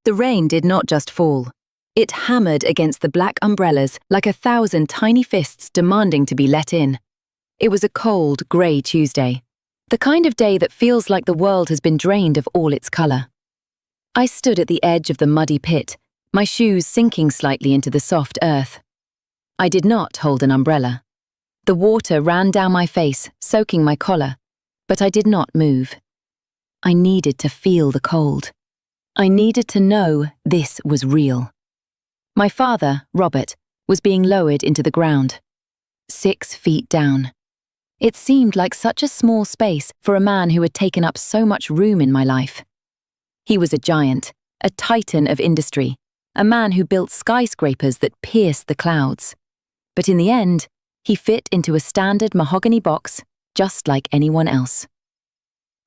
The rain did not just fall. It hammered against the black umbrellas like 1,000 tiny fists demanding to be let in. It was a cold, grey Tuesday, the kind of day that feels like the world has been drained of all its colour. I stood at the edge of the muddy pit, my shoes sinking slightly into the soft earth. I did not hold an umbrella. The water ran down my face, soaking my collar, but I did not move. I needed to feel the cold. I needed to know this was real. My father, Robert, was being lowered into the ground, 6 feet down. It seemed like such a small space for a man who had taken up so much room in my life. He was a giant, a titan of industry, a man who built skyscrapers that pierced the clouds. But in the end, he fit into a standard mahogany box, just like anyone else.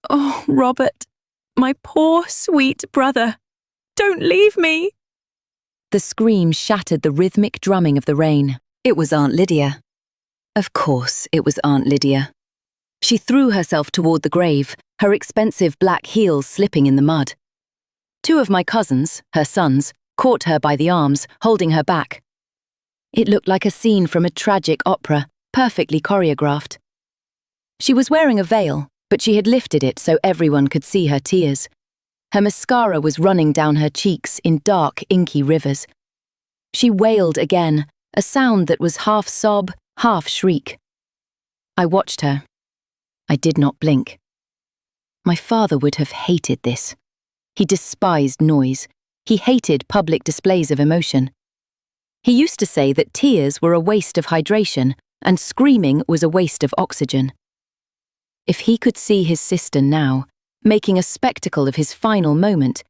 "Oh, Robert, my poor, sweet brother, don't leave me." The scream shattered the rhythmic drumming of the rain. It was Aunt Lydia. Of course, it was Aunt Lydia. She threw herself toward the grave, her expensive black heels slipping in the mud. 2 of my cousins, her sons, caught her by the arms, holding her back. It looked like a scene from a tragic opera, perfectly choreographed. She was wearing a veil, but she had lifted it so everyone could see her tears. Her mascara was running down her cheeks in dark, inky rivers. She wailed again, a sound that was half sob, half shriek. I watched her. I did not blink. My father would have hated this. He despised noise. He hated public displays of emotion. He used to say that tears were a waste of hydration and screaming was a waste of oxygen. If he could see his sister now, making a spectacle of his final moment,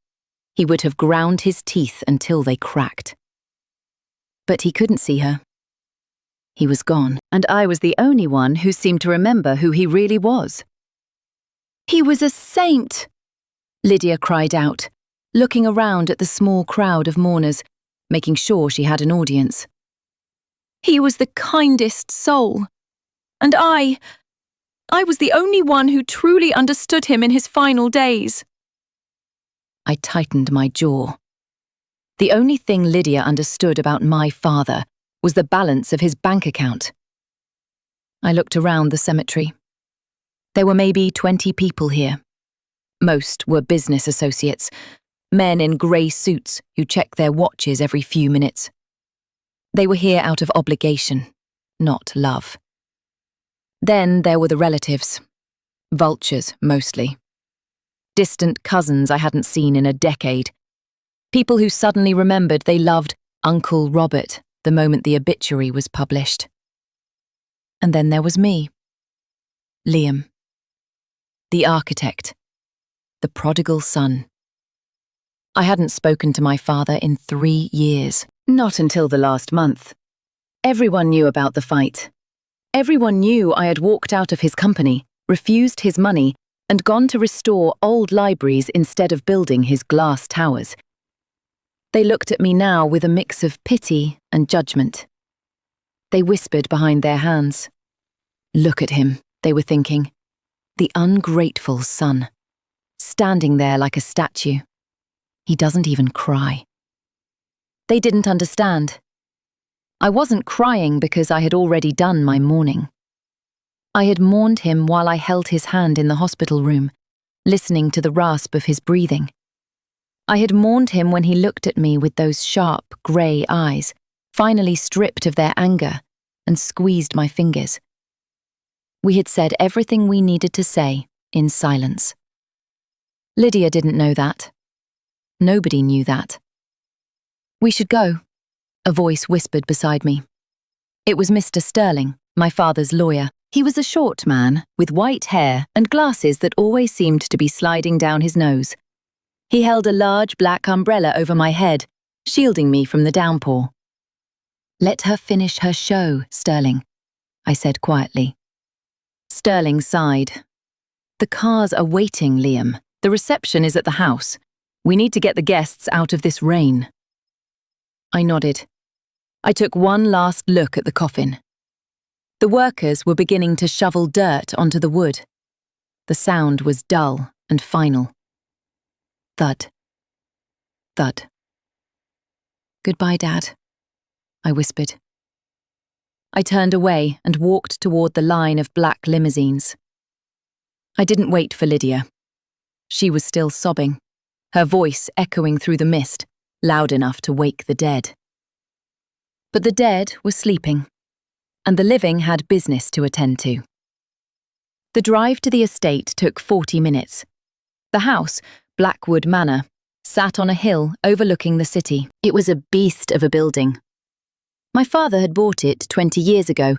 he would have ground his teeth until they cracked. But he couldn't see her. He was gone, and I was the only one who seemed to remember who he really was. "He was a saint!" Lydia cried out, looking around at the small crowd of mourners, making sure she had an audience. "He was the kindest soul. And I was the only one who truly understood him in his final days." I tightened my jaw. The only thing Lydia understood about my father was the balance of his bank account. I looked around the cemetery. There were maybe 20 people here. Most were business associates, men in grey suits who checked their watches every few minutes. They were here out of obligation, not love. Then there were the relatives. Vultures, mostly. Distant cousins I hadn't seen in a decade. People who suddenly remembered they loved Uncle Robert the moment the obituary was published. And then there was me. Liam. The architect. The prodigal son. I hadn't spoken to my father in 3 years. Not until the last month. Everyone knew about the fight. Everyone knew I had walked out of his company, refused his money, and gone to restore old libraries instead of building his glass towers. They looked at me now with a mix of pity and judgment. They whispered behind their hands. "Look at him," they were thinking. "The ungrateful son. Standing there like a statue. He doesn't even cry." They didn't understand. I wasn't crying because I had already done my mourning. I had mourned him while I held his hand in the hospital room, listening to the rasp of his breathing. I had mourned him when he looked at me with those sharp, grey eyes, finally stripped of their anger, and squeezed my fingers. We had said everything we needed to say in silence. Lydia didn't know that. Nobody knew that. "We should go," a voice whispered beside me. It was Mr. Sterling, my father's lawyer. He was a short man with white hair and glasses that always seemed to be sliding down his nose. He held a large black umbrella over my head, shielding me from the downpour. "Let her finish her show, Sterling," I said quietly. Sterling sighed. "The cars are waiting, Liam. The reception is at the house. We need to get the guests out of this rain." I nodded. I took one last look at the coffin. The workers were beginning to shovel dirt onto the wood. The sound was dull and final. Thud. thud. "Goodbye, Dad," I whispered. I turned away and walked toward the line of black limousines. I didn't wait for Lydia. She was still sobbing, her voice echoing through the mist, loud enough to wake the dead. But the dead were sleeping, and the living had business to attend to. The drive to the estate took 40 minutes. The house, Blackwood Manor, sat on a hill overlooking the city. It was a beast of a building. My father had bought it 20 years ago,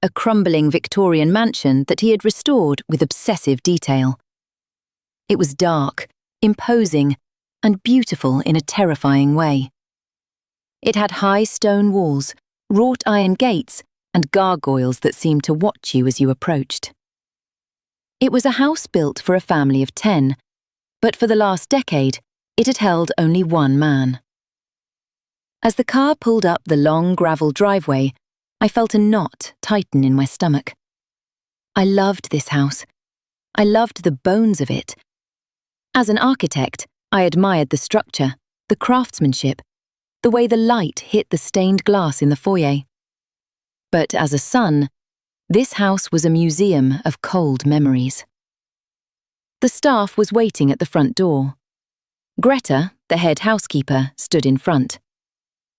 a crumbling Victorian mansion that he had restored with obsessive detail. It was dark, imposing, and beautiful in a terrifying way. It had high stone walls, wrought iron gates, and gargoyles that seemed to watch you as you approached. It was a house built for a family of 10, but for the last decade, it had held only one man. As the car pulled up the long gravel driveway, I felt a knot tighten in my stomach. I loved this house. I loved the bones of it. As an architect, I admired the structure, the craftsmanship, the way the light hit the stained glass in the foyer. But as a son, this house was a museum of cold memories. The staff was waiting at the front door. Greta, the head housekeeper, stood in front.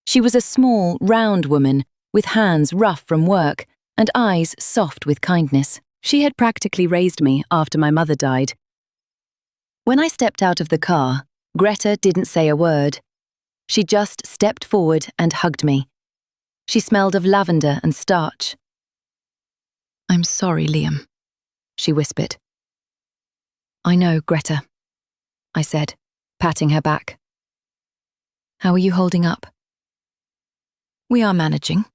She was a small, round woman with hands rough from work and eyes soft with kindness. She had practically raised me after my mother died. When I stepped out of the car, Greta didn't say a word. She just stepped forward and hugged me. She smelled of lavender and starch. "I'm sorry, Liam," she whispered. "I know, Greta," I said, patting her back. "How are you holding up?" "We are managing,"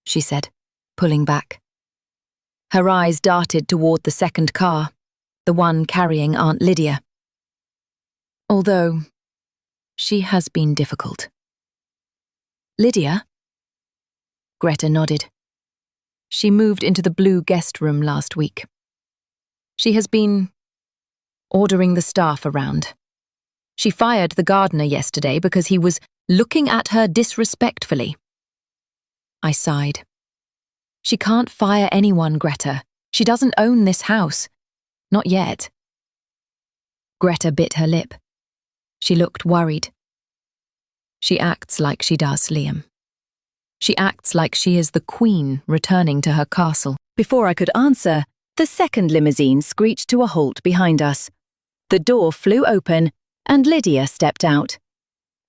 she said, pulling back. Her eyes darted toward the second car, the one carrying Aunt Lydia. "Although, she has been difficult." "Lydia?" Greta nodded. "She moved into the blue guest room last week. She has been ordering the staff around. She fired the gardener yesterday because he was looking at her disrespectfully." I sighed. "She can't fire anyone, Greta. She doesn't own this house. Not yet." Greta bit her lip. She looked worried. "She acts like she does, Liam. She acts like she is the queen returning to her castle." Before I could answer, the second limousine screeched to a halt behind us. The door flew open, and Lydia stepped out.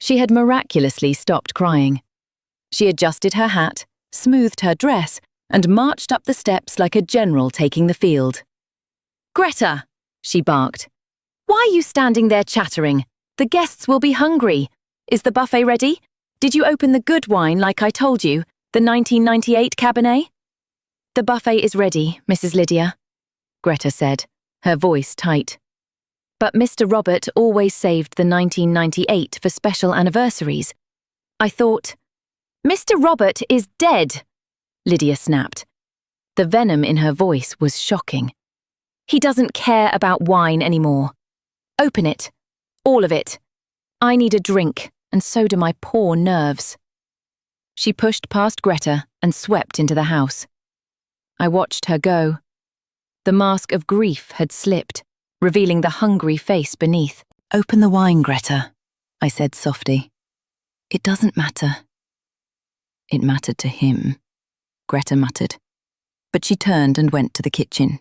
She had miraculously stopped crying. She adjusted her hat, smoothed her dress, and marched up the steps like a general taking the field. "Greta!" she barked. "Why are you standing there chattering? The guests will be hungry. Is the buffet ready? Did you open the good wine like I told you, the 1998 Cabernet?" "The buffet is ready, Mrs. Lydia," Greta said, her voice tight. "But Mr. Robert always saved the 1998 for special anniversaries. I thought—" "Mr. Robert is dead," Lydia snapped. The venom in her voice was shocking. "He doesn't care about wine anymore. Open it. All of it. I need a drink, and so do my poor nerves." She pushed past Greta and swept into the house. I watched her go. The mask of grief had slipped, revealing the hungry face beneath. "Open the wine, Greta," I said softly. "It doesn't matter." "It mattered to him," Greta muttered, but she turned and went to the kitchen.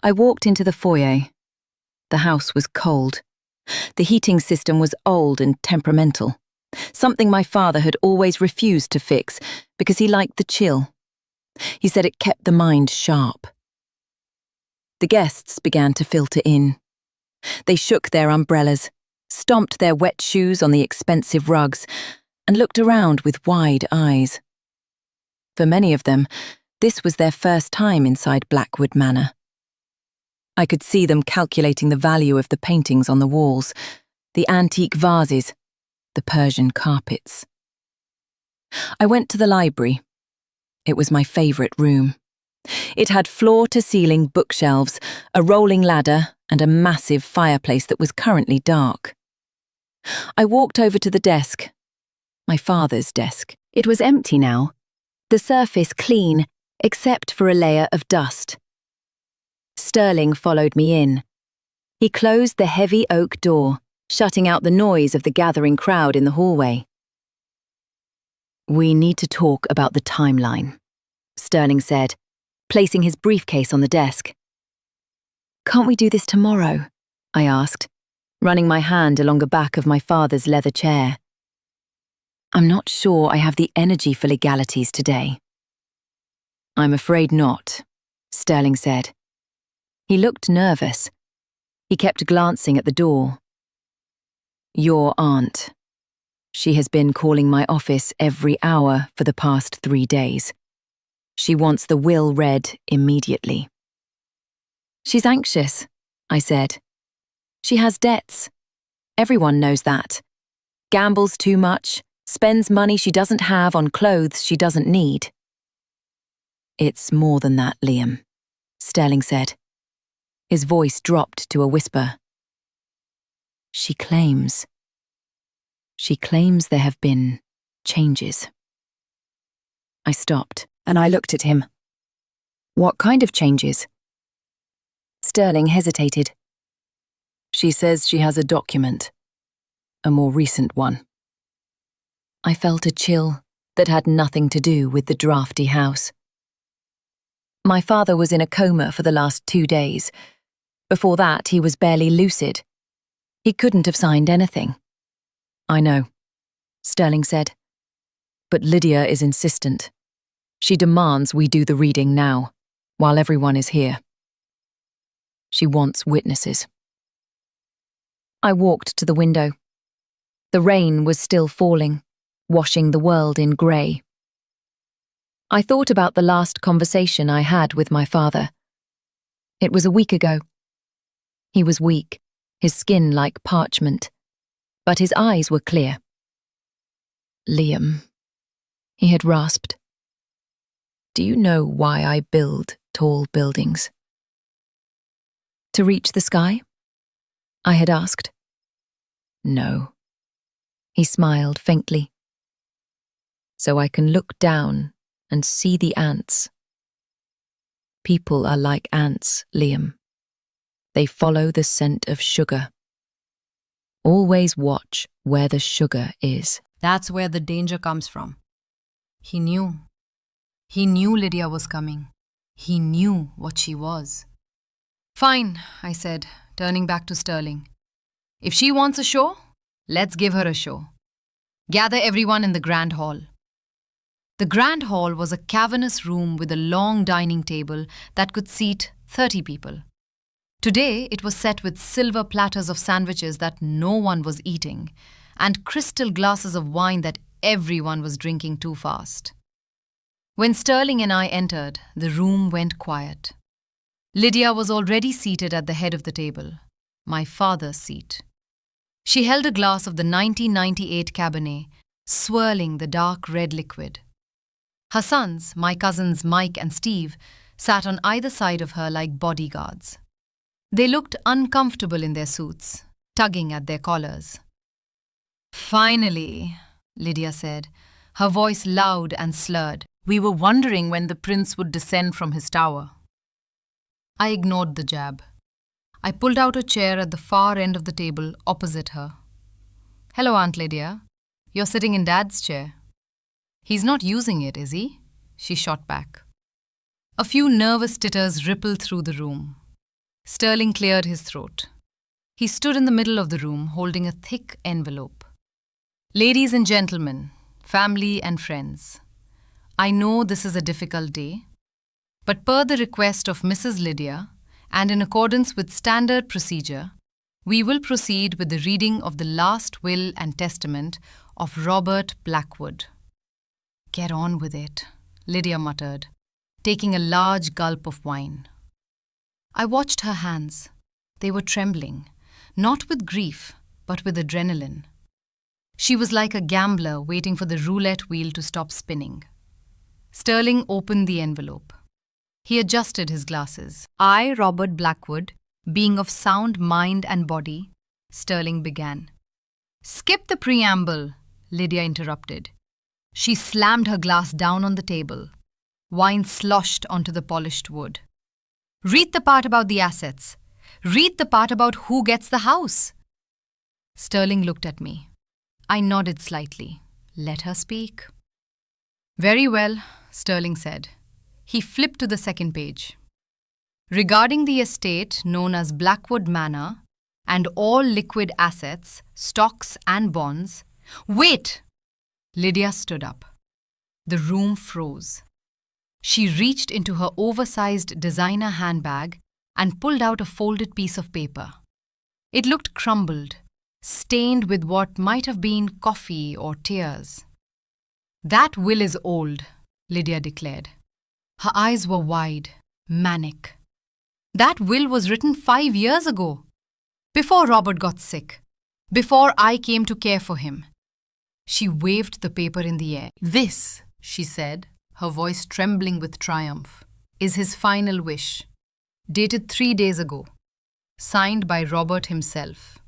I walked into the foyer. The house was cold. The heating system was old and temperamental, something my father had always refused to fix because he liked the chill. He said it kept the mind sharp. The guests began to filter in. They shook their umbrellas, stomped their wet shoes on the expensive rugs, and looked around with wide eyes. For many of them, this was their first time inside Blackwood Manor. I could see them calculating the value of the paintings on the walls, the antique vases, the Persian carpets. I went to the library. It was my favourite room. It had floor-to-ceiling bookshelves, a rolling ladder, and a massive fireplace that was currently dark. I walked over to the desk. My father's desk. It was empty now, the surface clean, except for a layer of dust. Sterling followed me in. He closed the heavy oak door, shutting out the noise of the gathering crowd in the hallway. "We need to talk about the timeline," Sterling said, placing his briefcase on the desk. "Can't we do this tomorrow?" I asked, running my hand along the back of my father's leather chair. "I'm not sure I have the energy for legalities today." "I'm afraid not," Sterling said. He looked nervous. He kept glancing at the door. "Your aunt. She has been calling my office every hour for the past 3 days. She wants the will read immediately." "She's anxious," I said. "She has debts. Everyone knows that. Gambles too much, spends money she doesn't have on clothes she doesn't need." "It's more than that, Liam," Sterling said. His voice dropped to a whisper. She claims there have been changes." I stopped, and I looked at him. "What kind of changes?" Sterling hesitated. "She says she has a document, a more recent one." I felt a chill that had nothing to do with the drafty house. My father was in a coma for the last 2 days. Before that, he was barely lucid. He couldn't have signed anything. "I know," Sterling said. "But Lydia is insistent. She demands we do the reading now, while everyone is here. She wants witnesses." I walked to the window. The rain was still falling, washing the world in grey. I thought about the last conversation I had with my father. It was a week ago. He was weak, his skin like parchment, but his eyes were clear. "Liam," he had rasped. "Do you know why I build tall buildings?" "To reach the sky?" I had asked. "No." He smiled faintly. "So I can look down and see the ants. People are like ants, Liam. They follow the scent of sugar. Always watch where the sugar is." That's where the danger comes from. He knew. He knew Lydia was coming. He knew what she was. "Fine," I said, turning back to Sterling. "If she wants a show, let's give her a show. Gather everyone in the grand hall." The grand hall was a cavernous room with a long dining table that could seat 30 people. Today, it was set with silver platters of sandwiches that no one was eating, and crystal glasses of wine that everyone was drinking too fast. When Sterling and I entered, the room went quiet. Lydia was already seated at the head of the table, my father's seat. She held a glass of the 1998 Cabernet, swirling the dark red liquid. Her sons, my cousins Mike and Steve, sat on either side of her like bodyguards. They looked uncomfortable in their suits, tugging at their collars. "Finally," Lydia said, her voice loud and slurred. "We were wondering when the prince would descend from his tower." I ignored the jab. I pulled out a chair at the far end of the table opposite her. "Hello, Aunt Lydia. You're sitting in Dad's chair." "He's not using it, is he?" she shot back. A few nervous titters rippled through the room. Sterling cleared his throat. He stood in the middle of the room, holding a thick envelope. "Ladies and gentlemen, family and friends, I know this is a difficult day, but per the request of Mrs. Lydia, and in accordance with standard procedure, we will proceed with the reading of the last will and testament of Robert Blackwood." "Get on with it," Lydia muttered, taking a large gulp of wine. I watched her hands. They were trembling, not with grief, but with adrenaline. She was like a gambler waiting for the roulette wheel to stop spinning. Sterling opened the envelope. He adjusted his glasses. "I, Robert Blackwood, being of sound mind and body," Sterling began, Skip the preamble, Lydia interrupted. She slammed her glass down on the table. Wine sloshed onto the polished wood. Read the part about the assets. Read the part about who gets the house. Sterling looked at me. I nodded slightly. Let her speak. Very well, Sterling said. He flipped to the second page. Regarding the estate known as Blackwood Manor and all liquid assets, stocks and bonds. Wait! Lydia stood up. The room froze. She reached into her oversized designer handbag and pulled out a folded piece of paper. It looked crumbled, stained with what might have been coffee or tears. That will is old, Lydia declared. Her eyes were wide, manic. That will was written 5 years ago, before Robert got sick, before I came to care for him. She waved the paper in the air. This, she said, her voice trembling with triumph, is his final wish, dated 3 days ago, signed by Robert himself.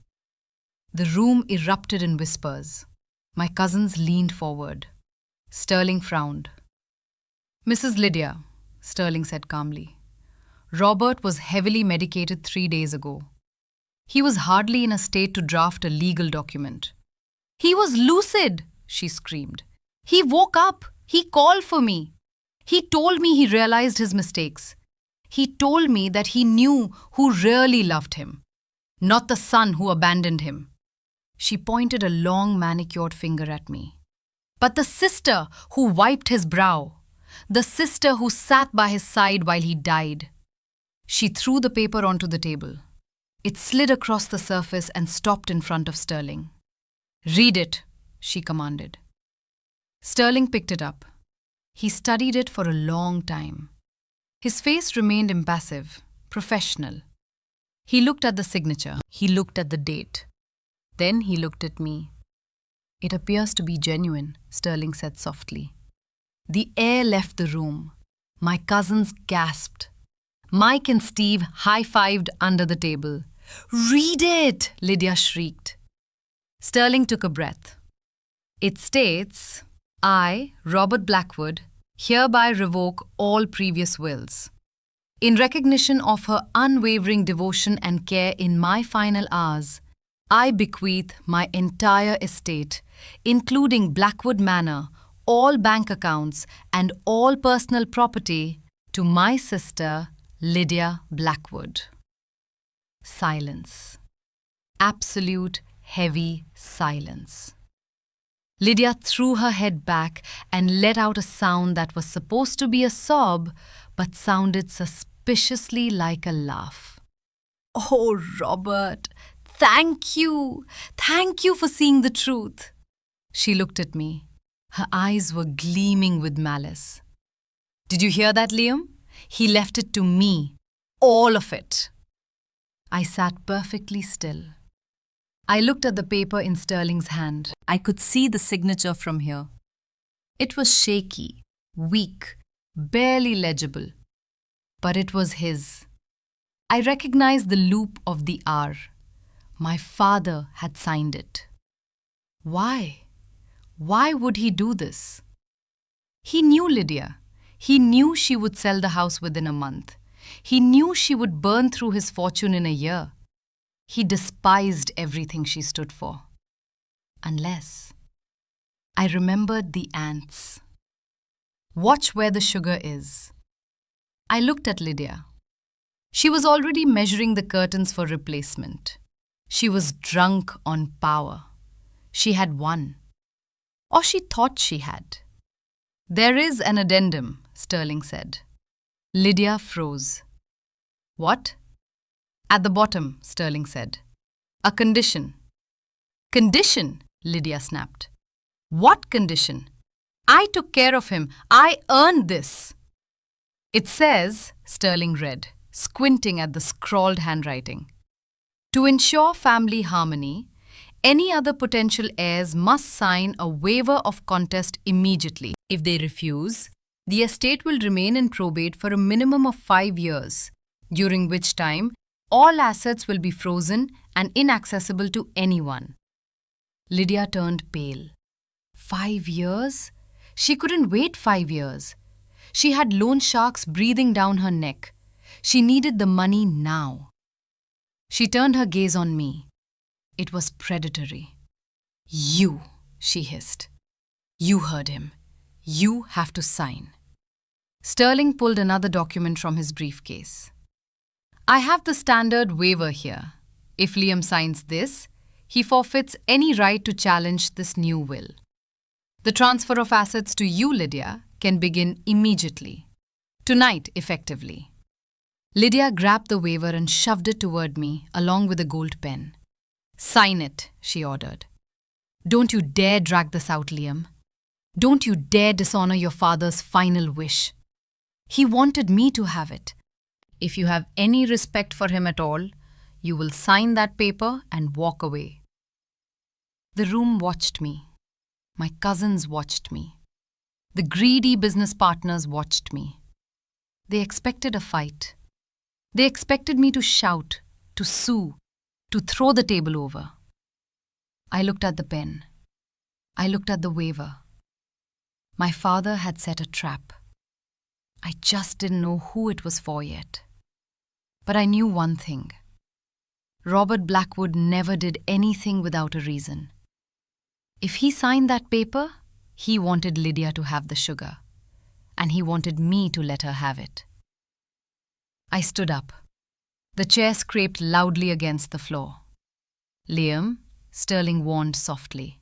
The room erupted in whispers. My cousins leaned forward. Sterling frowned. Mrs. Lydia, Sterling said calmly, Robert was heavily medicated 3 days ago. He was hardly in a state to draft a legal document. He was lucid, she screamed. He woke up. He called for me. He told me he realized his mistakes. He told me that he knew who really loved him, not the son who abandoned him. She pointed a long manicured finger at me. But the sister who wiped his brow, the sister who sat by his side while he died. She threw the paper onto the table. It slid across the surface and stopped in front of Sterling. Read it, she commanded. Sterling picked it up. He studied it for a long time. His face remained impassive, professional. He looked at the signature. He looked at the date. Then he looked at me. It appears to be genuine, Sterling said softly. The air left the room. My cousins gasped. Mike and Steve high-fived under the table. Read it, Lydia shrieked. Sterling took a breath. It states, I, Robert Blackwood, hereby revoke all previous wills. In recognition of her unwavering devotion and care in my final hours, I bequeath my entire estate, including Blackwood Manor, all bank accounts, and all personal property, to my sister, Lydia Blackwood. Silence. Absolute, heavy silence. Lydia threw her head back and let out a sound that was supposed to be a sob, but sounded suspiciously like a laugh. Oh, Robert, thank you. Thank you for seeing the truth. She looked at me. Her eyes were gleaming with malice. Did you hear that, Liam? He left it to me. All of it. I sat perfectly still. I looked at the paper in Sterling's hand. I could see the signature from here. It was shaky, weak, barely legible. But it was his. I recognized the loop of the R. My father had signed it. Why? Why would he do this? He knew Lydia. He knew she would sell the house within a month. He knew she would burn through his fortune in a year. He despised everything she stood for. Unless... I remembered the ants. Watch where the sugar is. I looked at Lydia. She was already measuring the curtains for replacement. She was drunk on power. She had won. Or she thought she had. There is an addendum, Sterling said. Lydia froze. What? At the bottom, Sterling said. A condition. Condition, Lydia snapped. What condition? I took care of him. I earned this. It says, Sterling read, squinting at the scrawled handwriting. To ensure family harmony, any other potential heirs must sign a waiver of contest immediately. If they refuse, the estate will remain in probate for a minimum of 5 years, during which time all assets will be frozen and inaccessible to anyone. Lydia turned pale. 5 years? She couldn't wait 5 years. She had loan sharks breathing down her neck. She needed the money now. She turned her gaze on me. It was predatory. You, she hissed. You heard him. You have to sign. Sterling pulled another document from his briefcase. I have the standard waiver here. If Liam signs this, he forfeits any right to challenge this new will. The transfer of assets to you, Lydia, can begin immediately. Tonight, effectively. Lydia grabbed the waiver and shoved it toward me, along with a gold pen. Sign it, she ordered. Don't you dare drag this out, Liam. Don't you dare dishonor your father's final wish. He wanted me to have it. If you have any respect for him at all, you will sign that paper and walk away. The room watched me. My cousins watched me. The greedy business partners watched me. They expected a fight. They expected me to shout, to sue, to throw the table over. I looked at the pen. I looked at the waiver. My father had set a trap. I just didn't know who it was for yet. But I knew one thing. Robert Blackwood never did anything without a reason. If he signed that paper, he wanted Lydia to have the sugar, and he wanted me to let her have it. I stood up. The chair scraped loudly against the floor. Liam, Sterling warned softly.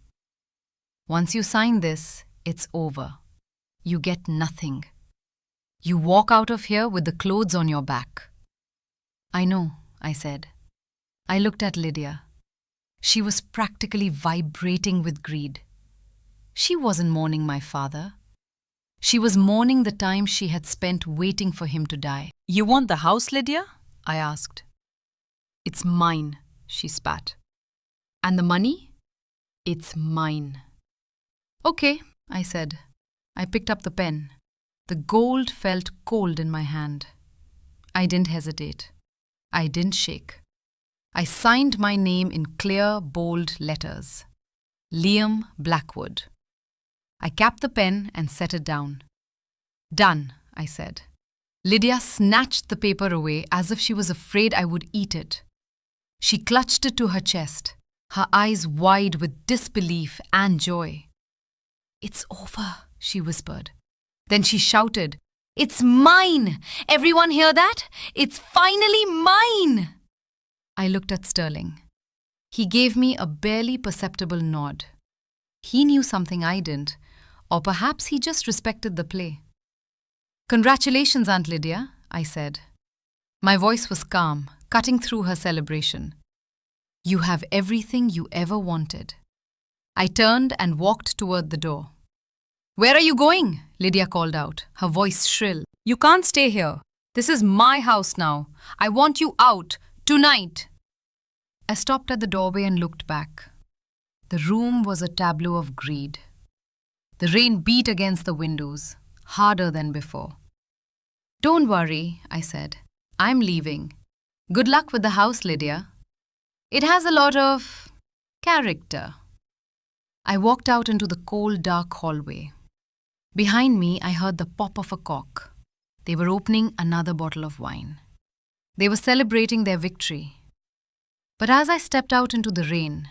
Once you sign this, it's over. You get nothing. You walk out of here with the clothes on your back. I know, I said. I looked at Lydia. She was practically vibrating with greed. She wasn't mourning my father. She was mourning the time she had spent waiting for him to die. You want the house, Lydia? I asked. It's mine, she spat. And the money? It's mine. Okay, I said. I picked up the pen. The gold felt cold in my hand. I didn't hesitate. I didn't shake. I signed my name in clear, bold letters. Liam Blackwood. I capped the pen and set it down. Done, I said. Lydia snatched the paper away as if she was afraid I would eat it. She clutched it to her chest, her eyes wide with disbelief and joy. It's over, she whispered. Then she shouted, It's mine! Everyone hear that? It's finally mine! I looked at Sterling. He gave me a barely perceptible nod. He knew something I didn't, or perhaps he just respected the play. Congratulations, Aunt Lydia, I said. My voice was calm, cutting through her celebration. You have everything you ever wanted. I turned and walked toward the door. Where are you going? Lydia called out, her voice shrill. You can't stay here. This is my house now. I want you out, tonight. I stopped at the doorway and looked back. The room was a tableau of greed. The rain beat against the windows, harder than before. Don't worry, I said. I'm leaving. Good luck with the house, Lydia. It has a lot of character. I walked out into the cold, dark hallway. Behind me, I heard the pop of a cork. They were opening another bottle of wine. They were celebrating their victory. But as I stepped out into the rain,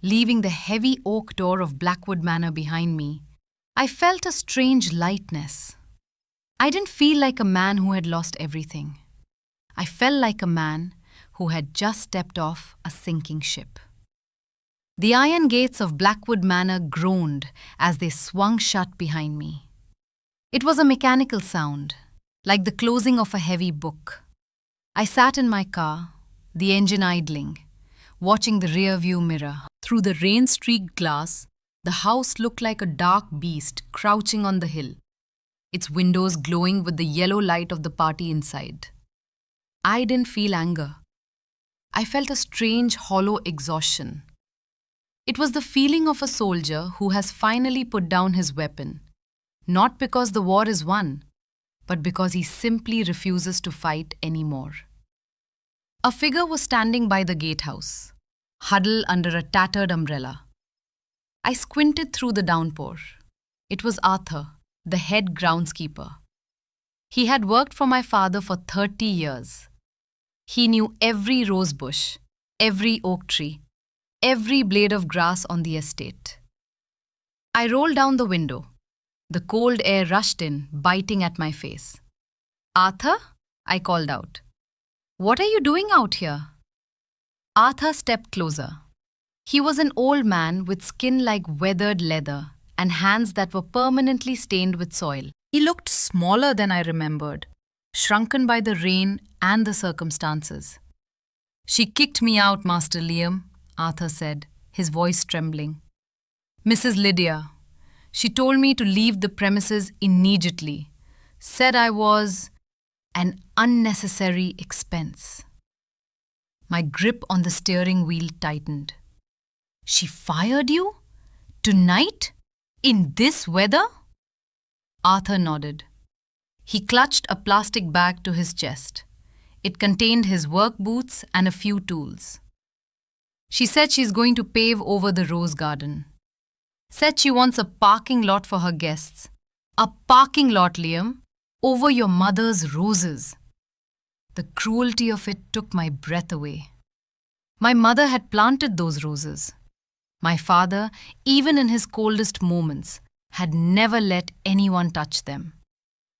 leaving the heavy oak door of Blackwood Manor behind me, I felt a strange lightness. I didn't feel like a man who had lost everything. I felt like a man who had just stepped off a sinking ship. The iron gates of Blackwood Manor groaned as they swung shut behind me. It was a mechanical sound, like the closing of a heavy book. I sat in my car, the engine idling, watching the rear-view mirror. Through the rain-streaked glass, the house looked like a dark beast crouching on the hill, its windows glowing with the yellow light of the party inside. I didn't feel anger. I felt a strange, hollow exhaustion. It was the feeling of a soldier who has finally put down his weapon, not because the war is won, but because he simply refuses to fight anymore. A figure was standing by the gatehouse, huddled under a tattered umbrella. I squinted through the downpour. It was Arthur, the head groundskeeper. He had worked for my father for 30 years. He knew every rose bush, every oak tree, every blade of grass on the estate. I rolled down the window. The cold air rushed in, biting at my face. "Arthur?" I called out. "What are you doing out here?" Arthur stepped closer. He was an old man with skin like weathered leather and hands that were permanently stained with soil. He looked smaller than I remembered, shrunken by the rain and the circumstances. "She kicked me out, Master Liam," Arthur said, his voice trembling. "Mrs. Lydia. She told me to leave the premises immediately. Said I was an unnecessary expense." My grip on the steering wheel tightened. "She fired you? Tonight? In this weather?" Arthur nodded. He clutched a plastic bag to his chest. It contained his work boots and a few tools. "She said she's going to pave over the rose garden. Said she wants a parking lot for her guests. A parking lot, Liam, over your mother's roses." The cruelty of it took my breath away. My mother had planted those roses. My father, even in his coldest moments, had never let anyone touch them.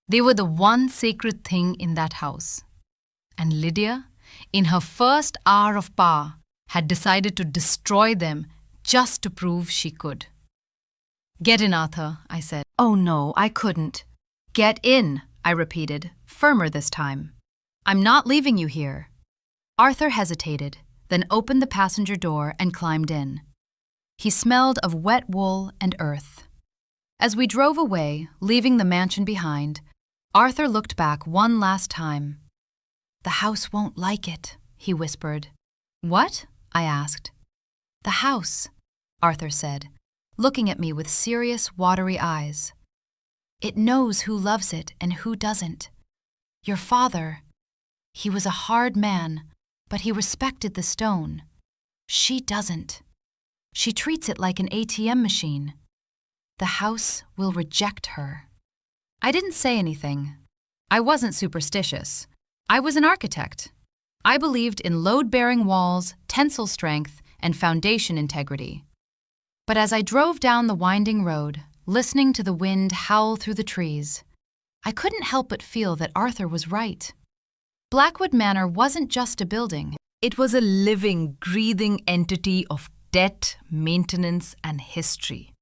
They were the one sacred thing in that house. And Lydia, in her first hour of power, had decided to destroy them just to prove she could. "Get in, Arthur," I said. "Oh no, I couldn't." "Get in," I repeated, firmer this time. "I'm not leaving you here." Arthur hesitated, then opened the passenger door and climbed in. He smelled of wet wool and earth. As we drove away, leaving the mansion behind, Arthur looked back one last time. "The house won't like it," he whispered. "What?" I asked. "The house," Arthur said, looking at me with serious, watery eyes. "It knows who loves it and who doesn't. Your father, he was a hard man, but he respected the stone. She doesn't. She treats it like an ATM machine. The house will reject her." I didn't say anything. I wasn't superstitious. I was an architect. I believed in load-bearing walls, tensile strength, and foundation integrity. But as I drove down the winding road, listening to the wind howl through the trees, I couldn't help but feel that Arthur was right. Blackwood Manor wasn't just a building. It was a living, breathing entity of debt, maintenance, and history.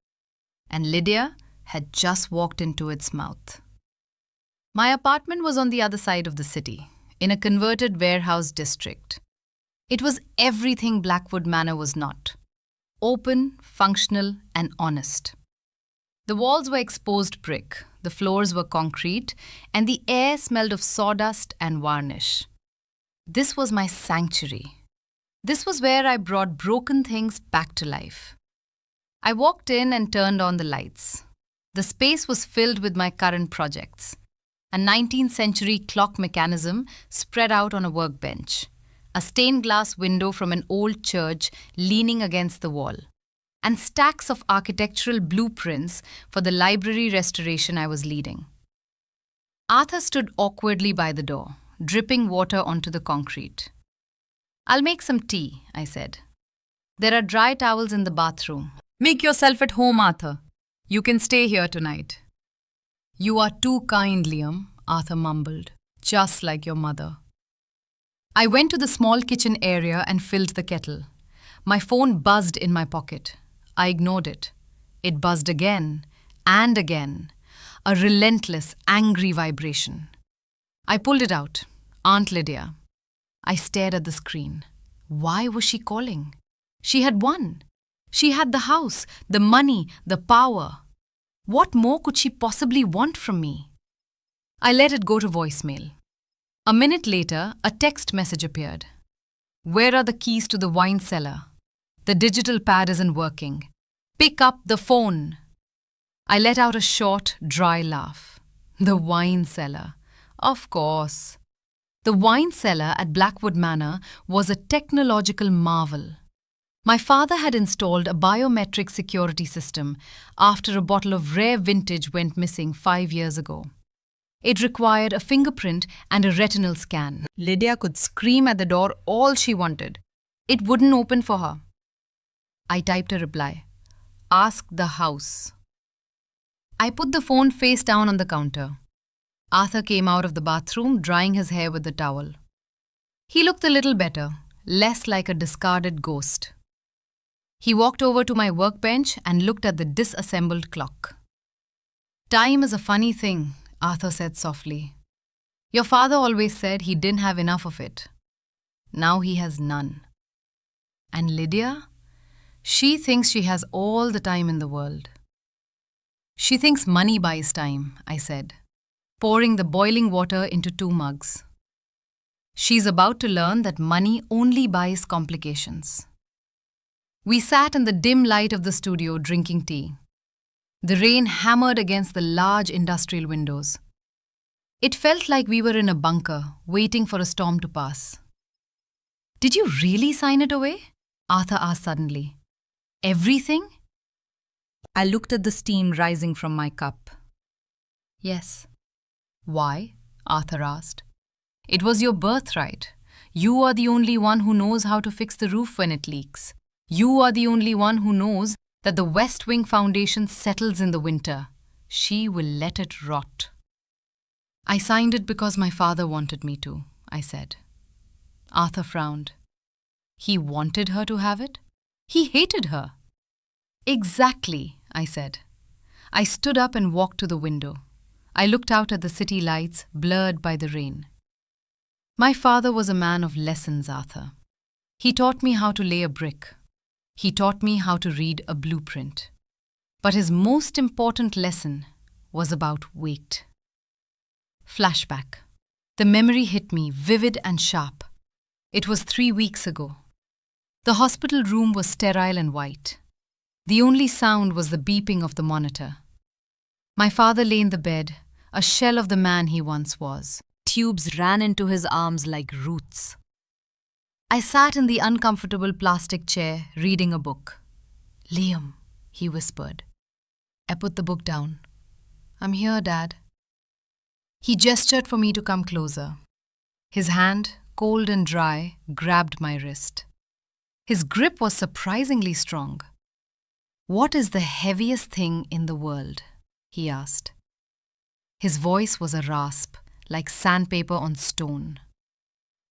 And Lydia had just walked into its mouth. My apartment was on the other side of the city, in a converted warehouse district. It was everything Blackwood Manor was not: open, functional, and honest. The walls were exposed brick, the floors were concrete, and the air smelled of sawdust and varnish. This was my sanctuary. This was where I brought broken things back to life. I walked in and turned on the lights. The space was filled with my current projects: a 19th century clock mechanism spread out on a workbench, a stained glass window from an old church leaning against the wall, and stacks of architectural blueprints for the library restoration I was leading. Arthur stood awkwardly by the door, dripping water onto the concrete. "I'll make some tea," I said. "There are dry towels in the bathroom." "Make yourself at home, Arthur. You can stay here tonight." "You are too kind, Liam," Arthur mumbled, "just like your mother." I went to the small kitchen area and filled the kettle. My phone buzzed in my pocket. I ignored it. It buzzed again and again, a relentless, angry vibration. I pulled it out. Aunt Lydia. I stared at the screen. Why was she calling? She had won. She had the house, the money, the power. What more could she possibly want from me? I let it go to voicemail. A minute later, a text message appeared. "Where are the keys to the wine cellar? The digital pad isn't working. Pick up the phone." I let out a short, dry laugh. The wine cellar. Of course. The wine cellar at Blackwood Manor was a technological marvel. My father had installed a biometric security system after a bottle of rare vintage went missing 5 years ago. It required a fingerprint and a retinal scan. Lydia could scream at the door all she wanted. It wouldn't open for her. I typed a reply. Ask the house. I put the phone face down on the counter. Arthur came out of the bathroom, drying his hair with the towel. He looked a little better, less like a discarded ghost. He walked over to my workbench and looked at the disassembled clock. Time is a funny thing, Arthur said softly. Your father always said he didn't have enough of it. Now he has none. And Lydia? She thinks she has all the time in the world. She thinks money buys time, I said, pouring the boiling water into 2 mugs. She's about to learn that money only buys complications. We sat in the dim light of the studio drinking tea. The rain hammered against the large industrial windows. It felt like we were in a bunker, waiting for a storm to pass. Did you really sign it away? Arthur asked suddenly. Everything? I looked at the steam rising from my cup. Yes. Why? Arthur asked. It was your birthright. You are the only one who knows how to fix the roof when it leaks. You are the only one who knows that the West Wing foundation settles in the winter. She will let it rot. I signed it because my father wanted me to, I said. Arthur frowned. He wanted her to have it? He hated her. Exactly, I said. I stood up and walked to the window. I looked out at the city lights, blurred by the rain. My father was a man of lessons, Arthur. He taught me how to lay a brick. He taught me how to read a blueprint. But his most important lesson was about weight. Flashback. The memory hit me, vivid and sharp. It was 3 weeks ago. The hospital room was sterile and white. The only sound was the beeping of the monitor. My father lay in the bed, a shell of the man he once was. Tubes ran into his arms like roots. I sat in the uncomfortable plastic chair, reading a book. Liam, he whispered. I put the book down. I'm here, Dad. He gestured for me to come closer. His hand, cold and dry, grabbed my wrist. His grip was surprisingly strong. What is the heaviest thing in the world? He asked. His voice was a rasp, like sandpaper on stone.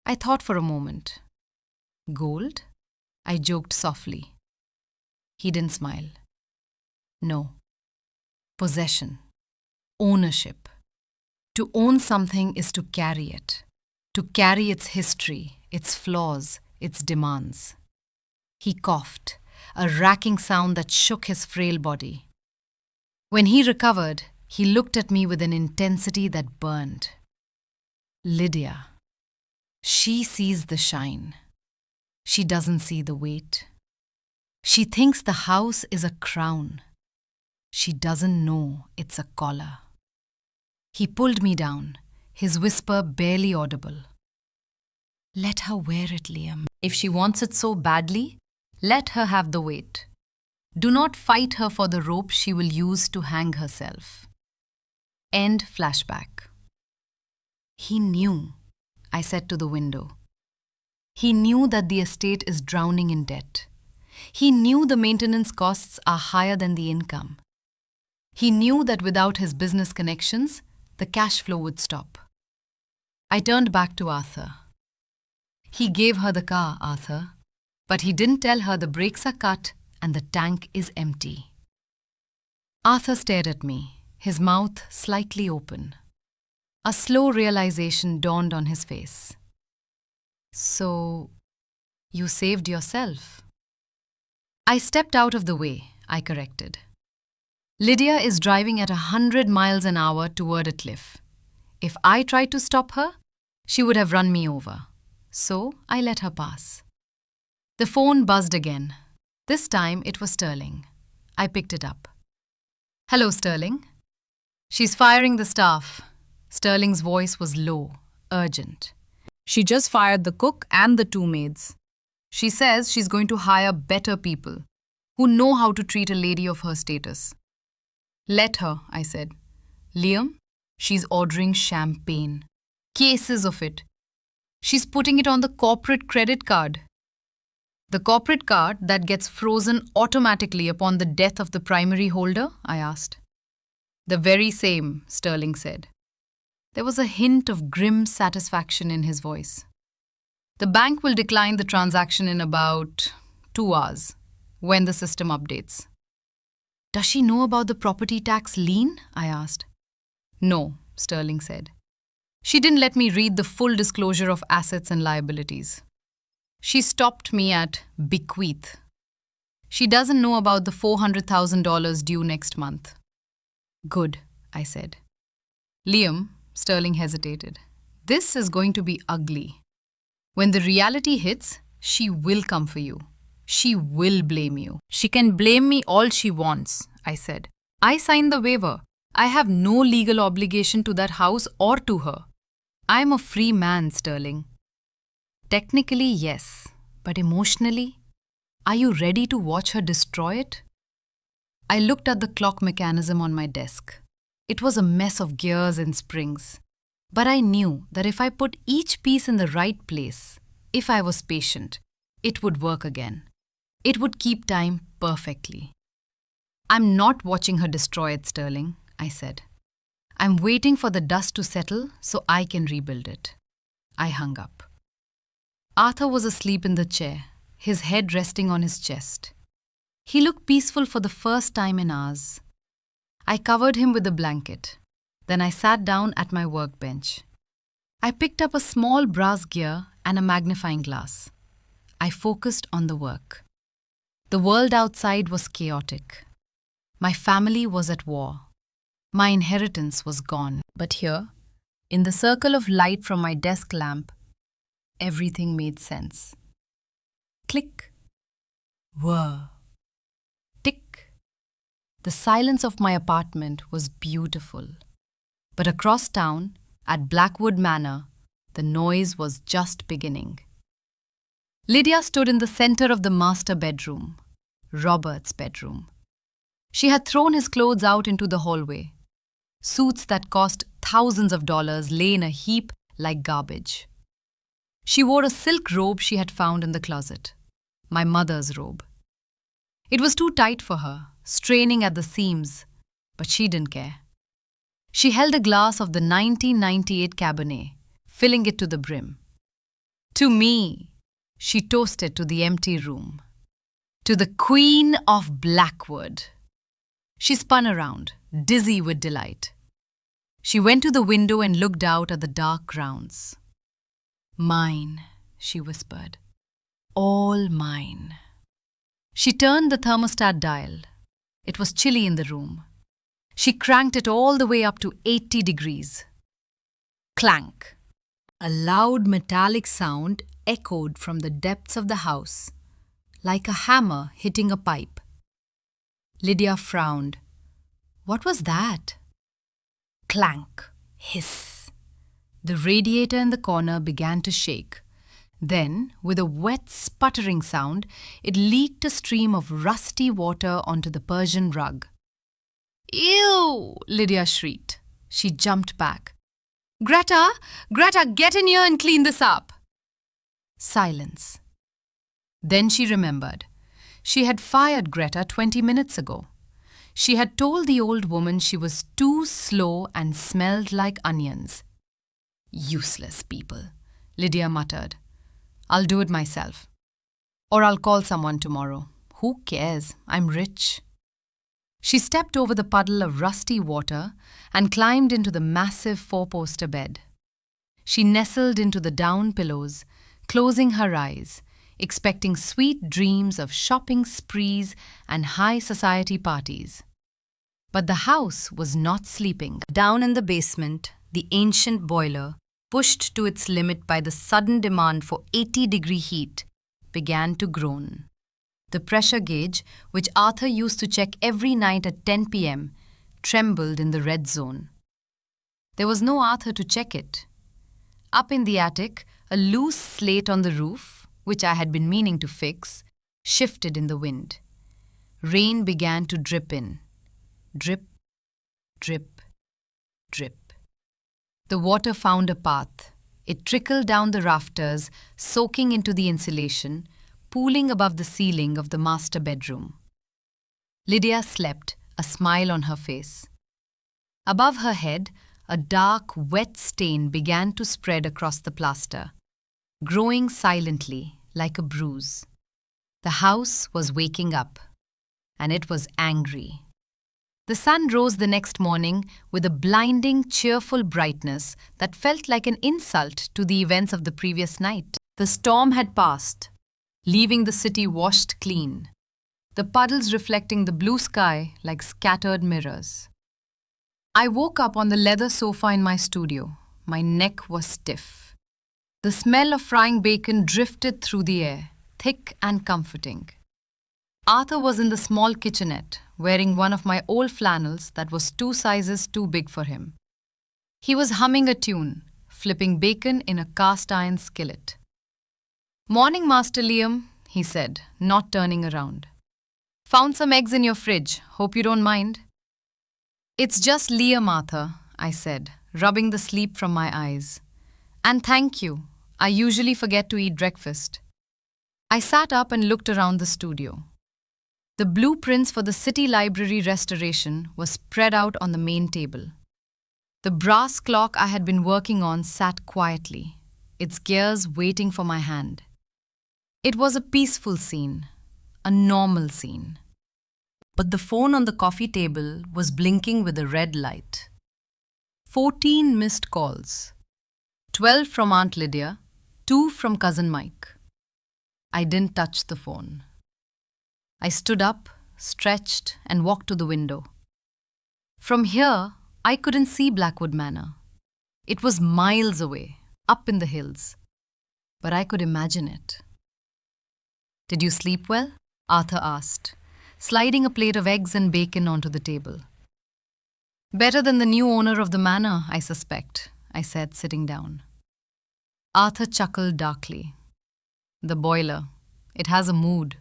I thought for a moment. Gold? I joked softly. He didn't smile. No. Possession. Ownership. To own something is to carry it. To carry its history, its flaws, its demands. He coughed, a racking sound that shook his frail body. When he recovered, he looked at me with an intensity that burned. Lydia. She sees the shine. She doesn't see the weight. She thinks the house is a crown. She doesn't know it's a collar. He pulled me down, his whisper barely audible. Let her wear it, Liam. If she wants it so badly, let her have the weight. Do not fight her for the rope she will use to hang herself. End flashback. He knew, I said to the window. He knew that the estate is drowning in debt. He knew the maintenance costs are higher than the income. He knew that without his business connections, the cash flow would stop. I turned back to Arthur. He gave her the car, Arthur, but he didn't tell her the brakes are cut and the tank is empty. Arthur stared at me, his mouth slightly open. A slow realization dawned on his face. So, you saved yourself? I stepped out of the way, I corrected. Lydia is driving at 100 miles an hour toward a cliff. If I tried to stop her, she would have run me over. So, I let her pass. The phone buzzed again. This time it was Sterling. I picked it up. Hello, Sterling. She's firing the staff. Sterling's voice was low, urgent. She just fired the cook and the 2 maids. She says she's going to hire better people who know how to treat a lady of her status. Let her, I said. Liam, she's ordering champagne. Cases of it. She's putting it on the corporate credit card. The corporate card that gets frozen automatically upon the death of the primary holder? I asked. The very same, Sterling said. There was a hint of grim satisfaction in his voice. The bank will decline the transaction in about 2 hours, when the system updates. Does she know about the property tax lien? I asked. No, Sterling said. She didn't let me read the full disclosure of assets and liabilities. She stopped me at bequeath. She doesn't know about the $400,000 due next month. Good, I said. Liam, Sterling hesitated. This is going to be ugly. When the reality hits, she will come for you. She will blame you. She can blame me all she wants, I said. I signed the waiver. I have no legal obligation to that house or to her. I'm a free man, Sterling. Technically, yes, but emotionally, are you ready to watch her destroy it? I looked at the clock mechanism on my desk. It was a mess of gears and springs. But I knew that if I put each piece in the right place, if I was patient, it would work again. It would keep time perfectly. I'm not watching her destroy it, Sterling, I said. I'm waiting for the dust to settle so I can rebuild it. I hung up. Arthur was asleep in the chair, his head resting on his chest. He looked peaceful for the first time in hours. I covered him with a blanket. Then I sat down at my workbench. I picked up a small brass gear and a magnifying glass. I focused on the work. The world outside was chaotic. My family was at war. My inheritance was gone. But here, in the circle of light from my desk lamp, everything made sense. Click. Whir. Tick. The silence of my apartment was beautiful. But across town, at Blackwood Manor, the noise was just beginning. Lydia stood in the center of the master bedroom, Robert's bedroom. She had thrown his clothes out into the hallway. Suits that cost thousands of dollars lay in a heap like garbage. She wore a silk robe she had found in the closet, my mother's robe. It was too tight for her, straining at the seams, but she didn't care. She held a glass of the 1998 Cabernet, filling it to the brim. To me, she toasted to the empty room. To the Queen of Blackwood. She spun around, dizzy with delight. She went to the window and looked out at the dark grounds. Mine, she whispered. All mine. She turned the thermostat dial. It was chilly in the room. She cranked it all the way up to 80 degrees. Clank. A loud metallic sound echoed from the depths of the house, like a hammer hitting a pipe. Lydia frowned. What was that? Clank. Hiss. The radiator in the corner began to shake. Then, with a wet, sputtering sound, it leaked a stream of rusty water onto the Persian rug. Ew! Lydia shrieked. She jumped back. Greta! Greta, get in here and clean this up! Silence. Then she remembered. She had fired Greta 20 minutes ago. She had told the old woman she was too slow and smelled like onions. Useless people, Lydia muttered. I'll do it myself. Or I'll call someone tomorrow. Who cares? I'm rich. She stepped over the puddle of rusty water and climbed into the massive four-poster bed. She nestled into the down pillows, closing her eyes, expecting sweet dreams of shopping sprees and high society parties. But the house was not sleeping. Down in the basement, the ancient boiler, pushed to its limit by the sudden demand for 80-degree heat, began to groan. The pressure gauge, which Arthur used to check every night at 10 p.m., trembled in the red zone. There was no Arthur to check it. Up in the attic, a loose slate on the roof, which I had been meaning to fix, shifted in the wind. Rain began to drip in. Drip, drip, drip. The water found a path. It trickled down the rafters, soaking into the insulation, pooling above the ceiling of the master bedroom. Lydia slept, a smile on her face. Above her head, a dark, wet stain began to spread across the plaster, growing silently like a bruise. The house was waking up, and it was angry. The sun rose the next morning with a blinding, cheerful brightness that felt like an insult to the events of the previous night. The storm had passed, leaving the city washed clean, the puddles reflecting the blue sky like scattered mirrors. I woke up on the leather sofa in my studio. My neck was stiff. The smell of frying bacon drifted through the air, thick and comforting. Arthur was in the small kitchenette, wearing one of my old flannels that was 2 sizes too big for him. He was humming a tune, flipping bacon in a cast-iron skillet. "Morning, Master Liam," he said, not turning around. "Found some eggs in your fridge. Hope you don't mind." "It's just Liam, Arthur," I said, rubbing the sleep from my eyes. "And thank you. I usually forget to eat breakfast." I sat up and looked around the studio. The blueprints for the city library restoration were spread out on the main table. The brass clock I had been working on sat quietly, its gears waiting for my hand. It was a peaceful scene, a normal scene. But the phone on the coffee table was blinking with a red light. 14 missed calls. 12 from Aunt Lydia, 2 from Cousin Mike. I didn't touch the phone. I stood up, stretched, and walked to the window. From here, I couldn't see Blackwood Manor. It was miles away, up in the hills. But I could imagine it. "Did you sleep well?" Arthur asked, sliding a plate of eggs and bacon onto the table. "Better than the new owner of the manor, I suspect," I said, sitting down. Arthur chuckled darkly. "The boiler. It has a mood.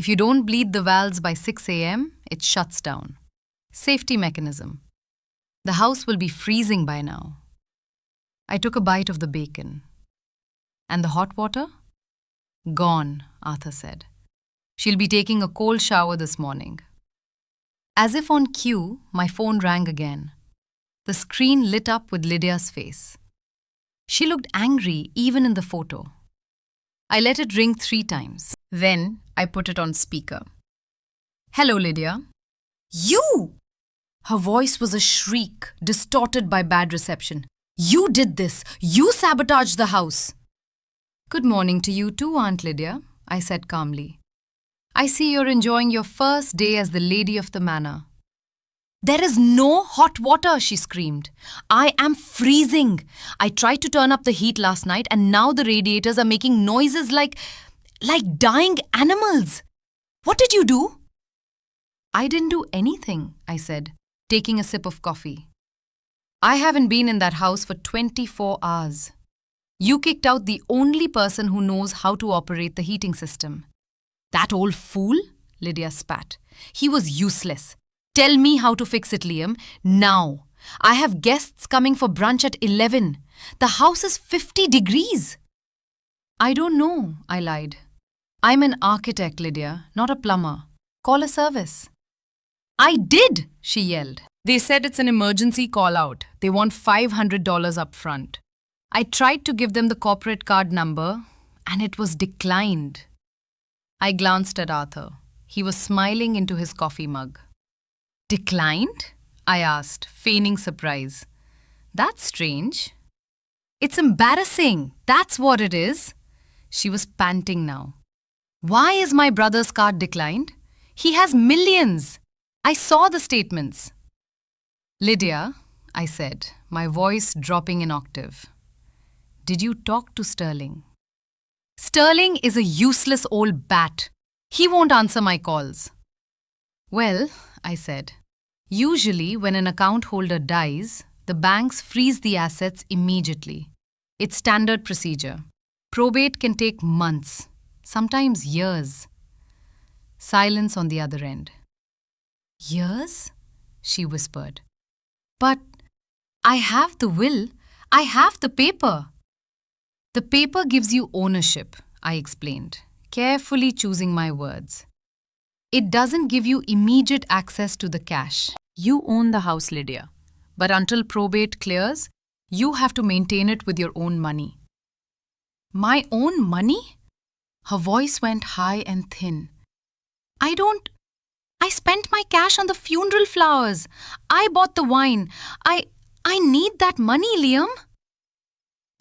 If you don't bleed the valves by 6 a.m., it shuts down. Safety mechanism. The house will be freezing by now." I took a bite of the bacon. "And the hot water?" "Gone," Arthur said. "She'll be taking a cold shower this morning." As if on cue, my phone rang again. The screen lit up with Lydia's face. She looked angry even in the photo. I let it ring 3 times. Then I put it on speaker. "Hello, Lydia." "You!" Her voice was a shriek, distorted by bad reception. "You did this! You sabotaged the house!" "Good morning to you too, Aunt Lydia," I said calmly. "I see you're enjoying your first day as the lady of the manor." "There is no hot water," she screamed. "I am freezing. I tried to turn up the heat last night and now the radiators are making noises like dying animals. What did you do?" "I didn't do anything," I said, taking a sip of coffee. "I haven't been in that house for 24 hours. You kicked out the only person who knows how to operate the heating system." "That old fool?" Lydia spat. "He was useless. Tell me how to fix it, Liam. Now. I have guests coming for brunch at 11. The house is 50 degrees. "I don't know," I lied. "I'm an architect, Lydia, not a plumber. Call a service." "I did," she yelled. "They said it's an emergency call-out. They want $500 up front. I tried to give them the corporate card number, and it was declined." I glanced at Arthur. He was smiling into his coffee mug. "Declined?" I asked, feigning surprise. "That's strange." "It's embarrassing. That's what it is." She was panting now. "Why is my brother's card declined? He has millions. I saw the statements." "Lydia," I said, my voice dropping an octave. "Did you talk to Sterling?" "Sterling is a useless old bat. He won't answer my calls." "Well," I said, "usually when an account holder dies, the banks freeze the assets immediately. It's standard procedure. Probate can take months, sometimes years. Silence on the other end. Years? She whispered. But I have the will. I have the paper. The paper gives you ownership, I explained, carefully choosing my words. It doesn't give you immediate access to the cash. You own the house, Lydia. But until probate clears, you have to maintain it with your own money. My own money? Her voice went high and thin. I spent my cash on the funeral flowers. I bought the wine. I need that money, Liam.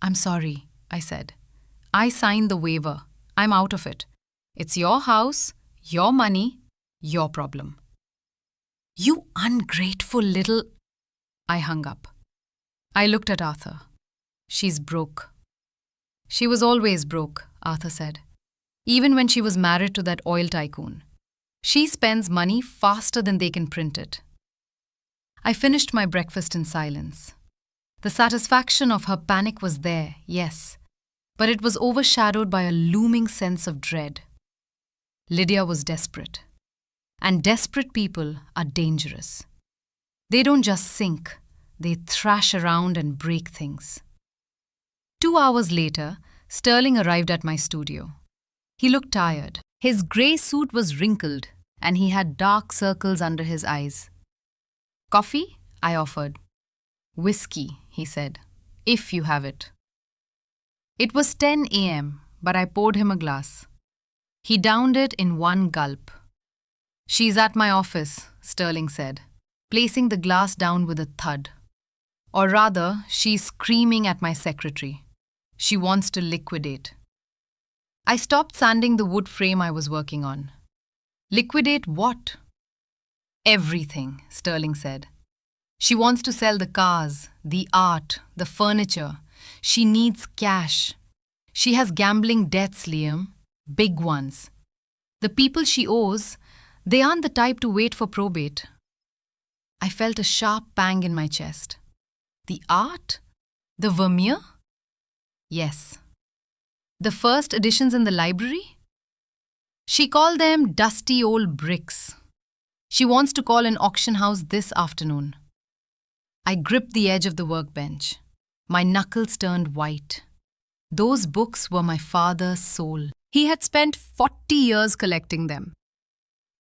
I'm sorry, I said. I signed the waiver. I'm out of it. It's your house, your money, your problem. You ungrateful little... I hung up. I looked at Arthur. She's broke. She was always broke, Arthur said. Even when she was married to that oil tycoon. She spends money faster than they can print it. I finished my breakfast in silence. The satisfaction of her panic was there, yes, but it was overshadowed by a looming sense of dread. Lydia was desperate. And desperate people are dangerous. They don't just sink, they thrash around and break things. 2 hours later, Sterling arrived at my studio. He looked tired. His grey suit was wrinkled, and he had dark circles under his eyes. Coffee? I offered. Whiskey, he said, if you have it. It was 10 a.m., but I poured him a glass. He downed it in one gulp. She's at my office, Sterling said, placing the glass down with a thud. Or rather, she's screaming at my secretary. She wants to liquidate. I stopped sanding the wood frame I was working on. Liquidate what? Everything, Sterling said. She wants to sell the cars, the art, the furniture. She needs cash. She has gambling debts, Liam. Big ones. The people she owes, they aren't the type to wait for probate. I felt a sharp pang in my chest. The art? The Vermeer? Yes. The first editions in the library? She called them dusty old bricks. She wants to call an auction house this afternoon. I gripped the edge of the workbench. My knuckles turned white. Those books were my father's soul. He had spent 40 years collecting them.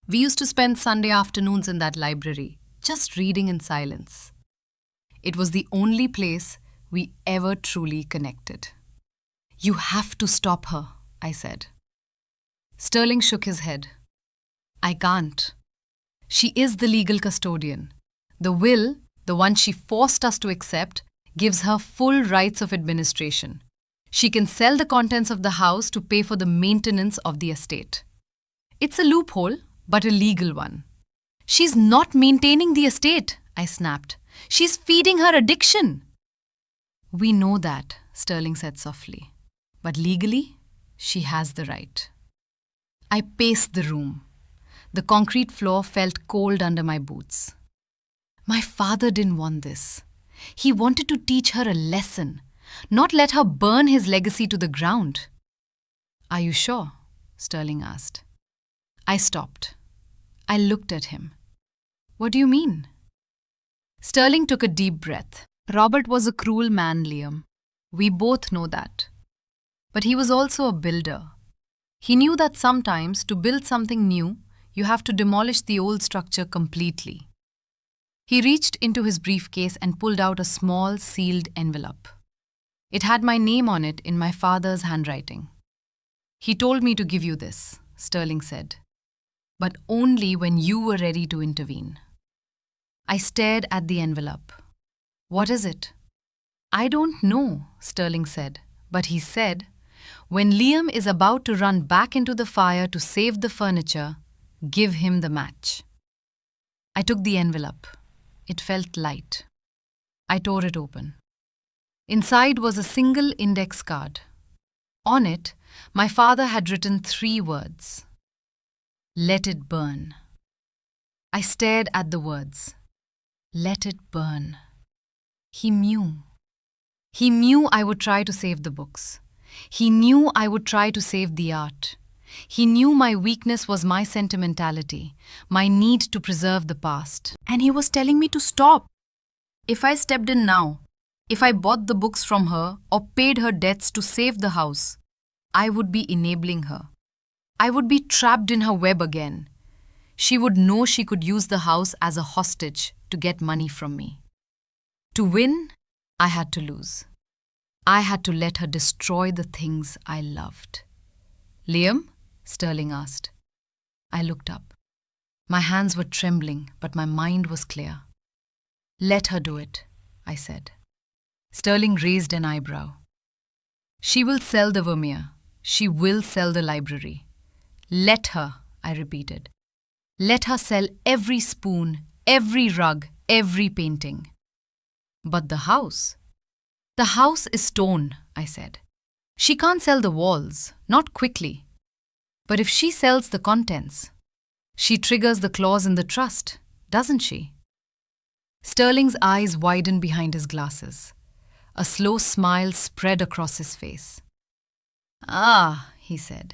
We used to spend Sunday afternoons in that library, just reading in silence. It was the only place we ever truly connected. You have to stop her, I said. Sterling shook his head. I can't. She is the legal custodian. The will, the one she forced us to accept, gives her full rights of administration. She can sell the contents of the house to pay for the maintenance of the estate. It's a loophole, but a legal one. She's not maintaining the estate, I snapped. She's feeding her addiction. We know that, Sterling said softly. But legally, she has the right. I paced the room. The concrete floor felt cold under my boots. My father didn't want this. He wanted to teach her a lesson, not let her burn his legacy to the ground. Are you sure? Sterling asked. I stopped. I looked at him. What do you mean? Sterling took a deep breath. Robert was a cruel man, Liam. We both know that. But he was also a builder. He knew that sometimes to build something new, you have to demolish the old structure completely. He reached into his briefcase and pulled out a small sealed envelope. It had my name on it in my father's handwriting. He told me to give you this, Sterling said, but only when you were ready to intervene. I stared at the envelope. What is it? I don't know, Sterling said, but he said, when Liam is about to run back into the fire to save the furniture, give him the match. I took the envelope. It felt light. I tore it open. Inside was a single index card. On it, my father had written 3 words. Let it burn. I stared at the words. Let it burn. He knew. He knew I would try to save the books. He knew I would try to save the art. He knew my weakness was my sentimentality, my need to preserve the past. And he was telling me to stop. If I stepped in now, if I bought the books from her or paid her debts to save the house, I would be enabling her. I would be trapped in her web again. She would know she could use the house as a hostage to get money from me. To win, I had to lose. I had to let her destroy the things I loved. Liam? Sterling asked. I looked up. My hands were trembling, but my mind was clear. Let her do it, I said. Sterling raised an eyebrow. She will sell the Vermeer. She will sell the library. Let her, I repeated. Let her sell every spoon, every rug, every painting. But the house? The house is stone, I said. She can't sell the walls, not quickly. But if she sells the contents, she triggers the clause in the trust, doesn't she? Sterling's eyes widened behind his glasses. A slow smile spread across his face. Ah, he said.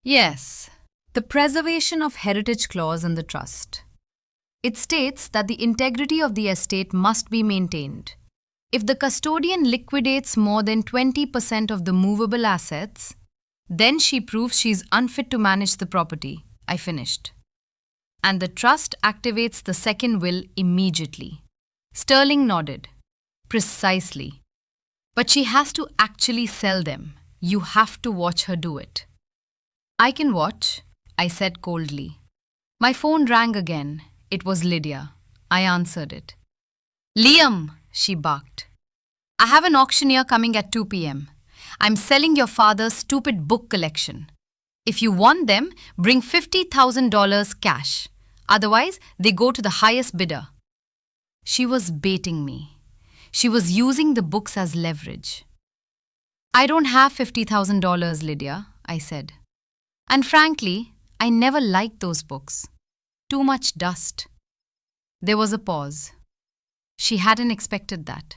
Yes, the preservation of heritage clause in the trust. It states that the integrity of the estate must be maintained. If the custodian liquidates more than 20% of the movable assets, then she proves she is unfit to manage the property, I finished. And the trust activates the second will immediately. Sterling nodded. Precisely. But she has to actually sell them. You have to watch her do it. I can watch, I said coldly. My phone rang again. It was Lydia. I answered it. Liam, she barked. I have an auctioneer coming at 2 p.m. I'm selling your father's stupid book collection. If you want them, bring $50,000 cash. Otherwise, they go to the highest bidder. She was baiting me. She was using the books as leverage. I don't have $50,000, Lydia, I said. And frankly, I never liked those books. Too much dust. There was a pause. She hadn't expected that.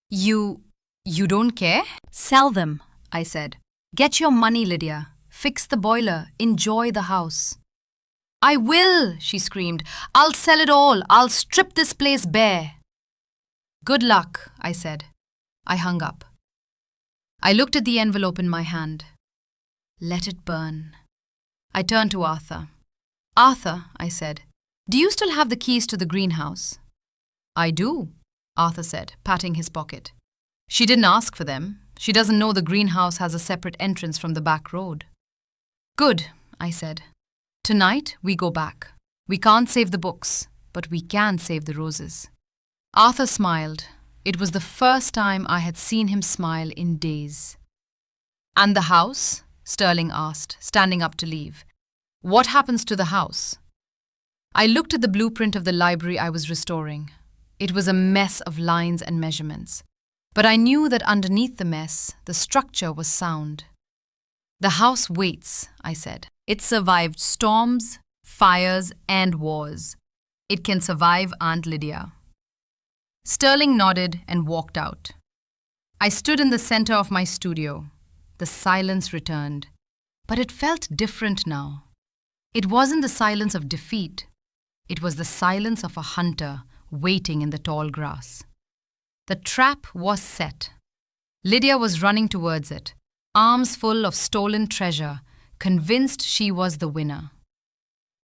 You don't care? Sell them, I said. Get your money, Lydia. Fix the boiler. Enjoy the house. I will, she screamed. I'll sell it all. I'll strip this place bare. Good luck, I said. I hung up. I looked at the envelope in my hand. Let it burn. I turned to Arthur. Arthur, I said, do you still have the keys to the greenhouse? I do, Arthur said, patting his pocket. She didn't ask for them. She doesn't know the greenhouse has a separate entrance from the back road. Good, I said. Tonight we go back. We can't save the books, but we can save the roses. Arthur smiled. It was the first time I had seen him smile in days. And the house? Sterling asked, standing up to leave. What happens to the house? I looked at the blueprint of the library I was restoring. It was a mess of lines and measurements. But I knew that underneath the mess, the structure was sound. The house waits, I said. It survived storms, fires, and wars. It can survive Aunt Lydia. Sterling nodded and walked out. I stood in the center of my studio. The silence returned. But it felt different now. It wasn't the silence of defeat. It was the silence of a hunter waiting in the tall grass. The trap was set. Lydia was running towards it, arms full of stolen treasure, convinced she was the winner.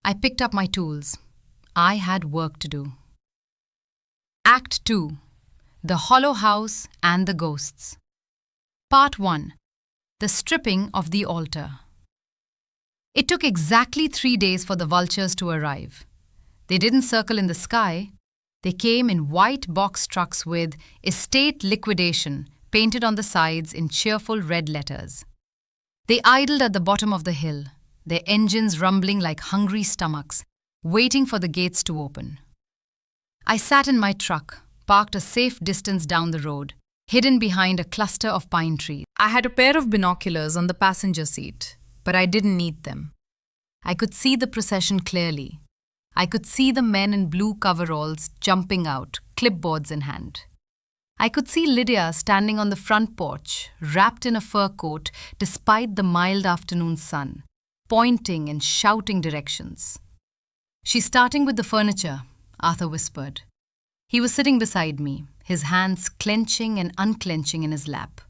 I picked up my tools. I had work to do. Act 2. The Hollow House and the Ghosts. Part 1. The Stripping of the Altar. It took exactly 3 days for the vultures to arrive. They didn't circle in the sky. They came in white box trucks with "Estate Liquidation" painted on the sides in cheerful red letters. They idled at the bottom of the hill, their engines rumbling like hungry stomachs, waiting for the gates to open. I sat in my truck, parked a safe distance down the road, hidden behind a cluster of pine trees. I had a pair of binoculars on the passenger seat, but I didn't need them. I could see the procession clearly. I could see the men in blue coveralls jumping out, clipboards in hand. I could see Lydia standing on the front porch, wrapped in a fur coat despite the mild afternoon sun, pointing and shouting directions. "She's starting with the furniture," Arthur whispered. He was sitting beside me, his hands clenching and unclenching in his lap.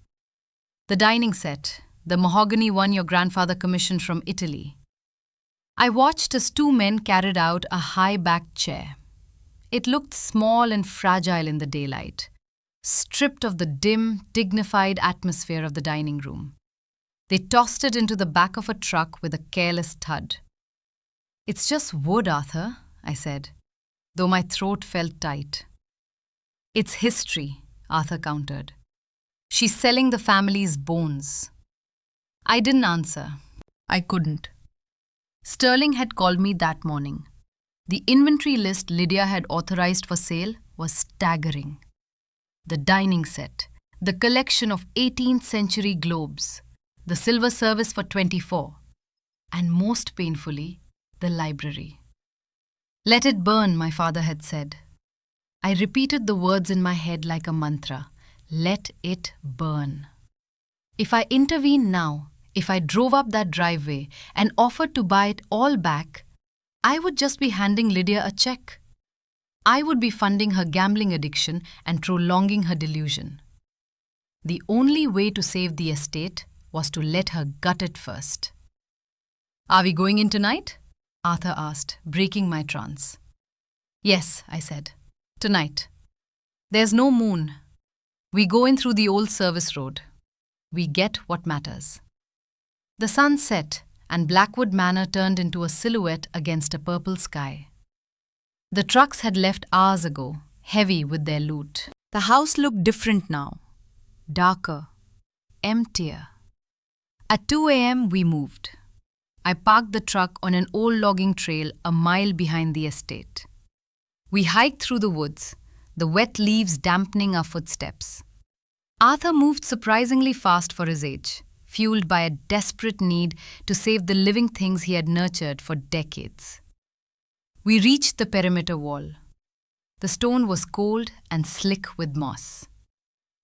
"The dining set, the mahogany one your grandfather commissioned from Italy." I watched as two men carried out a high-backed chair. It looked small and fragile in the daylight, stripped of the dim, dignified atmosphere of the dining room. They tossed it into the back of a truck with a careless thud. "It's just wood, Arthur," I said, though my throat felt tight. "It's history," Arthur countered. "She's selling the family's bones." I didn't answer. I couldn't. Sterling had called me that morning. The inventory list Lydia had authorized for sale was staggering. The dining set, the collection of 18th century globes, the silver service for 24, and most painfully, the library. "Let it burn," my father had said. I repeated the words in my head like a mantra. Let it burn. If I intervened now, if I drove up that driveway and offered to buy it all back, I would just be handing Lydia a check. I would be funding her gambling addiction and prolonging her delusion. The only way to save the estate was to let her gut it first. "Are we going in tonight?" Arthur asked, breaking my trance. "Yes," I said. "Tonight. There's no moon. We go in through the old service road. We get what matters." The sun set, and Blackwood Manor turned into a silhouette against a purple sky. The trucks had left hours ago, heavy with their loot. The house looked different now. Darker. Emptier. At 2 a.m. we moved. I parked the truck on an old logging trail a mile behind the estate. We hiked through the woods, the wet leaves dampening our footsteps. Arthur moved surprisingly fast for his age, fueled by a desperate need to save the living things he had nurtured for decades. We reached the perimeter wall. The stone was cold and slick with moss.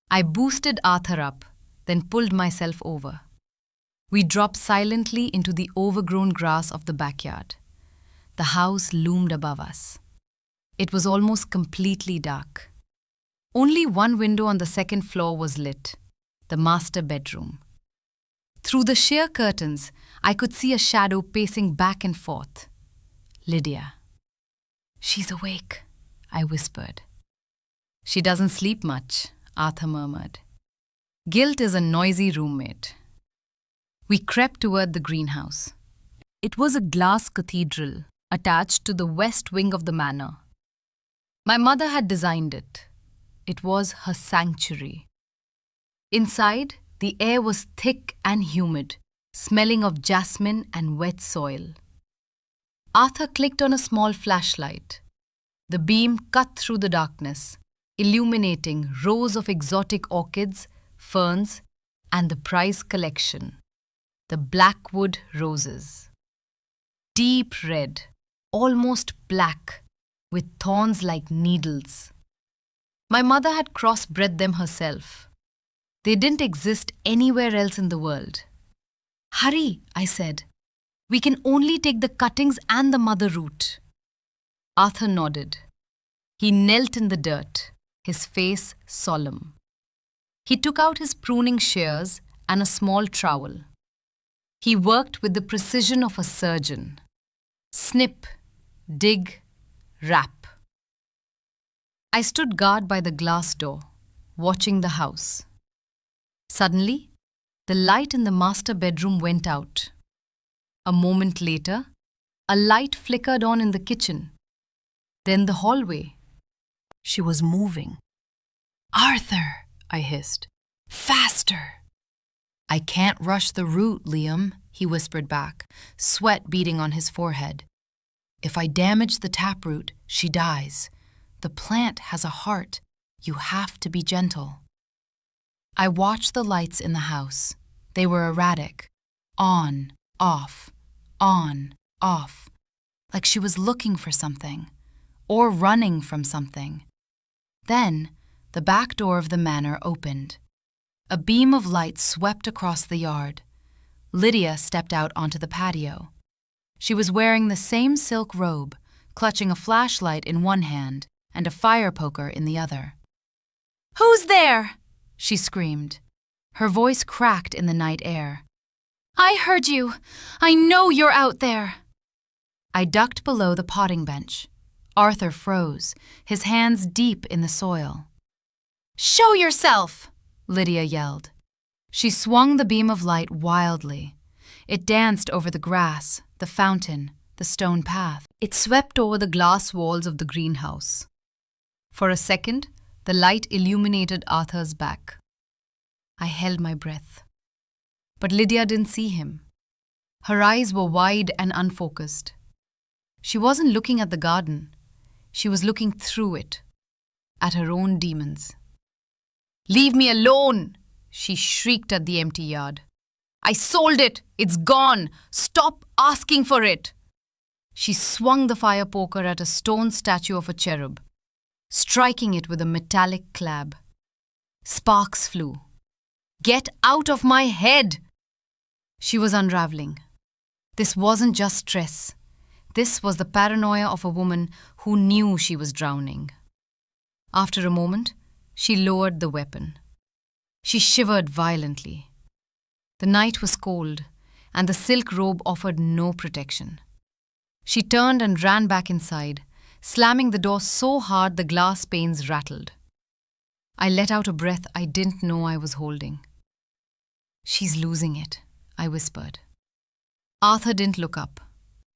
I boosted Arthur up, then pulled myself over. We dropped silently into the overgrown grass of the backyard. The house loomed above us. It was almost completely dark. Only one window on the second floor was lit, the master bedroom. Through the sheer curtains, I could see a shadow pacing back and forth. Lydia. "She's awake," I whispered. "She doesn't sleep much," Arthur murmured. "Guilt is a noisy roommate." We crept toward the greenhouse. It was a glass cathedral attached to the west wing of the manor. My mother had designed it. It was her sanctuary. Inside, the air was thick and humid, smelling of jasmine and wet soil. Arthur clicked on a small flashlight. The beam cut through the darkness, illuminating rows of exotic orchids, ferns, and the prize collection, the Blackwood roses. Deep red, almost black, with thorns like needles. My mother had crossbred them herself. They didn't exist anywhere else in the world. "Hurry," I said. "We can only take the cuttings and the mother root." Arthur nodded. He knelt in the dirt, his face solemn. He took out his pruning shears and a small trowel. He worked with the precision of a surgeon. Snip, dig, rap. I stood guard by the glass door, watching the house. Suddenly, the light in the master bedroom went out. A moment later, a light flickered on in the kitchen. Then the hallway. She was moving. "Arthur," I hissed. "Faster!" "I can't rush the root, Liam," he whispered back, sweat beading on his forehead. "If I damage the taproot, she dies. The plant has a heart. You have to be gentle." I watched the lights in the house. They were erratic. On, off, like she was looking for something, or running from something. Then, the back door of the manor opened. A beam of light swept across the yard. Lydia stepped out onto the patio. She was wearing the same silk robe, clutching a flashlight in one hand and a fire poker in the other. "Who's there?" she screamed. Her voice cracked in the night air. "I heard you. I know you're out there." I ducked below the potting bench. Arthur froze, his hands deep in the soil. "Show yourself!" Lydia yelled. She swung the beam of light wildly. It danced over the grass, the fountain, the stone path. It swept over the glass walls of the greenhouse. For a second, the light illuminated Arthur's back. I held my breath. But Lydia didn't see him. Her eyes were wide and unfocused. She wasn't looking at the garden. She was looking through it, at her own demons. "Leave me alone!" she shrieked at the empty yard. "I sold it! It's gone! Stop asking for it!" She swung the fire poker at a stone statue of a cherub, striking it with a metallic clab. Sparks flew. "Get out of my head!" She was unraveling. This wasn't just stress. This was the paranoia of a woman who knew she was drowning. After a moment, she lowered the weapon. She shivered violently. The night was cold, and the silk robe offered no protection. She turned and ran back inside, slamming the door so hard the glass panes rattled. I let out a breath I didn't know I was holding. "She's losing it," I whispered. Arthur didn't look up.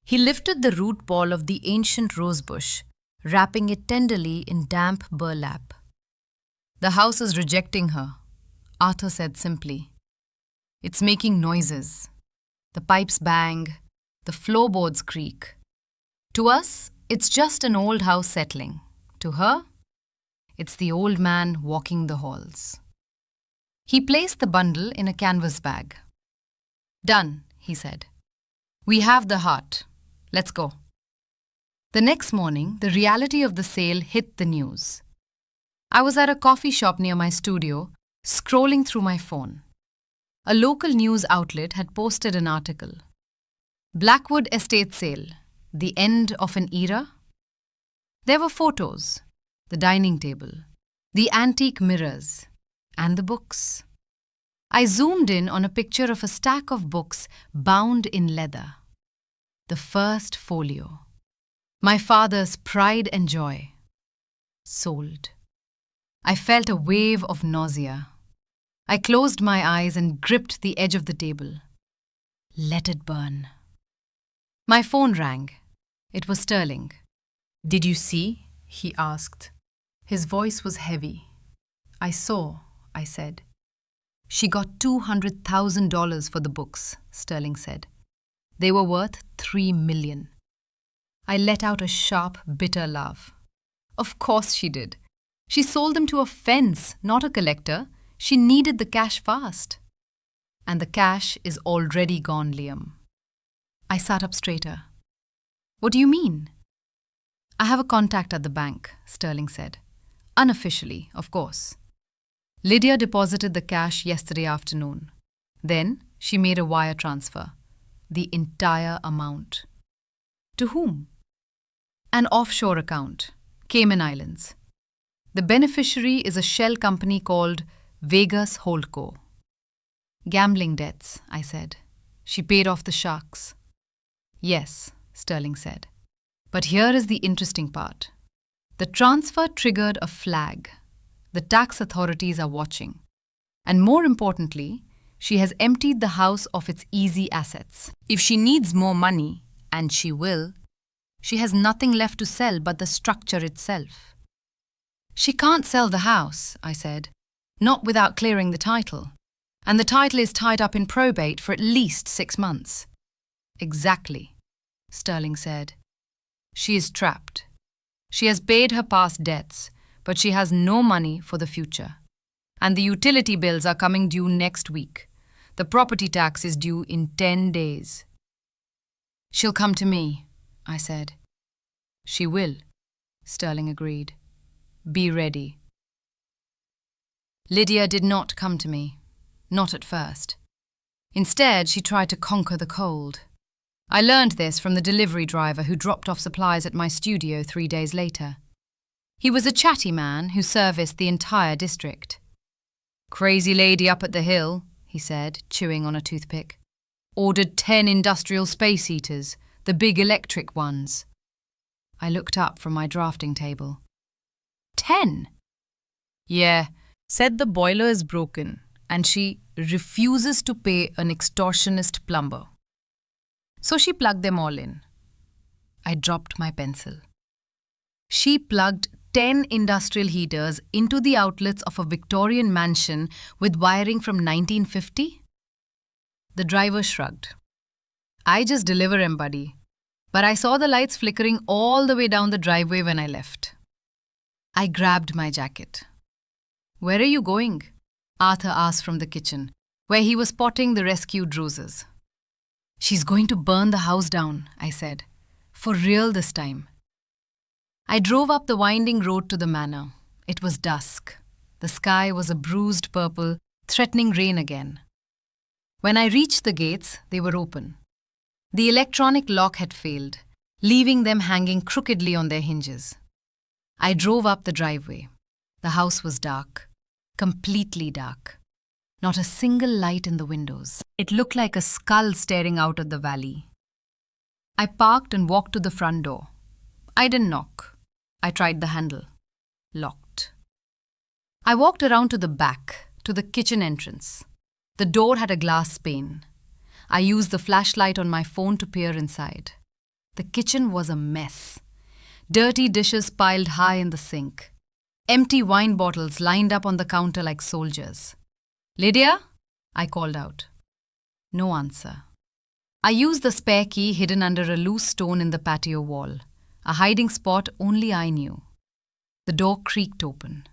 He lifted the root ball of the ancient rosebush, wrapping it tenderly in damp burlap. "The house is rejecting her," Arthur said simply. "It's making noises. The pipes bang, the floorboards creak. To us, it's just an old house settling. To her, it's the old man walking the halls." He placed the bundle in a canvas bag. "Done," he said. "We have the heart. Let's go." The next morning, the reality of the sale hit the news. I was at a coffee shop near my studio, scrolling through my phone. A local news outlet had posted an article. "Blackwood estate sale, the end of an era?" There were photos, the dining table, the antique mirrors, and the books. I zoomed in on a picture of a stack of books bound in leather. The first folio. My father's pride and joy. Sold. I felt a wave of nausea. I closed my eyes and gripped the edge of the table. Let it burn. My phone rang. It was Sterling. "Did you see?" he asked. His voice was heavy. "I saw," I said. "She got $200,000 for the books," Sterling said. "They were worth $3 million. I let out a sharp, bitter laugh. "Of course she did. She sold them to a fence, not a collector. She needed the cash fast." "And the cash is already gone, Liam." I sat up straighter. "What do you mean?" "I have a contact at the bank," Sterling said. "Unofficially, of course. Lydia deposited the cash yesterday afternoon. Then she made a wire transfer. The entire amount." "To whom?" "An offshore account, Cayman Islands. The beneficiary is a shell company called Vegas Holdco." "Gambling debts," I said. "She paid off the sharks." "Yes," Sterling said. "But here is the interesting part. The transfer triggered a flag. The tax authorities are watching. And more importantly, she has emptied the house of its easy assets. If she needs more money, and she will, she has nothing left to sell but the structure itself." "She can't sell the house," I said. "Not without clearing the title. And the title is tied up in probate for at least 6 months." "Exactly," Sterling said. "She is trapped. She has paid her past debts, but she has no money for the future. And the utility bills are coming due next week. The property tax is due in 10 days. "She'll come to me," I said. "She will," Sterling agreed. "Be ready." Lydia did not come to me. Not at first. Instead, she tried to conquer the cold. I learned this from the delivery driver who dropped off supplies at my studio 3 days later. He was a chatty man who serviced the entire district. "Crazy lady up at the hill," he said, chewing on a toothpick. "Ordered 10 industrial space heaters, the big electric ones." I looked up from my drafting table. 10? "Yeah," said the boiler is broken and she refuses to pay an extortionist plumber. So she plugged them all in. I dropped my pencil. She plugged 10 industrial heaters into the outlets of a Victorian mansion with wiring from 1950? The driver shrugged. "I just deliver 'em, buddy. But I saw the lights flickering all the way down the driveway when I left." I grabbed my jacket. "Where are you going?" Arthur asked from the kitchen, where he was potting the rescued roses. "She's going to burn the house down," I said. "For real this time." I drove up the winding road to the manor. It was dusk. The sky was a bruised purple, threatening rain again. When I reached the gates, they were open. The electronic lock had failed, leaving them hanging crookedly on their hinges. I drove up the driveway. The house was dark, completely dark. Not a single light in the windows. It looked like a skull staring out at the valley. I parked and walked to the front door. I didn't knock. I tried the handle. Locked. I walked around to the back, to the kitchen entrance. The door had a glass pane. I used the flashlight on my phone to peer inside. The kitchen was a mess. Dirty dishes piled high in the sink. Empty wine bottles lined up on the counter like soldiers. "Lydia?" I called out. No answer. I used the spare key hidden under a loose stone in the patio wall, a hiding spot only I knew. The door creaked open.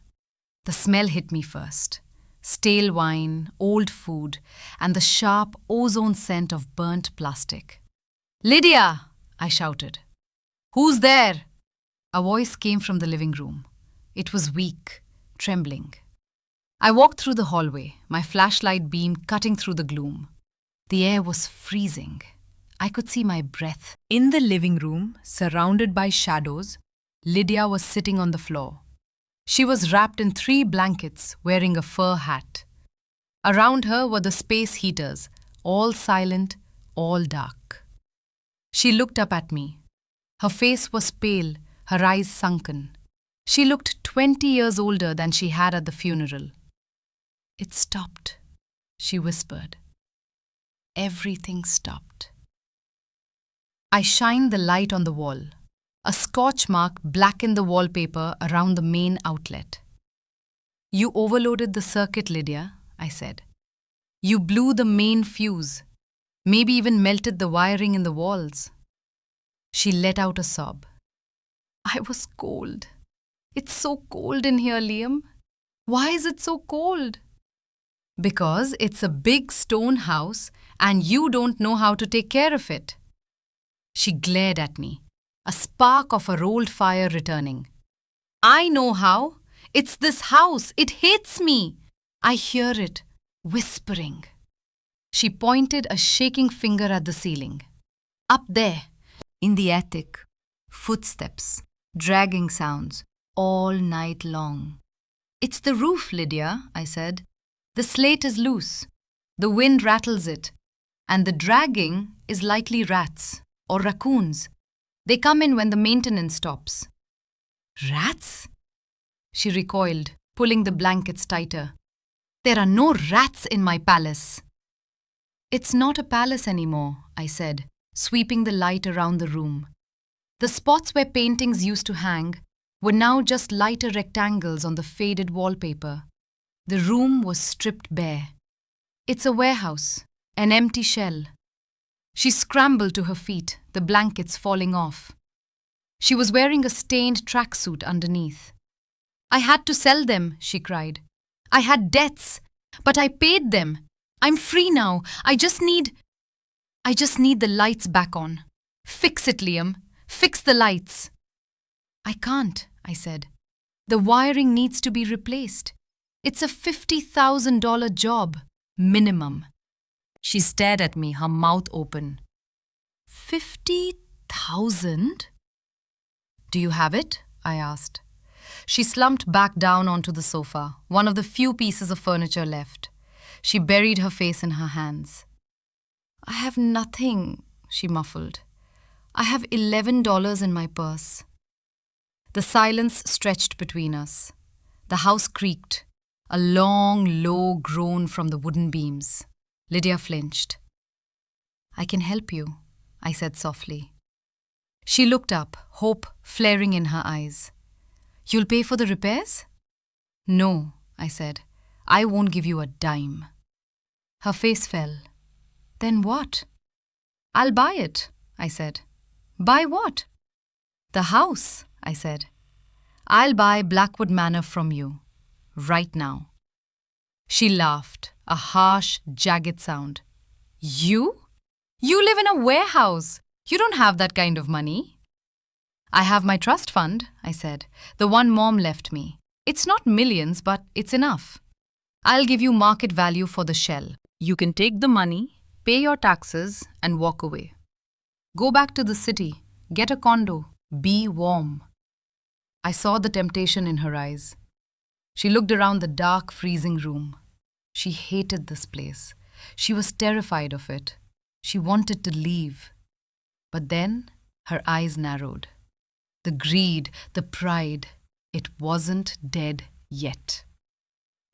The smell hit me first. Stale wine, old food, and the sharp ozone scent of burnt plastic. "Lydia!" I shouted. "Who's there?" A voice came from the living room. It was weak, trembling. I walked through the hallway, my flashlight beam cutting through the gloom. The air was freezing. I could see my breath. In the living room, surrounded by shadows, Lydia was sitting on the floor. She was wrapped in 3 blankets, wearing a fur hat. Around her were the space heaters, all silent, all dark. She looked up at me. Her face was pale, her eyes sunken. She looked 20 years older than she had at the funeral. "It stopped," she whispered. Everything stopped. I shined the light on the wall. A scorch mark blackened the wallpaper around the main outlet. "You overloaded the circuit, Lydia," I said. "You blew the main fuse, maybe even melted the wiring in the walls." She let out a sob. "I was cold. It's so cold in here, Liam. Why is it so cold?" "Because it's a big stone house and you don't know how to take care of it." She glared at me, a spark of her old fire returning. "I know how. It's this house. It hates me. I hear it, whispering." She pointed a shaking finger at the ceiling. "Up there, in the attic, footsteps, dragging sounds, all night long." "It's the roof, Lydia," I said. "The slate is loose. The wind rattles it. And the dragging is likely rats or raccoons. They come in when the maintenance stops." "Rats?" She recoiled, pulling the blankets tighter. "There are no rats in my palace." "It's not a palace anymore," I said, sweeping the light around the room. The spots where paintings used to hang were now just lighter rectangles on the faded wallpaper. The room was stripped bare. "It's a warehouse, an empty shell." She scrambled to her feet, the blankets falling off. She was wearing a stained tracksuit underneath. "I had to sell them," she cried. "I had debts, but I paid them. I'm free now. I just need the lights back on. Fix it, Liam. Fix the lights." "I can't," I said. "The wiring needs to be replaced. It's a $50,000 job, minimum. She stared at me, her mouth open. 50,000? Do you have it? I asked. She slumped back down onto the sofa, one of the few pieces of furniture left. She buried her face in her hands. I have nothing, she muffled. I have $11 in my purse. The silence stretched between us. The house creaked, a long, low groan from the wooden beams. Lydia flinched. I can help you, I said softly. She looked up, hope flaring in her eyes. You'll pay for the repairs? No, I said. I won't give you a dime. Her face fell. Then what? I'll buy it, I said. Buy what? The house, I said. I'll buy Blackwood Manor from you, right now. She laughed, a harsh, jagged sound. You? You live in a warehouse. You don't have that kind of money. I have my trust fund, I said, the one Mom left me. It's not millions, but it's enough. I'll give you market value for the shell. You can take the money, pay your taxes, and walk away. Go back to the city, get a condo, be warm. I saw the temptation in her eyes. She looked around the dark, freezing room. She hated this place. She was terrified of it. She wanted to leave. But then her eyes narrowed. The greed, the pride, it wasn't dead yet.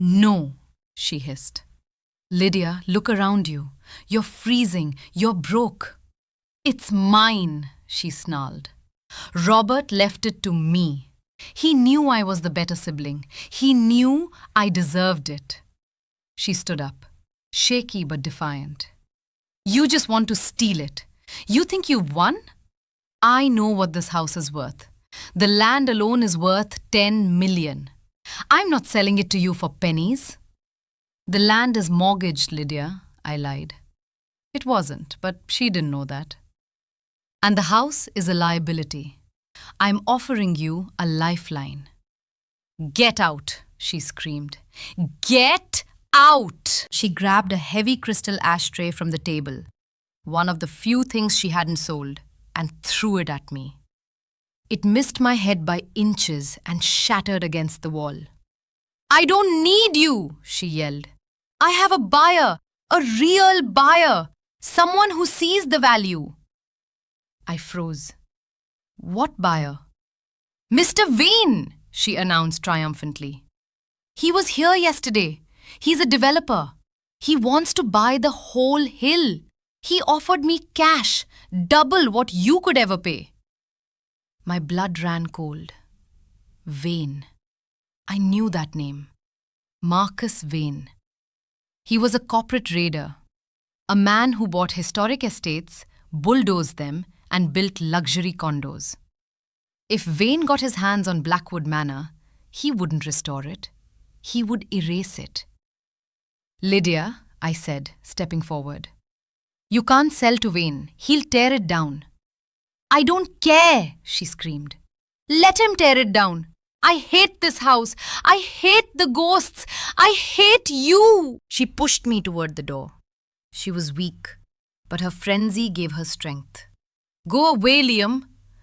No, she hissed. Lydia, look around you. You're freezing. You're broke. It's mine, she snarled. Robert left it to me. He knew I was the better sibling. He knew I deserved it. She stood up, shaky but defiant. You just want to steal it. You think you've won? I know what this house is worth. The land alone is worth 10 million. I'm not selling it to you for pennies. The land is mortgaged, Lydia, I lied. It wasn't, but she didn't know that. And the house is a liability. I'm offering you a lifeline. Get out, she screamed. Get out! She grabbed a heavy crystal ashtray from the table, one of the few things she hadn't sold, and threw it at me. It missed my head by inches and shattered against the wall. I don't need you, she yelled. I have a buyer, a real buyer, someone who sees the value. I froze. What buyer? Mr. Vane, she announced triumphantly. He was here yesterday. He's a developer. He wants to buy the whole hill. He offered me cash, double what you could ever pay. My blood ran cold. Vane. I knew that name. Marcus Vane. He was a corporate raider, a man who bought historic estates, bulldozed them, and built luxury condos. If Vane got his hands on Blackwood Manor, he wouldn't restore it. He would erase it. Lydia, I said, stepping forward. You can't sell to Vane. He'll tear it down. I don't care, she screamed. Let him tear it down. I hate this house. I hate the ghosts. I hate you. She pushed me toward the door. She was weak, but her frenzy gave her strength. Go away, Liam.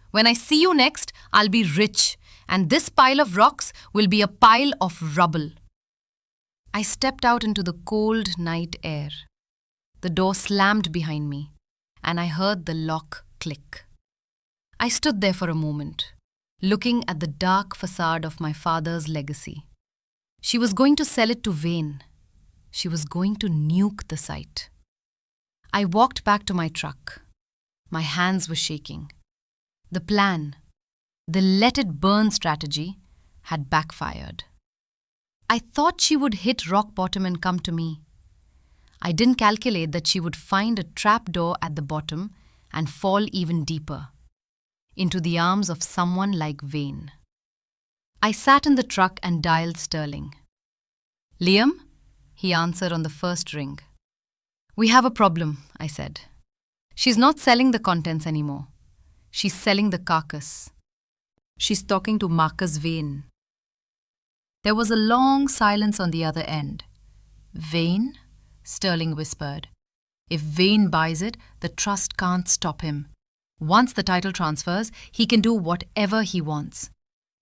When I see you next, I'll be rich, and this pile of rocks will be a pile of rubble. I stepped out into the cold night air. The door slammed behind me, and I heard the lock click. I stood there for a moment, looking at the dark facade of my father's legacy. She was going to sell it to Vane. She was going to nuke the site. I walked back to my truck. My hands were shaking. The plan, the let-it-burn strategy, had backfired. I thought she would hit rock bottom and come to me. I didn't calculate that she would find a trapdoor at the bottom and fall even deeper, into the arms of someone like Vane. I sat in the truck and dialed Sterling. Liam? He answered on the first ring. We have a problem, I said. She's not selling the contents anymore. She's selling the carcass. She's talking to Marcus Vane. There was a long silence on the other end. Vane? Sterling whispered. If Vane buys it, the trust can't stop him. Once the title transfers, he can do whatever he wants.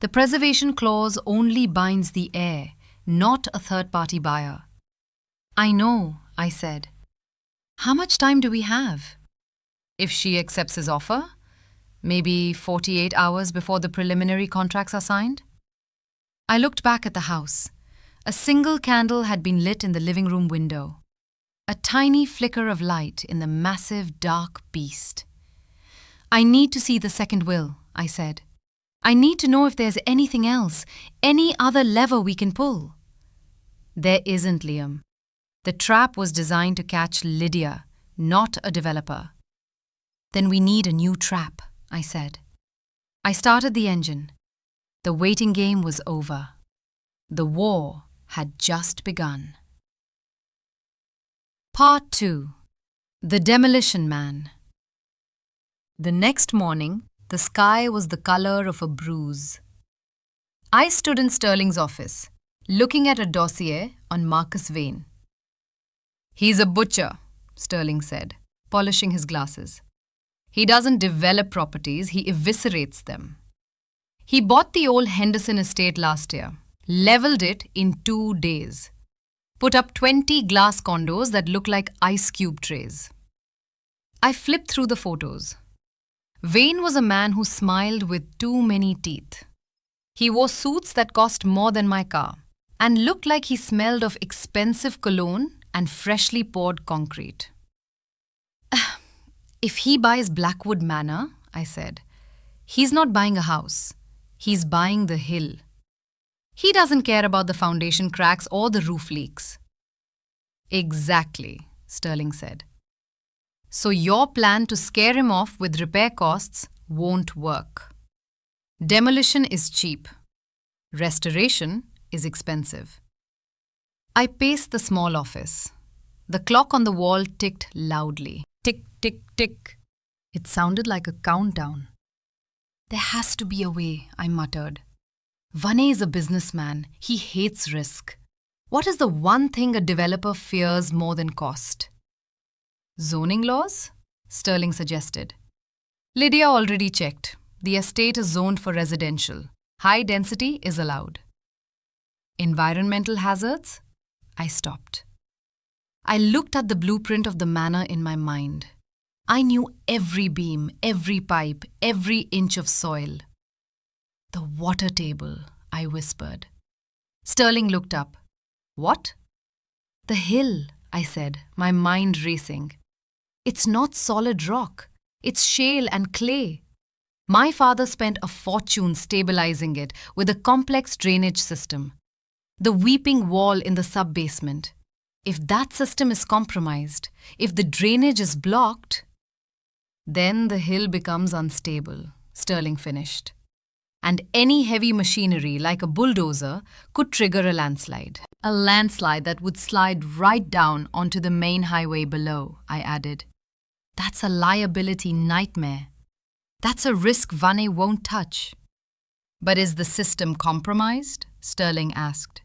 The preservation clause only binds the heir, not a third-party buyer. I know, I said. How much time do we have? If she accepts his offer, maybe 48 hours before the preliminary contracts are signed? I looked back at the house. A single candle had been lit in the living room window. A tiny flicker of light in the massive, dark beast. I need to see the second will, I said. I need to know if there's anything else, any other lever we can pull. There isn't, Liam. The trap was designed to catch Lydia, not a developer. Then we need a new trap, I said. I started the engine. The waiting game was over. The war had just begun. Part 2. The Demolition Man. The next morning, the sky was the color of a bruise. I stood in Sterling's office, looking at a dossier on Marcus Vane. He's a butcher, Sterling said, polishing his glasses. He doesn't develop properties, he eviscerates them. He bought the old Henderson estate last year, leveled it in 2 days. Put up 20 glass condos that look like ice cube trays. I flipped through the photos. Vane was a man who smiled with too many teeth. He wore suits that cost more than my car and looked like he smelled of expensive cologne and freshly poured concrete. If he buys Blackwood Manor, I said, he's not buying a house. He's buying the hill. He doesn't care about the foundation cracks or the roof leaks. Exactly, Sterling said. So your plan to scare him off with repair costs won't work. Demolition is cheap. Restoration is expensive. I paced the small office. The clock on the wall ticked loudly. Tick, tick, tick. It sounded like a countdown. There has to be a way, I muttered. Vane is a businessman. He hates risk. What is the one thing a developer fears more than cost? Zoning laws? Sterling suggested. Lydia already checked. The estate is zoned for residential. High density is allowed. Environmental hazards? I stopped. I looked at the blueprint of the manor in my mind. I knew every beam, every pipe, every inch of soil. The water table, I whispered. Sterling looked up. What? The hill, I said, my mind racing. It's not solid rock. It's shale and clay. My father spent a fortune stabilizing it with a complex drainage system. The weeping wall in the sub-basement. If that system is compromised, if the drainage is blocked, then the hill becomes unstable, Sterling finished. And any heavy machinery like a bulldozer could trigger a landslide. A landslide that would slide right down onto the main highway below, I added. That's a liability nightmare. That's a risk Vane won't touch. But is the system compromised? Sterling asked.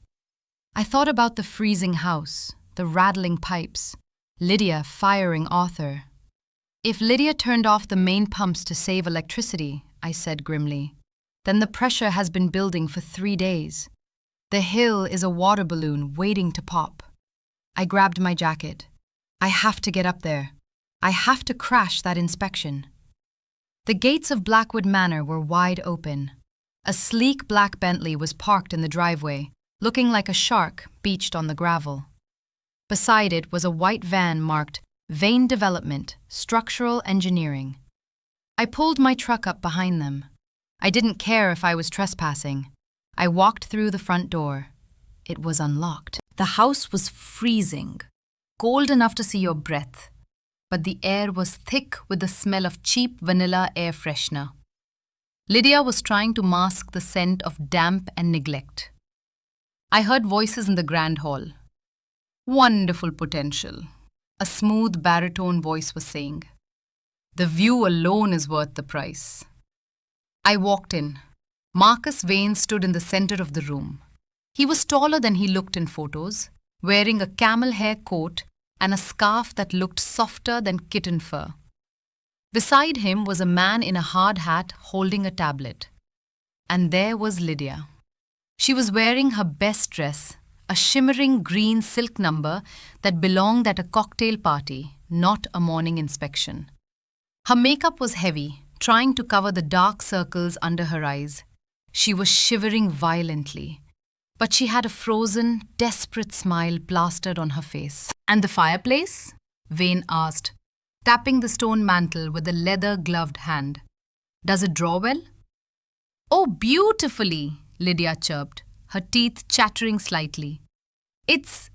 I thought about the freezing house, the rattling pipes, Lydia firing Arthur. If Lydia turned off the main pumps to save electricity, I said grimly, then the pressure has been building for 3 days. The hill is a water balloon waiting to pop. I grabbed my jacket. I have to get up there. I have to crash that inspection. The gates of Blackwood Manor were wide open. A sleek black Bentley was parked in the driveway, looking like a shark beached on the gravel. Beside it was a white van marked Vane Development, Structural Engineering. I pulled my truck up behind them. I didn't care if I was trespassing. I walked through the front door. It was unlocked. The house was freezing, cold enough to see your breath, but the air was thick with the smell of cheap vanilla air freshener. Lydia was trying to mask the scent of damp and neglect. I heard voices in the grand hall. Wonderful potential, a smooth baritone voice was saying. The view alone is worth the price. I walked in. Marcus Vane stood in the center of the room. He was taller than he looked in photos, wearing a camel hair coat and a scarf that looked softer than kitten fur. Beside him was a man in a hard hat holding a tablet. And there was Lydia. She was wearing her best dress, a shimmering green silk number that belonged at a cocktail party, not a morning inspection. Her makeup was heavy, trying to cover the dark circles under her eyes. She was shivering violently, but she had a frozen, desperate smile plastered on her face. "And the fireplace?" Vane asked, tapping the stone mantel with a leather-gloved hand. "Does it draw well?" "Oh, beautifully," Lydia chirped, her teeth chattering slightly. It's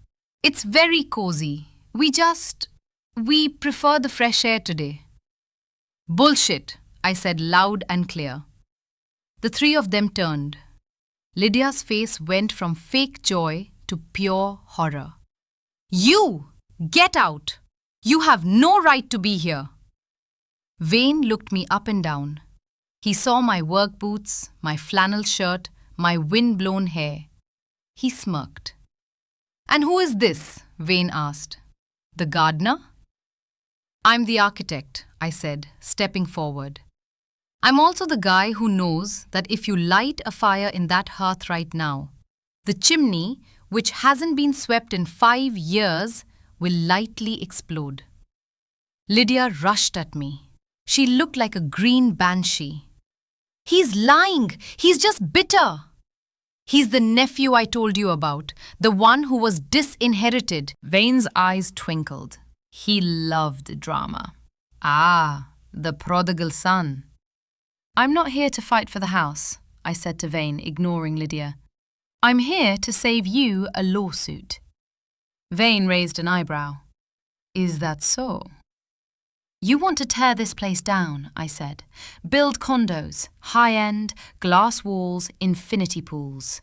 very cozy. We prefer the fresh air today." "Bullshit," I said loud and clear. The three of them turned. Lydia's face went from fake joy to pure horror. "You! Get out! You have no right to be here!" Vane looked me up and down. He saw my work boots, my flannel shirt, my wind-blown hair. He smirked. "And who is this?" Vane asked. "The gardener?" "I'm the architect," I said, stepping forward. "I'm also the guy who knows that if you light a fire in that hearth right now, the chimney, which hasn't been swept in 5 years, will lightly explode." Lydia rushed at me. She looked like a green banshee. "He's lying! He's just bitter!" "He's the nephew I told you about, the one who was disinherited." Vane's eyes twinkled. He loved drama. "Ah, the prodigal son." "I'm not here to fight for the house," I said to Vane, ignoring Lydia. "I'm here to save you a lawsuit." Vane raised an eyebrow. "Is that so?" "You want to tear this place down," I said. "Build condos, high-end, glass walls, infinity pools."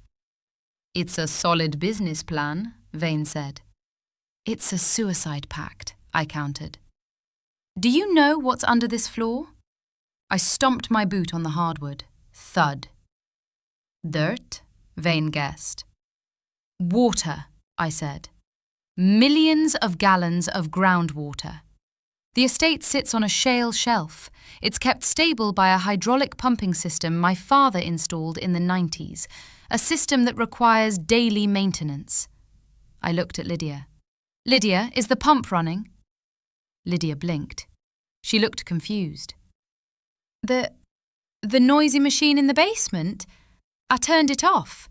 "It's a solid business plan," Vane said. "It's a suicide pact," I countered. "Do you know what's under this floor?" I stomped my boot on the hardwood. Thud. "Dirt?" Vane guessed. "Water," I said. "Millions of gallons of groundwater. The estate sits on a shale shelf. It's kept stable by a hydraulic pumping system my father installed in the 90s, a system that requires daily maintenance." I looked at Lydia. "Lydia, is the pump running?" Lydia blinked. She looked confused. The noisy machine in the basement? I turned it off.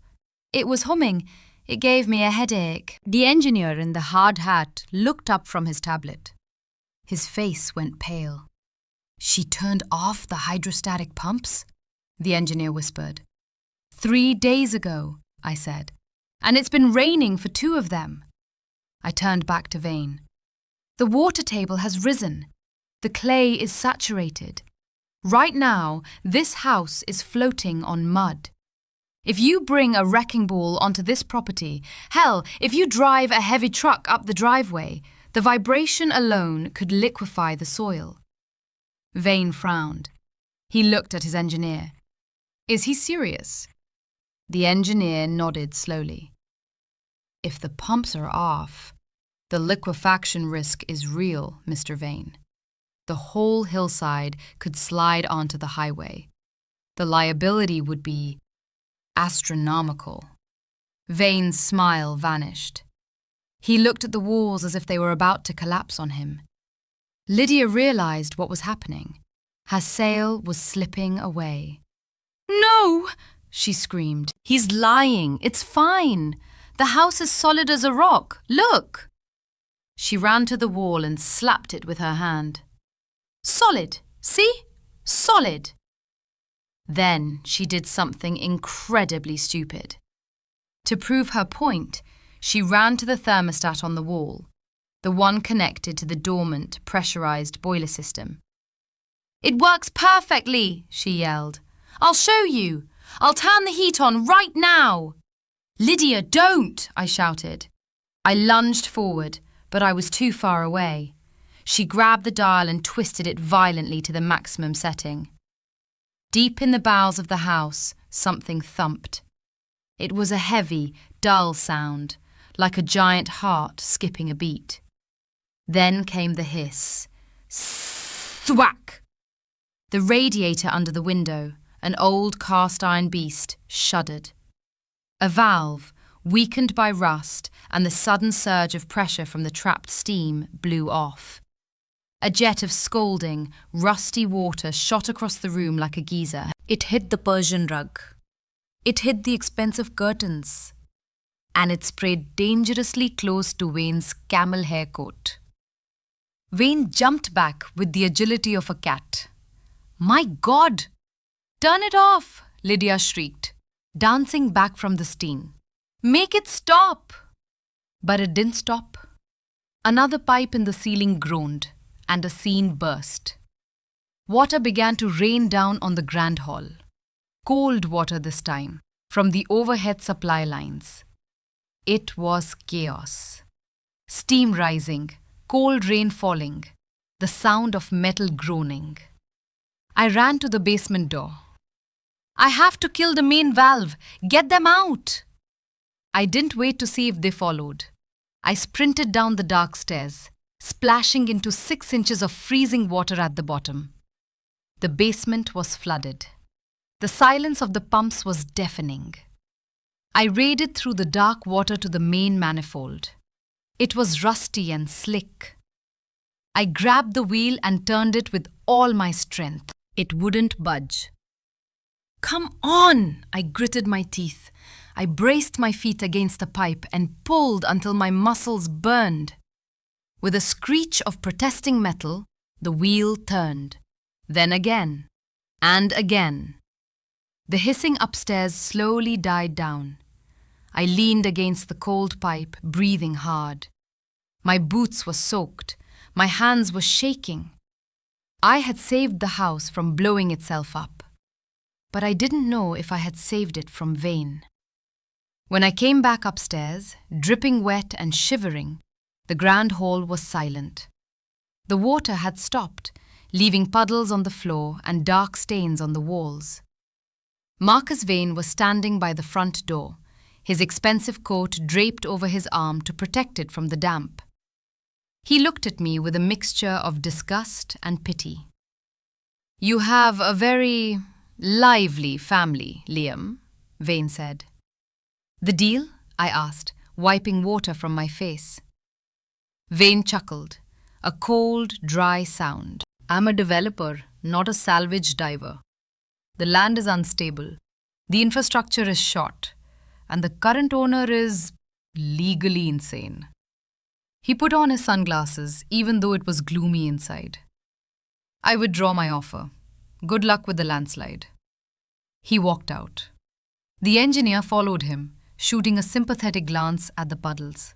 It was humming. It gave me a headache." The engineer in the hard hat looked up from his tablet. His face went pale. "She turned off the hydrostatic pumps?" the engineer whispered. 3 days ago," I said. "And it's been raining for 2 of them." I turned back to Vane. "The water table has risen. The clay is saturated. Right now, this house is floating on mud. If you bring a wrecking ball onto this property, hell, if you drive a heavy truck up the driveway, the vibration alone could liquefy the soil." Vane frowned. He looked at his engineer. "Is he serious?" The engineer nodded slowly. "If the pumps are off, the liquefaction risk is real, Mr. Vane. The whole hillside could slide onto the highway. The liability would be astronomical." Vane's smile vanished. He looked at the walls as if they were about to collapse on him. Lydia realized what was happening. Her sail was slipping away. "No!" she screamed. "He's lying. It's fine. The house is solid as a rock. Look!" She ran to the wall and slapped it with her hand. "Solid! See? Solid!" Then she did something incredibly stupid. To prove her point, she ran to the thermostat on the wall, the one connected to the dormant, pressurized boiler system. "It works perfectly," she yelled. "I'll show you. I'll turn the heat on right now." "Lydia, don't!" I shouted. I lunged forward, but I was too far away. She grabbed the dial and twisted it violently to the maximum setting. Deep in the bowels of the house, something thumped. It was a heavy, dull sound, like a giant heart skipping a beat. Then came the hiss. Thwack! The radiator under the window, an old cast-iron beast, shuddered. A valve, weakened by rust and the sudden surge of pressure from the trapped steam, blew off. A jet of scalding, rusty water shot across the room like a geyser. It hit the Persian rug. It hit the expensive curtains. And it sprayed dangerously close to Wayne's camel hair coat. Wayne jumped back with the agility of a cat. "My God! Turn it off!" Lydia shrieked, dancing back from the steam. "Make it stop!" But it didn't stop. Another pipe in the ceiling groaned, and a scene burst. Water began to rain down on the grand hall. Cold water this time, from the overhead supply lines. It was chaos. Steam rising, cold rain falling, the sound of metal groaning. I ran to the basement door. "I have to kill the main valve! Get them out!" I didn't wait to see if they followed. I sprinted down the dark stairs, splashing into 6 inches of freezing water at the bottom. The basement was flooded. The silence of the pumps was deafening. I waded through the dark water to the main manifold. It was rusty and slick. I grabbed the wheel and turned it with all my strength. It wouldn't budge. "Come on!" I gritted my teeth. I braced my feet against the pipe and pulled until my muscles burned. With a screech of protesting metal, the wheel turned. Then again, and again. The hissing upstairs slowly died down. I leaned against the cold pipe, breathing hard. My boots were soaked. My hands were shaking. I had saved the house from blowing itself up. But I didn't know if I had saved it from Vane. When I came back upstairs, dripping wet and shivering, the grand hall was silent. The water had stopped, leaving puddles on the floor and dark stains on the walls. Marcus Vane was standing by the front door, his expensive coat draped over his arm to protect it from the damp. He looked at me with a mixture of disgust and pity. "You have a very lively family, Liam," Vane said. "The deal?" I asked, wiping water from my face. Vane chuckled, a cold, dry sound. "I'm a developer, not a salvage diver. The land is unstable, the infrastructure is short, and the current owner is legally insane." He put on his sunglasses, even though it was gloomy inside. "I withdraw my offer. Good luck with the landslide." He walked out. The engineer followed him, shooting a sympathetic glance at the puddles.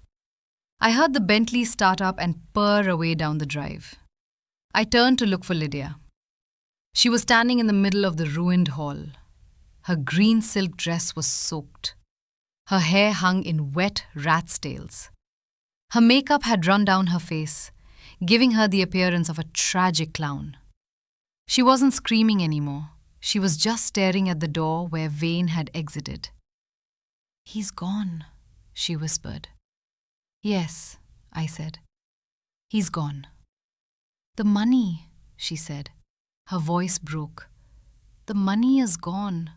I heard the Bentley start up and purr away down the drive. I turned to look for Lydia. She was standing in the middle of the ruined hall. Her green silk dress was soaked. Her hair hung in wet rat's tails. Her makeup had run down her face, giving her the appearance of a tragic clown. She wasn't screaming anymore. She was just staring at the door where Vane had exited. "He's gone," she whispered. "Yes," I said. "He's gone." "The money," she said. Her voice broke. "The money is gone."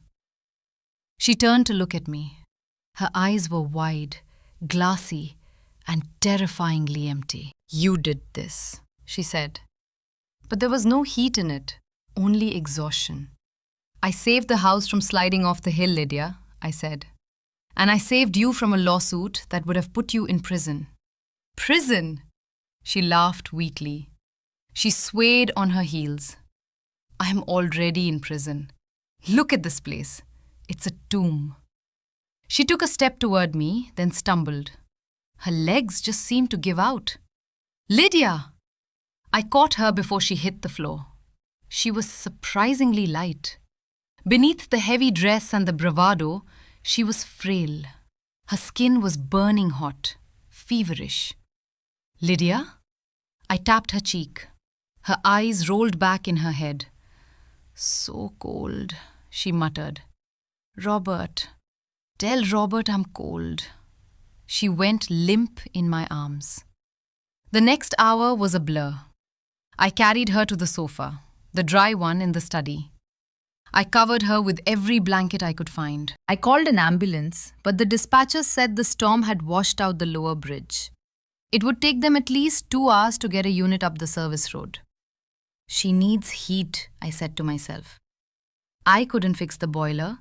She turned to look at me. Her eyes were wide, glassy, and terrifyingly empty. "You did this," she said. But there was no heat in it, only exhaustion. "I saved the house from sliding off the hill, Lydia," I said. "And I saved you from a lawsuit that would have put you in prison." "Prison?" She laughed weakly. She swayed on her heels. "I'm already in prison. Look at this place. It's a tomb." She took a step toward me, then stumbled. Her legs just seemed to give out. "Lydia!" I caught her before she hit the floor. She was surprisingly light. Beneath the heavy dress and the bravado, she was frail. Her skin was burning hot, feverish. "Lydia?" I tapped her cheek. Her eyes rolled back in her head. "So cold," she muttered. "Robert." Tell Robert I'm cold. She went limp in my arms. The next hour was a blur. I carried her to the sofa, the dry one in the study. I covered her with every blanket I could find. I called an ambulance, but the dispatcher said the storm had washed out the lower bridge. It would take them at least 2 hours to get a unit up the service road. She needs heat, I said to myself. I couldn't fix the boiler,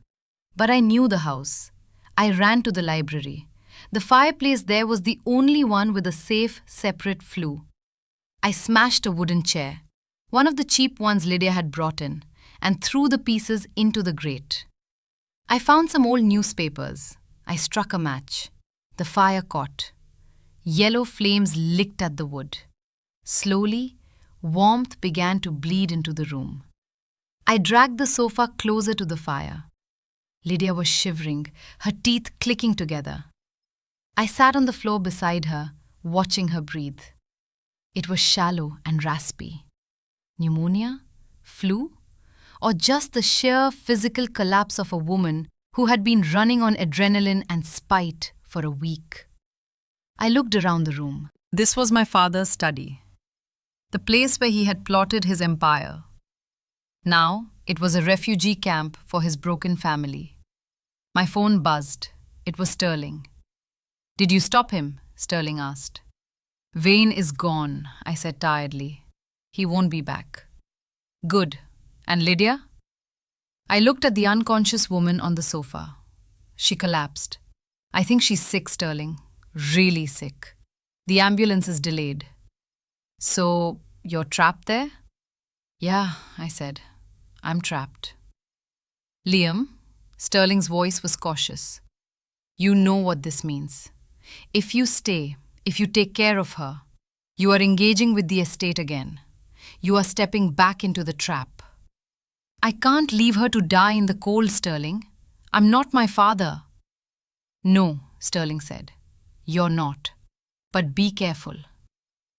but I knew the house. I ran to the library. The fireplace there was the only one with a safe, separate flue. I smashed a wooden chair, one of the cheap ones Lydia had brought in, and threw the pieces into the grate. I found some old newspapers. I struck a match. The fire caught. Yellow flames licked at the wood. Slowly, warmth began to bleed into the room. I dragged the sofa closer to the fire. Lydia was shivering, her teeth clicking together. I sat on the floor beside her, watching her breathe. It was shallow and raspy. Pneumonia? Flu? Or just the sheer physical collapse of a woman who had been running on adrenaline and spite for a week? I looked around the room. This was my father's study, the place where he had plotted his empire. Now, it was a refugee camp for his broken family. My phone buzzed. It was Sterling. Did you stop him? Sterling asked. Wayne is gone, I said tiredly. He won't be back. Good. And Lydia? I looked at the unconscious woman on the sofa. She collapsed. I think she's sick, Sterling. Really sick. The ambulance is delayed. So, you're trapped there? Yeah, I said. I'm trapped. Liam, Sterling's voice was cautious. You know what this means. If you stay, if you take care of her, you are engaging with the estate again. You are stepping back into the trap. I can't leave her to die in the cold, Sterling. I'm not my father. No, Sterling said. You're not. But be careful.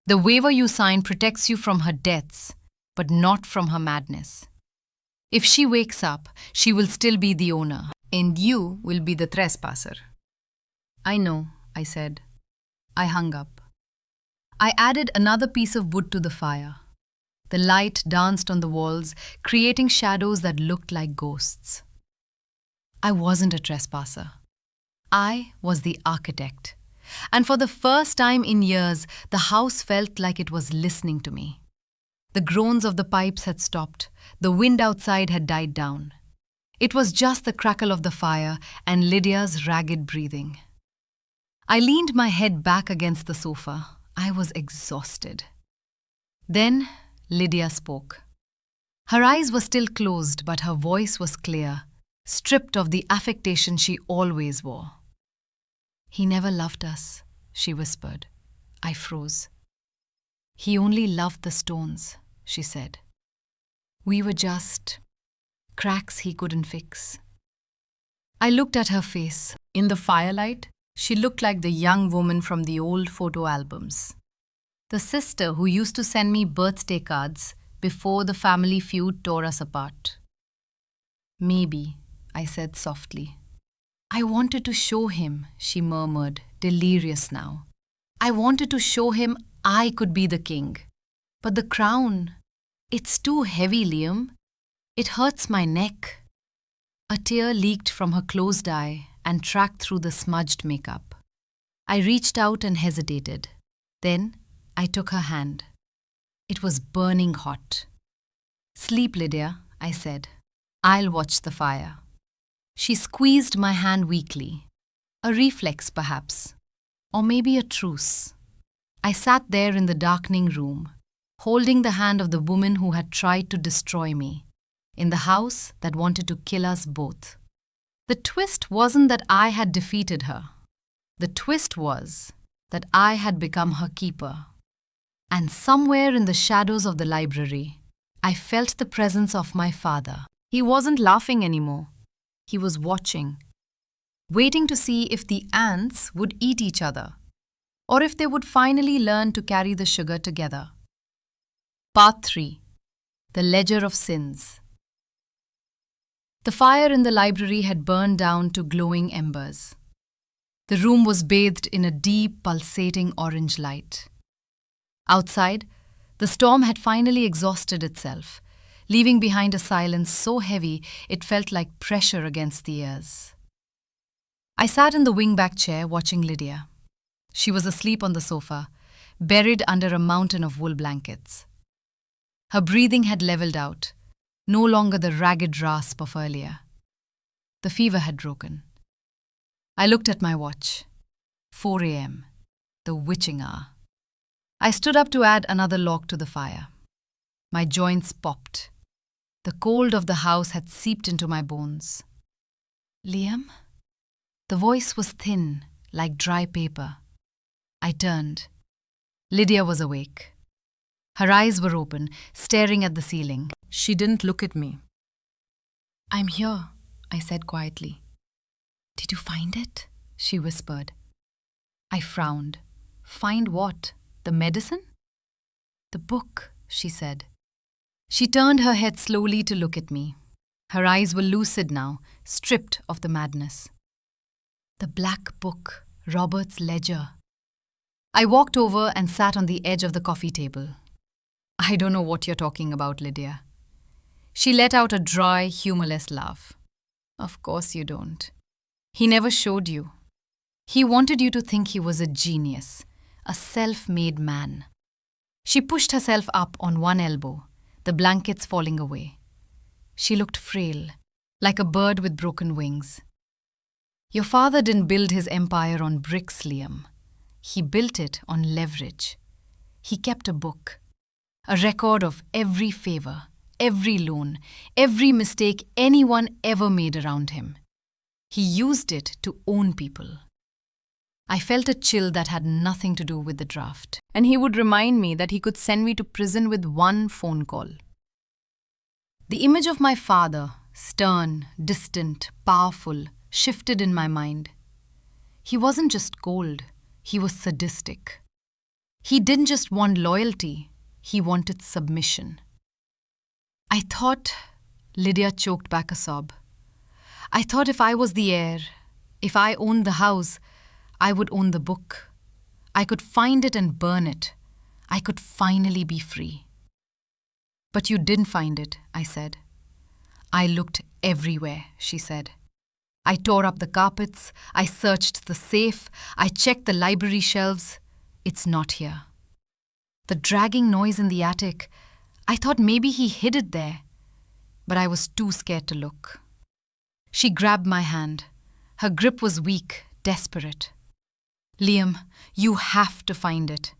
The waiver you sign protects you from her deaths, but not from her madness. If she wakes up, she will still be the owner, and you will be the trespasser. I know, I said. I hung up. I added another piece of wood to the fire. The light danced on the walls, creating shadows that looked like ghosts. I wasn't a trespasser. I was the architect. And for the first time in years, the house felt like it was listening to me. The groans of the pipes had stopped. The wind outside had died down. It was just the crackle of the fire and Lydia's ragged breathing. I leaned my head back against the sofa. I was exhausted. Then Lydia spoke. Her eyes were still closed, but her voice was clear, stripped of the affectation she always wore. He never loved us, she whispered. I froze. He only loved the stones, she said. We were just cracks he couldn't fix. I looked at her face. In the firelight, she looked like the young woman from the old photo albums. The sister who used to send me birthday cards before the family feud tore us apart. Maybe, I said softly. I wanted to show him, she murmured, delirious now. I wanted to show him I could be the king. But the crown, it's too heavy, Liam. It hurts my neck. A tear leaked from her closed eye and tracked through the smudged makeup. I reached out and hesitated. Then I took her hand. It was burning hot. Sleep, Lydia, I said. I'll watch the fire. She squeezed my hand weakly. A reflex, perhaps. Or maybe a truce. I sat there in the darkening room, holding the hand of the woman who had tried to destroy me, in the house that wanted to kill us both. The twist wasn't that I had defeated her. The twist was that I had become her keeper. And somewhere in the shadows of the library, I felt the presence of my father. He wasn't laughing anymore. He was watching, waiting to see if the ants would eat each other, or if they would finally learn to carry the sugar together. Part 3. The Ledger of Sins. The fire in the library had burned down to glowing embers. The room was bathed in a deep, pulsating orange light. Outside, the storm had finally exhausted itself, leaving behind a silence so heavy it felt like pressure against the ears. I sat in the wing-back chair watching Lydia. She was asleep on the sofa, buried under a mountain of wool blankets. Her breathing had leveled out, no longer the ragged rasp of earlier. The fever had broken. I looked at my watch. 4 a.m., the witching hour. I stood up to add another log to the fire. My joints popped. The cold of the house had seeped into my bones. Liam? The voice was thin, like dry paper. I turned. Lydia was awake. Her eyes were open, staring at the ceiling. She didn't look at me. "I'm here," I said quietly. "Did you find it?" she whispered. I frowned. "Find what? The medicine?" "The book," she said. She turned her head slowly to look at me. Her eyes were lucid now, stripped of the madness. "The black book, Robert's ledger." I walked over and sat on the edge of the coffee table. "I don't know what you're talking about, Lydia." She let out a dry, humorless laugh. "Of course you don't. He never showed you. He wanted you to think he was a genius, a self-made man." She pushed herself up on one elbow, the blankets falling away. She looked frail, like a bird with broken wings. "Your father didn't build his empire on bricks, Liam. He built it on leverage. He kept a book, a record of every favor, every loan, every mistake anyone ever made around him. He used it to own people." I felt a chill that had nothing to do with the draft. And he would remind me that he could send me to prison with one phone call. The image of my father, stern, distant, powerful, shifted in my mind. He wasn't just cold, he was sadistic. He didn't just want loyalty, he wanted submission. I thought, Lydia choked back a sob. I thought if I was the heir, if I owned the house, I would own the book. I could find it and burn it. I could finally be free. "But you didn't find it," I said. "I looked everywhere," she said. "I tore up the carpets, I searched the safe, I checked the library shelves. It's not here." The dragging noise in the attic, I thought maybe he hid it there, but I was too scared to look. She grabbed my hand. Her grip was weak, desperate. "Liam, you have to find it.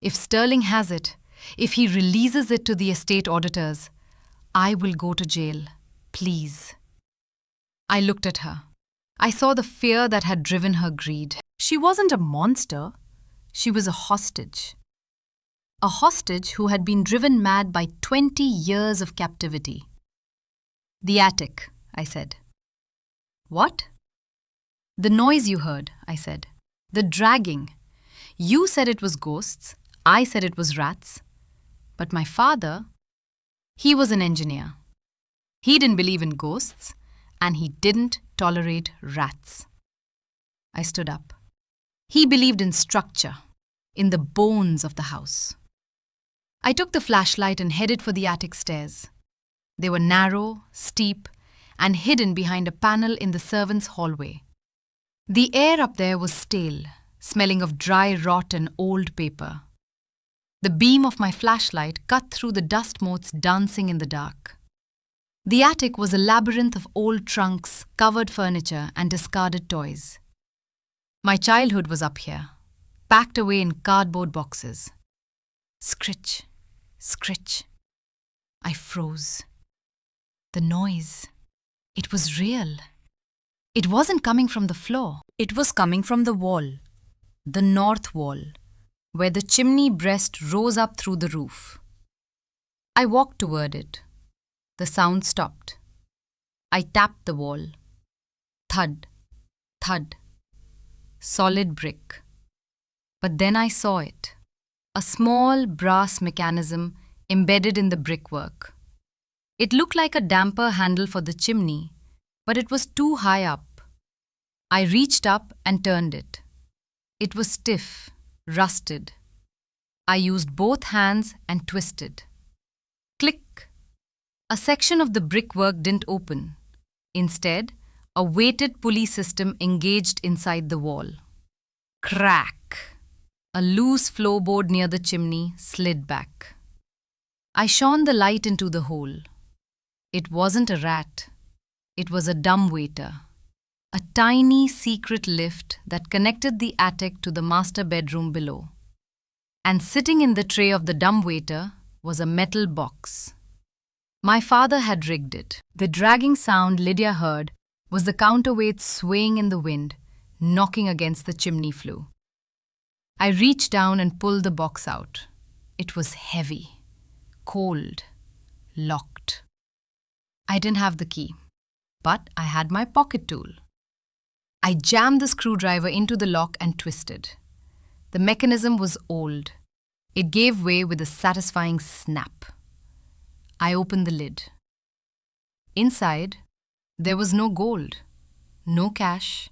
If Sterling has it, if he releases it to the estate auditors, I will go to jail. Please." I looked at her. I saw the fear that had driven her greed. She wasn't a monster. She was a hostage. A hostage who had been driven mad by 20 years of captivity. "The attic," I said. "What?" "The noise you heard," I said. "The dragging. You said it was ghosts. I said it was rats. But my father, he was an engineer. He didn't believe in ghosts, and he didn't tolerate rats." I stood up. He believed in structure, in the bones of the house. I took the flashlight and headed for the attic stairs. They were narrow, steep, and hidden behind a panel in the servants' hallway. The air up there was stale, smelling of dry rot and old paper. The beam of my flashlight cut through the dust motes dancing in the dark. The attic was a labyrinth of old trunks, covered furniture, and discarded toys. My childhood was up here, packed away in cardboard boxes. Scritch, scritch. I froze. The noise. It was real. It wasn't coming from the floor. It was coming from the wall. The north wall, where the chimney breast rose up through the roof. I walked toward it. The sound stopped. I tapped the wall. Thud, thud. Solid brick. But then I saw it. A small brass mechanism embedded in the brickwork. It looked like a damper handle for the chimney, but it was too high up. I reached up and turned it. It was stiff, rusted. I used both hands and twisted. Click! A section of the brickwork didn't open. Instead, a weighted pulley system engaged inside the wall. Crack! A loose floorboard near the chimney slid back. I shone the light into the hole. It wasn't a rat. It was a dumbwaiter. A tiny secret lift that connected the attic to the master bedroom below. And sitting in the tray of the dumbwaiter was a metal box. My father had rigged it. The dragging sound Lydia heard was the counterweight swaying in the wind, knocking against the chimney flue. I reached down and pulled the box out. It was heavy, cold, locked. I didn't have the key, but I had my pocket tool. I jammed the screwdriver into the lock and twisted. The mechanism was old. It gave way with a satisfying snap. I opened the lid. Inside, there was no gold, no cash,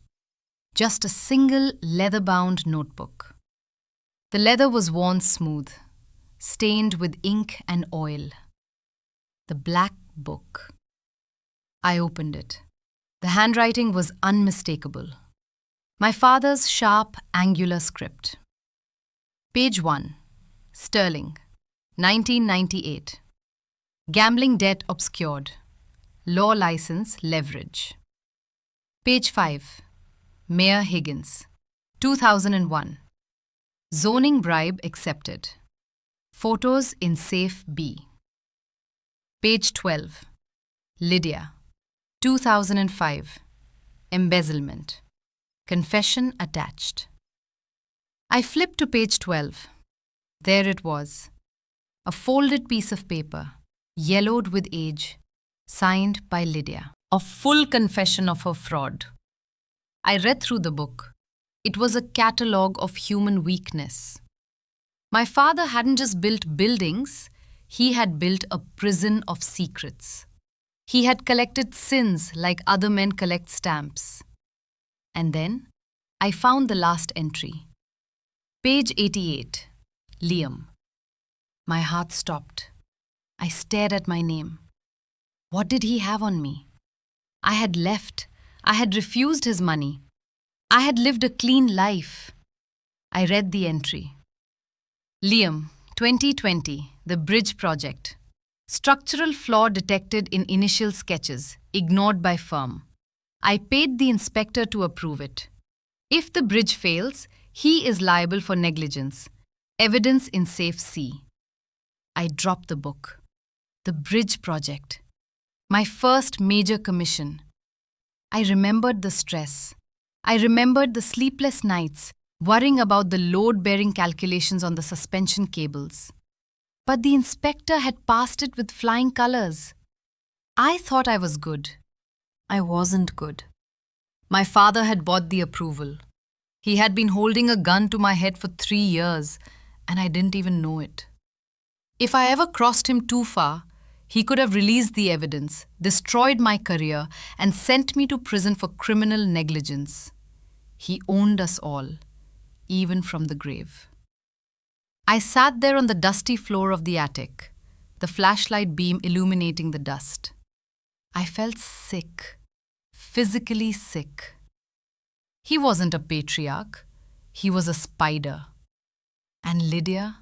just a single leather-bound notebook. The leather was worn smooth, stained with ink and oil. The black book. I opened it. The handwriting was unmistakable. My father's sharp, angular script. Page 1. Sterling, 1998. Gambling debt obscured. Law license leverage. Page 5. Mayor Higgins, 2001. Zoning bribe accepted. Photos in safe B. Page 12. Lydia, 2005. Embezzlement. Confession attached. I flipped to page 12. There it was. A folded piece of paper, yellowed with age, signed by Lydia. A full confession of her fraud. I read through the book. It was a catalogue of human weakness. My father hadn't just built buildings, he had built a prison of secrets. He had collected sins like other men collect stamps. And then, I found the last entry. Page 88. Liam. My heart stopped. I stared at my name. What did he have on me? I had left. I had refused his money. I had lived a clean life. I read the entry. Liam, 2020, the bridge project. Structural flaw detected in initial sketches, ignored by firm. I paid the inspector to approve it. If the bridge fails, he is liable for negligence. Evidence in safe C. I dropped the book. The bridge project. My first major commission. I remembered the stress. I remembered the sleepless nights, worrying about the load-bearing calculations on the suspension cables. But the inspector had passed it with flying colors. I thought I was good. I wasn't good. My father had bought the approval. He had been holding a gun to my head for 3 years, and I didn't even know it. If I ever crossed him too far, he could have released the evidence, destroyed my career, and sent me to prison for criminal negligence. He owned us all, even from the grave. I sat there on the dusty floor of the attic, the flashlight beam illuminating the dust. I felt sick, physically sick. He wasn't a patriarch, he was a spider. And Lydia,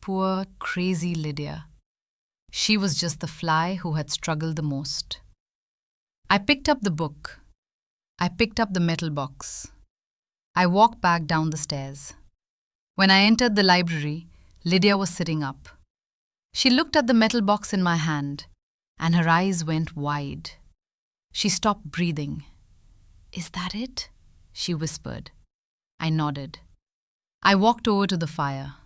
poor, crazy Lydia, she was just the fly who had struggled the most. I picked up the book. I picked up the metal box. I walked back down the stairs. When I entered the library, Lydia was sitting up. She looked at the metal box in my hand, and her eyes went wide. She stopped breathing. "Is that it?" she whispered. I nodded. I walked over to the fire.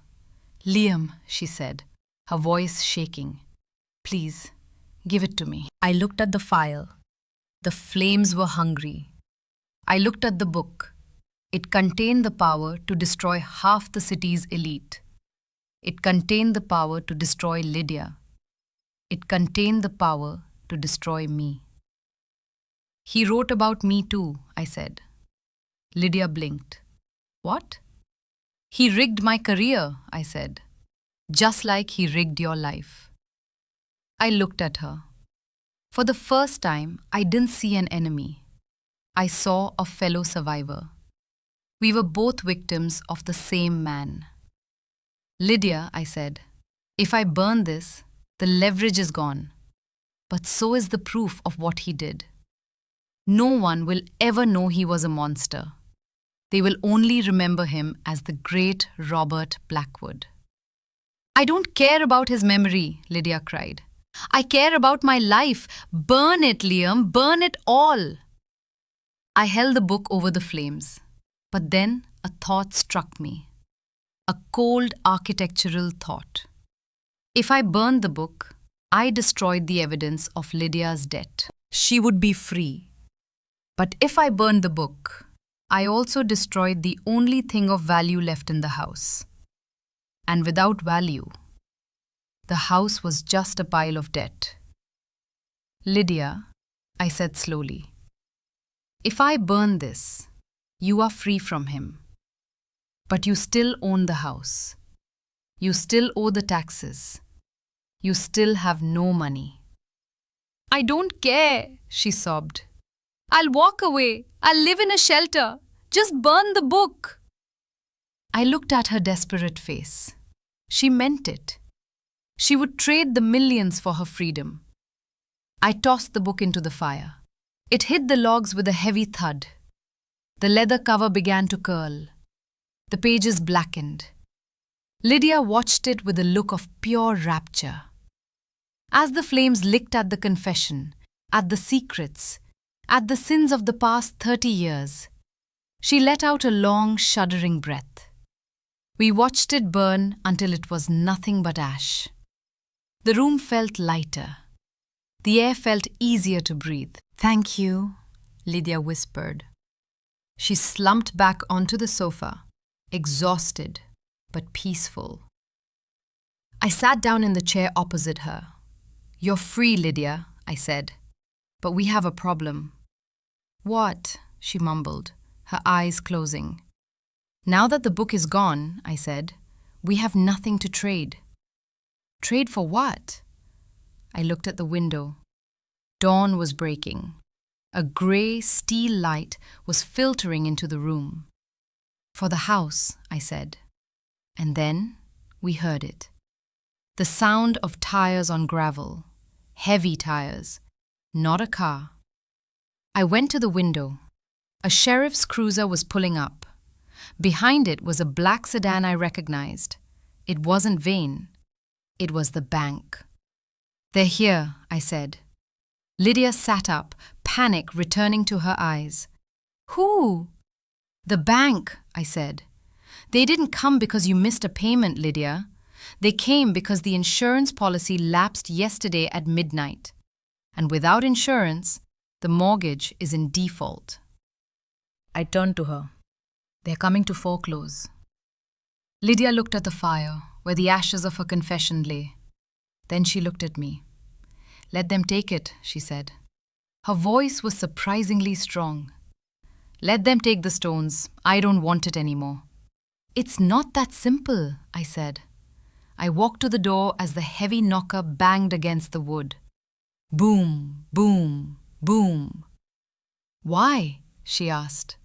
"Liam," she said, her voice shaking. "Please, give it to me." I looked at the file. The flames were hungry. I looked at the book. It contained the power to destroy half the city's elite. It contained the power to destroy Lydia. It contained the power to destroy me. He wrote about me too, I said. Lydia blinked. What? He rigged my career, I said. Just like he rigged your life. I looked at her. For the first time, I didn't see an enemy. I saw a fellow survivor. We were both victims of the same man. Lydia, I said, if I burn this, the leverage is gone. But so is the proof of what he did. No one will ever know he was a monster. They will only remember him as the great Robert Blackwood. I don't care about his memory, Lydia cried. I care about my life. Burn it, Liam, burn it all. I held the book over the flames. But then a thought struck me. A cold architectural thought. If I burned the book, I destroyed the evidence of Lydia's debt. She would be free. But if I burned the book, I also destroyed the only thing of value left in the house. And without value, the house was just a pile of debt. Lydia, I said slowly, if I burn this, you are free from him. But you still own the house. You still owe the taxes. You still have no money. I don't care, she sobbed. I'll walk away. I'll live in a shelter. Just burn the book. I looked at her desperate face. She meant it. She would trade the millions for her freedom. I tossed the book into the fire. It hit the logs with a heavy thud. The leather cover began to curl. The pages blackened. Lydia watched it with a look of pure rapture. As the flames licked at the confession, at the secrets, at the sins of the past 30 years, she let out a long, shuddering breath. We watched it burn until it was nothing but ash. The room felt lighter. The air felt easier to breathe. Thank you, Lydia whispered. She slumped back onto the sofa, exhausted but peaceful. I sat down in the chair opposite her. You're free, Lydia, I said. But we have a problem. What? She mumbled, her eyes closing. Now that the book is gone, I said, we have nothing to trade. Trade for what? I looked at the window. Dawn was breaking. A grey steel light was filtering into the room. For the house, I said. And then we heard it. The sound of tires on gravel. Heavy tires. Not a car. I went to the window. A sheriff's cruiser was pulling up. Behind it was a black sedan I recognized. It wasn't Vane. It was the bank. They're here, I said. Lydia sat up, panic returning to her eyes. Who? The bank, I said. They didn't come because you missed a payment, Lydia. They came because the insurance policy lapsed yesterday at midnight. And without insurance, the mortgage is in default. I turned to her. They're coming to foreclose. Lydia looked at the fire, where the ashes of her confession lay. Then she looked at me. Let them take it, she said. Her voice was surprisingly strong. Let them take the stones. I don't want it anymore. It's not that simple, I said. I walked to the door as the heavy knocker banged against the wood. Boom, boom, boom. Why? She asked.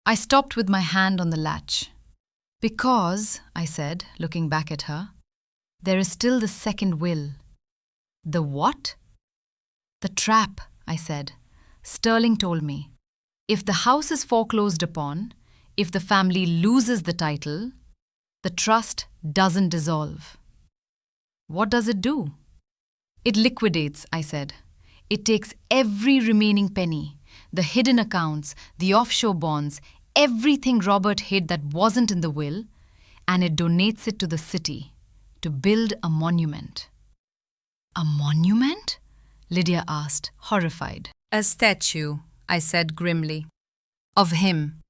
I stopped with my hand on the latch. Because, I said, looking back at her, there is still the second will. The what? The trap, I said. Sterling told me. If the house is foreclosed upon, if the family loses the title, the trust doesn't dissolve. What does it do? It liquidates, I said. It takes every remaining penny, the hidden accounts, the offshore bonds, everything Robert hid that wasn't in the will, and it donates it to the city to build a monument. A monument? Lydia asked, horrified. A statue, I said grimly, of him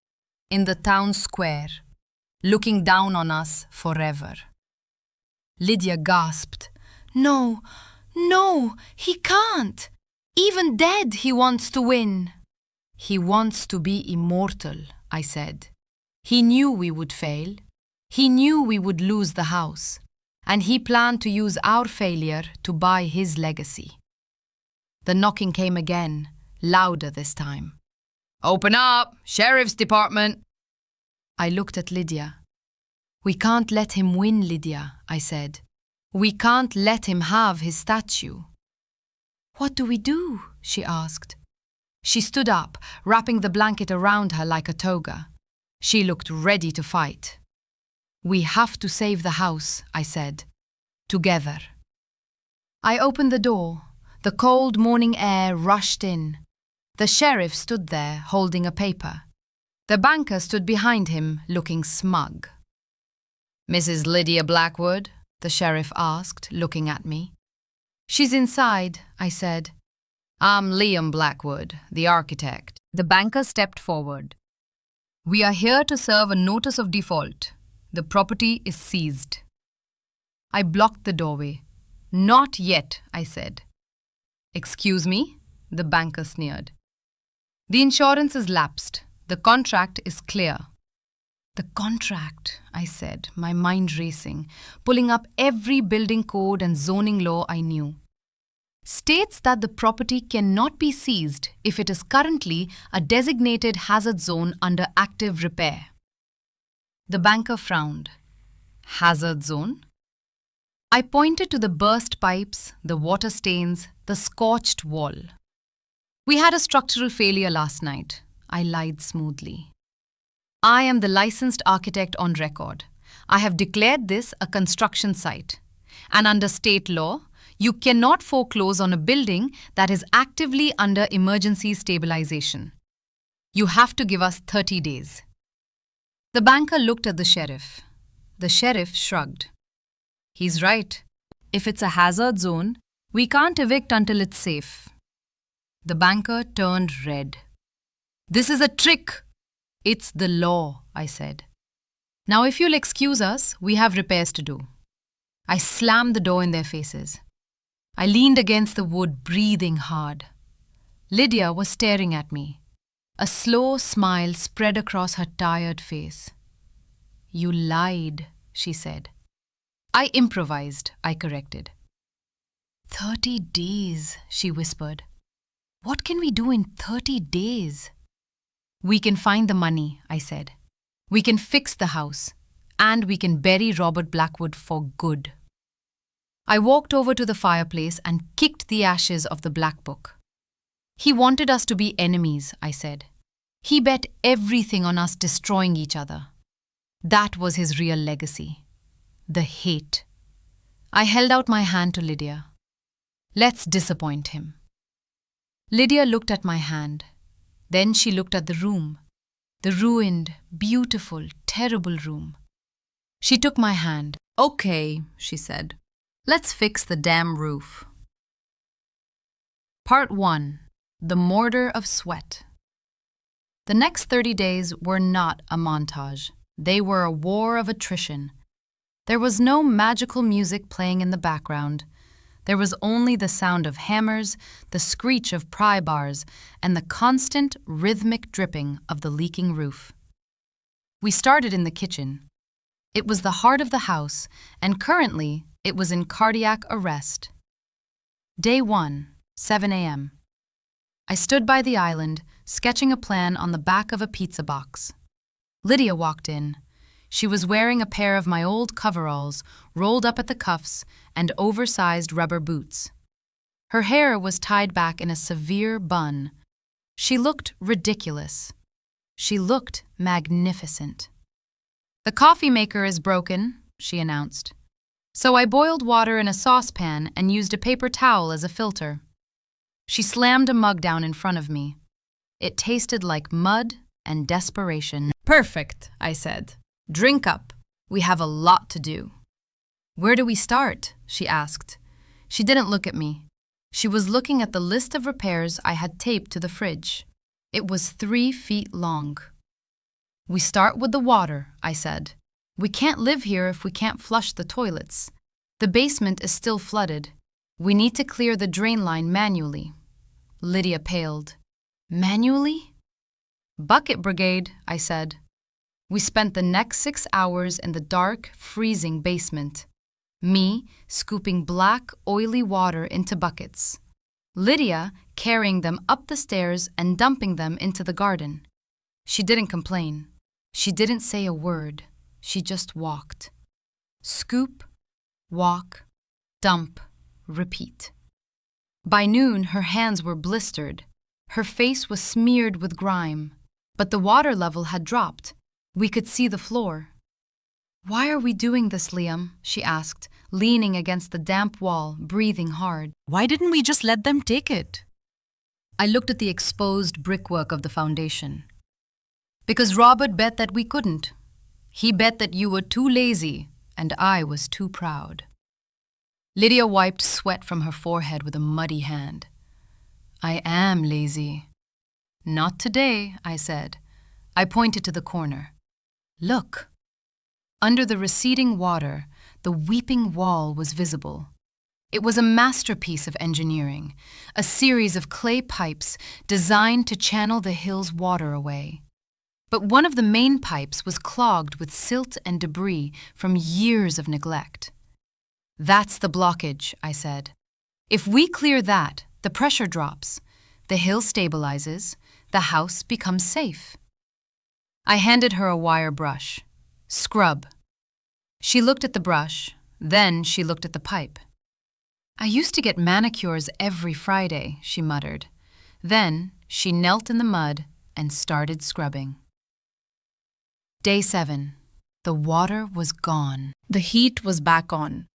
in the town square, looking down on us forever. Lydia gasped. No, no, he can't. Even dead, he wants to win. He wants to be immortal, I said. He knew we would fail. He knew we would lose the house. And he planned to use our failure to buy his legacy. The knocking came again, louder this time. Open up, Sheriff's Department. I looked at Lydia. We can't let him win, Lydia, I said. We can't let him have his statue. What do we do? She asked. She stood up, wrapping the blanket around her like a toga. She looked ready to fight. We have to save the house, I said. Together. I opened the door. The cold morning air rushed in. The sheriff stood there, holding a paper. The banker stood behind him, looking smug. Mrs. Lydia Blackwood? The sheriff asked, looking at me. She's inside, I said. I'm Liam Blackwood, the architect. The banker stepped forward. We are here to serve a notice of default. The property is seized. I blocked the doorway. Not yet, I said. Excuse me? The banker sneered. The insurance is lapsed. The contract is clear. The contract, I said, my mind racing, pulling up every building code and zoning law I knew. States that the property cannot be seized if it is currently a designated hazard zone under active repair. The banker frowned. Hazard zone? I pointed to the burst pipes, the water stains, the scorched wall. We had a structural failure last night, I lied smoothly. I am the licensed architect on record. I have declared this a construction site. And under state law, you cannot foreclose on a building that is actively under emergency stabilization. You have to give us 30 days. The banker looked at the sheriff. The sheriff shrugged. He's right. If it's a hazard zone, we can't evict until it's safe. The banker turned red. This is a trick. It's the law, I said. Now if you'll excuse us, we have repairs to do. I slammed the door in their faces. I leaned against the wood, breathing hard. Lydia was staring at me. A slow smile spread across her tired face. You lied, she said. I improvised, I corrected. 30 days, she whispered. What can we do in 30 days? We can find the money, I said. We can fix the house. And we can bury Robert Blackwood for good. I walked over to the fireplace and kicked the ashes of the black book. He wanted us to be enemies, I said. He bet everything on us destroying each other. That was his real legacy. The hate. I held out my hand to Lydia. Let's disappoint him. Lydia looked at my hand. Then she looked at the room. The ruined, beautiful, terrible room. She took my hand. Okay, she said. Let's fix the damn roof. Part 1. The Mortar of Sweat. The next 30 days were not a montage. They were a war of attrition. There was no magical music playing in the background. There was only the sound of hammers, the screech of pry bars, and the constant, rhythmic dripping of the leaking roof. We started in the kitchen. It was the heart of the house, and currently, it was in cardiac arrest. Day 1, 7 a.m. I stood by the island, sketching a plan on the back of a pizza box. Lydia walked in. She was wearing a pair of my old coveralls, rolled up at the cuffs, and oversized rubber boots. Her hair was tied back in a severe bun. She looked ridiculous. She looked magnificent. The coffee maker is broken, she announced. So I boiled water in a saucepan and used a paper towel as a filter. She slammed a mug down in front of me. It tasted like mud and desperation. Perfect, I said. Drink up. We have a lot to do. Where do we start? She asked. She didn't look at me. She was looking at the list of repairs I had taped to the fridge. It was 3 feet long. We start with the water, I said. We can't live here if we can't flush the toilets. The basement is still flooded. We need to clear the drain line manually. Lydia paled. Manually? Bucket brigade, I said. We spent the next 6 hours in the dark, freezing basement. Me scooping black, oily water into buckets. Lydia carrying them up the stairs and dumping them into the garden. She didn't complain. She didn't say a word. She just walked. Scoop, walk, dump, repeat. By noon, her hands were blistered. Her face was smeared with grime. But the water level had dropped. We could see the floor. Why are we doing this, Liam? She asked, leaning against the damp wall, breathing hard. Why didn't we just let them take it? I looked at the exposed brickwork of the foundation. Because Robert bet that we couldn't. He bet that you were too lazy, and I was too proud. Lydia wiped sweat from her forehead with a muddy hand. I am lazy. Not today, I said. I pointed to the corner. Look. Under the receding water, the weeping wall was visible. It was a masterpiece of engineering, a series of clay pipes designed to channel the hill's water away. But one of the main pipes was clogged with silt and debris from years of neglect. That's the blockage, I said. If we clear that, the pressure drops, the hill stabilizes, the house becomes safe. I handed her a wire brush. Scrub. She looked at the brush, then she looked at the pipe. I used to get manicures every Friday, she muttered. Then she knelt in the mud and started scrubbing. Day 7. The water was gone. The heat was back on.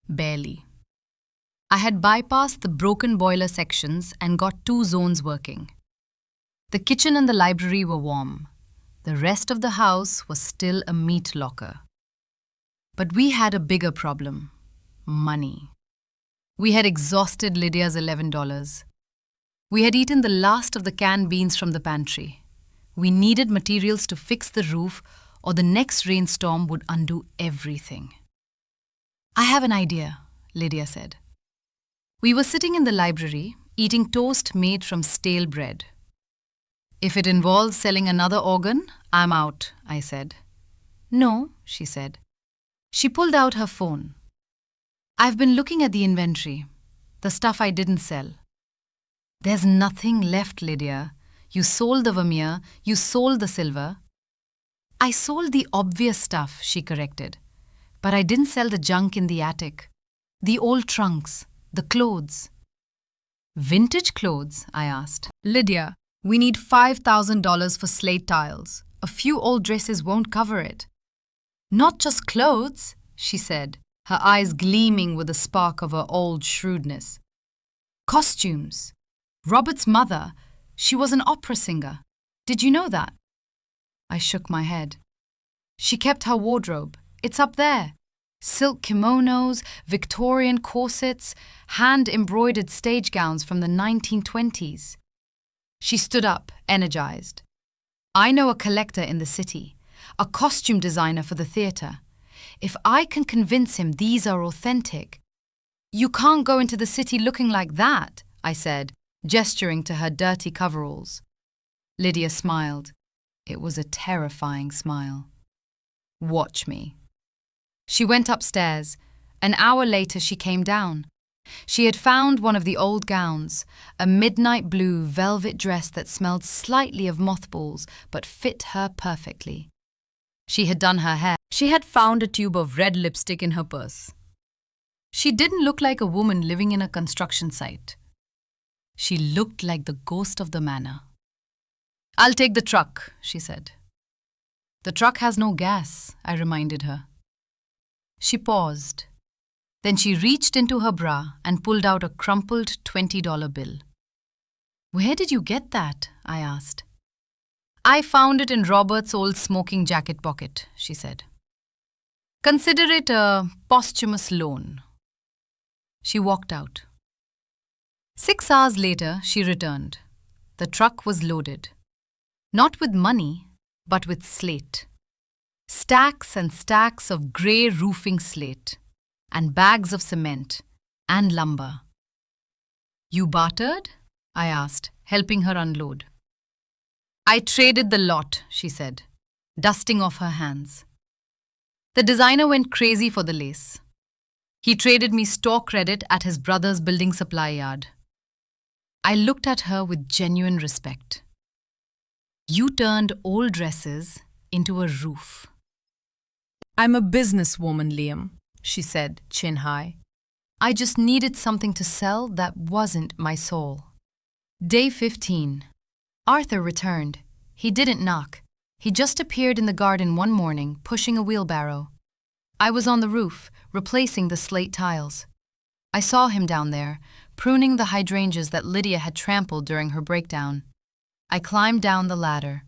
Barely. I had bypassed the broken boiler sections and got 2 zones working. The kitchen and the library were warm. The rest of the house was still a meat locker. But we had a bigger problem. Money. We had exhausted Lydia's $11. We had eaten the last of the canned beans from the pantry. We needed materials to fix the roof, or the next rainstorm would undo everything. I have an idea, Lydia said. We were sitting in the library, eating toast made from stale bread. If it involves selling another organ, I'm out, I said. No, she said. She pulled out her phone. I've been looking at the inventory, the stuff I didn't sell. There's nothing left, Lydia. You sold the Vermeer, you sold the silver. I sold the obvious stuff, she corrected. But I didn't sell the junk in the attic. The old trunks, the clothes. Vintage clothes, I asked. Lydia, we need $5,000 for slate tiles. A few old dresses won't cover it. Not just clothes, she said, her eyes gleaming with a spark of her old shrewdness. Costumes. Robert's mother, she was an opera singer. Did you know that? I shook my head. She kept her wardrobe. It's up there. Silk kimonos, Victorian corsets, hand-embroidered stage gowns from the 1920s. She stood up, energized. I know a collector in the city, a costume designer for the theatre. If I can convince him these are authentic. You can't go into the city looking like that, I said, gesturing to her dirty coveralls. Lydia smiled. It was a terrifying smile. Watch me. She went upstairs. An hour later she came down. She had found one of the old gowns, a midnight blue velvet dress that smelled slightly of mothballs but fit her perfectly. She had done her hair. She had found a tube of red lipstick in her purse. She didn't look like a woman living in a construction site. She looked like the ghost of the manor. I'll take the truck, she said. The truck has no gas, I reminded her. She paused. Then she reached into her bra and pulled out a crumpled $20 bill. Where did you get that? I asked. I found it in Robert's old smoking jacket pocket, she said. Consider it a posthumous loan. She walked out. 6 hours later, she returned. The truck was loaded. Not with money, but with slate. Stacks and stacks of grey roofing slate, and bags of cement, and lumber. You bartered? I asked, helping her unload. I traded the lot, she said, dusting off her hands. The designer went crazy for the lace. He traded me store credit at his brother's building supply yard. I looked at her with genuine respect. You turned old dresses into a roof. I'm a businesswoman, Liam, she said, chin high. I just needed something to sell that wasn't my soul. Day 15. Arthur returned. He didn't knock. He just appeared in the garden one morning, pushing a wheelbarrow. I was on the roof, replacing the slate tiles. I saw him down there, pruning the hydrangeas that Lydia had trampled during her breakdown. I climbed down the ladder.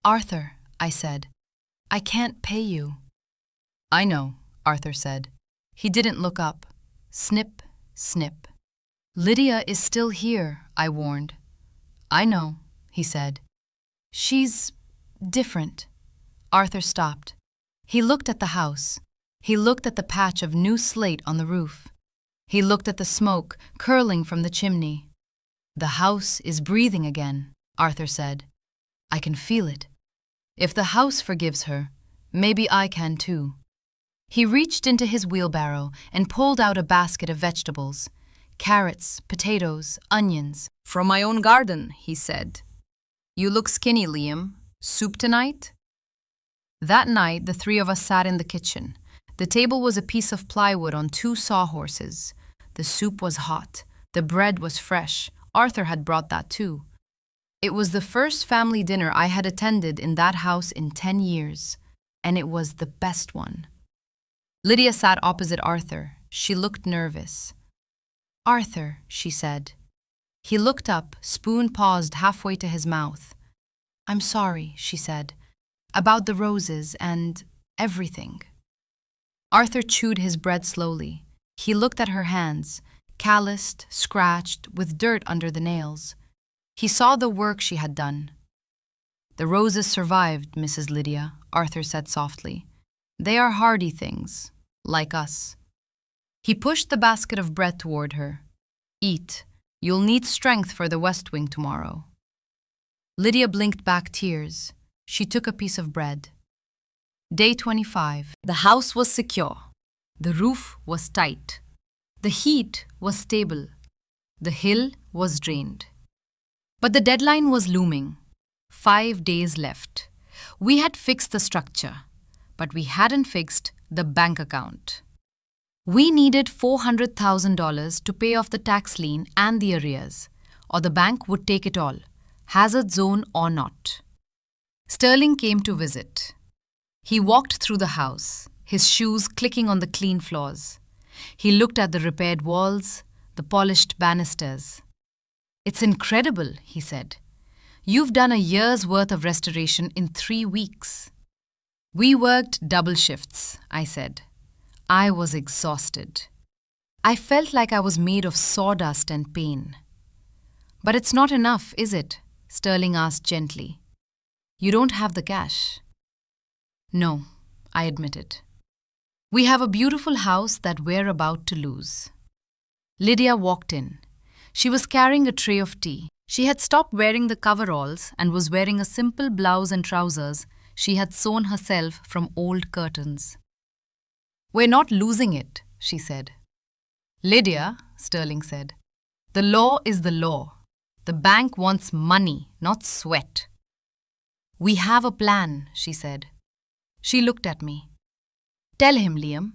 Arthur, I said, I can't pay you. I know, Arthur said. He didn't look up. Snip, snip. Lydia is still here, I warned. I know, he said. She's different. Arthur stopped. He looked at the house. He looked at the patch of new slate on the roof. He looked at the smoke curling from the chimney. The house is breathing again, Arthur said. I can feel it. If the house forgives her, maybe I can too. He reached into his wheelbarrow and pulled out a basket of vegetables. Carrots, potatoes, onions. From my own garden, he said. You look skinny, Liam. Soup tonight? That night, the three of us sat in the kitchen. The table was a piece of plywood on two sawhorses. The soup was hot. The bread was fresh. Arthur had brought that too. It was the first family dinner I had attended in that house in 10 years, and it was the best one. Lydia sat opposite Arthur. She looked nervous. Arthur, she said. He looked up, spoon paused halfway to his mouth. I'm sorry, she said, about the roses and everything. Arthur chewed his bread slowly. He looked at her hands, calloused, scratched, with dirt under the nails. He saw the work she had done. The roses survived, Mrs. Lydia, Arthur said softly. They are hardy things, like us. He pushed the basket of bread toward her. Eat. You'll need strength for the West Wing tomorrow. Lydia blinked back tears. She took a piece of bread. Day 25. The house was secure. The roof was tight. The heat was stable. The hill was drained. But the deadline was looming. 5 days left. We had fixed the structure, but we hadn't fixed the bank account. We needed $400,000 to pay off the tax lien and the arrears, or the bank would take it all, hazard zone or not. Sterling came to visit. He walked through the house, his shoes clicking on the clean floors. He looked at the repaired walls, the polished banisters. It's incredible, he said. You've done a year's worth of restoration in 3 weeks. We worked double shifts, I said. I was exhausted. I felt like I was made of sawdust and pain. But it's not enough, is it? Sterling asked gently. You don't have the cash. No, I admitted. We have a beautiful house that we're about to lose. Lydia walked in. She was carrying a tray of tea. She had stopped wearing the coveralls and was wearing a simple blouse and trousers she had sewn herself from old curtains. We're not losing it, she said. Lydia, Sterling said, the law is the law. The bank wants money, not sweat. We have a plan, she said. She looked at me. Tell him, Liam.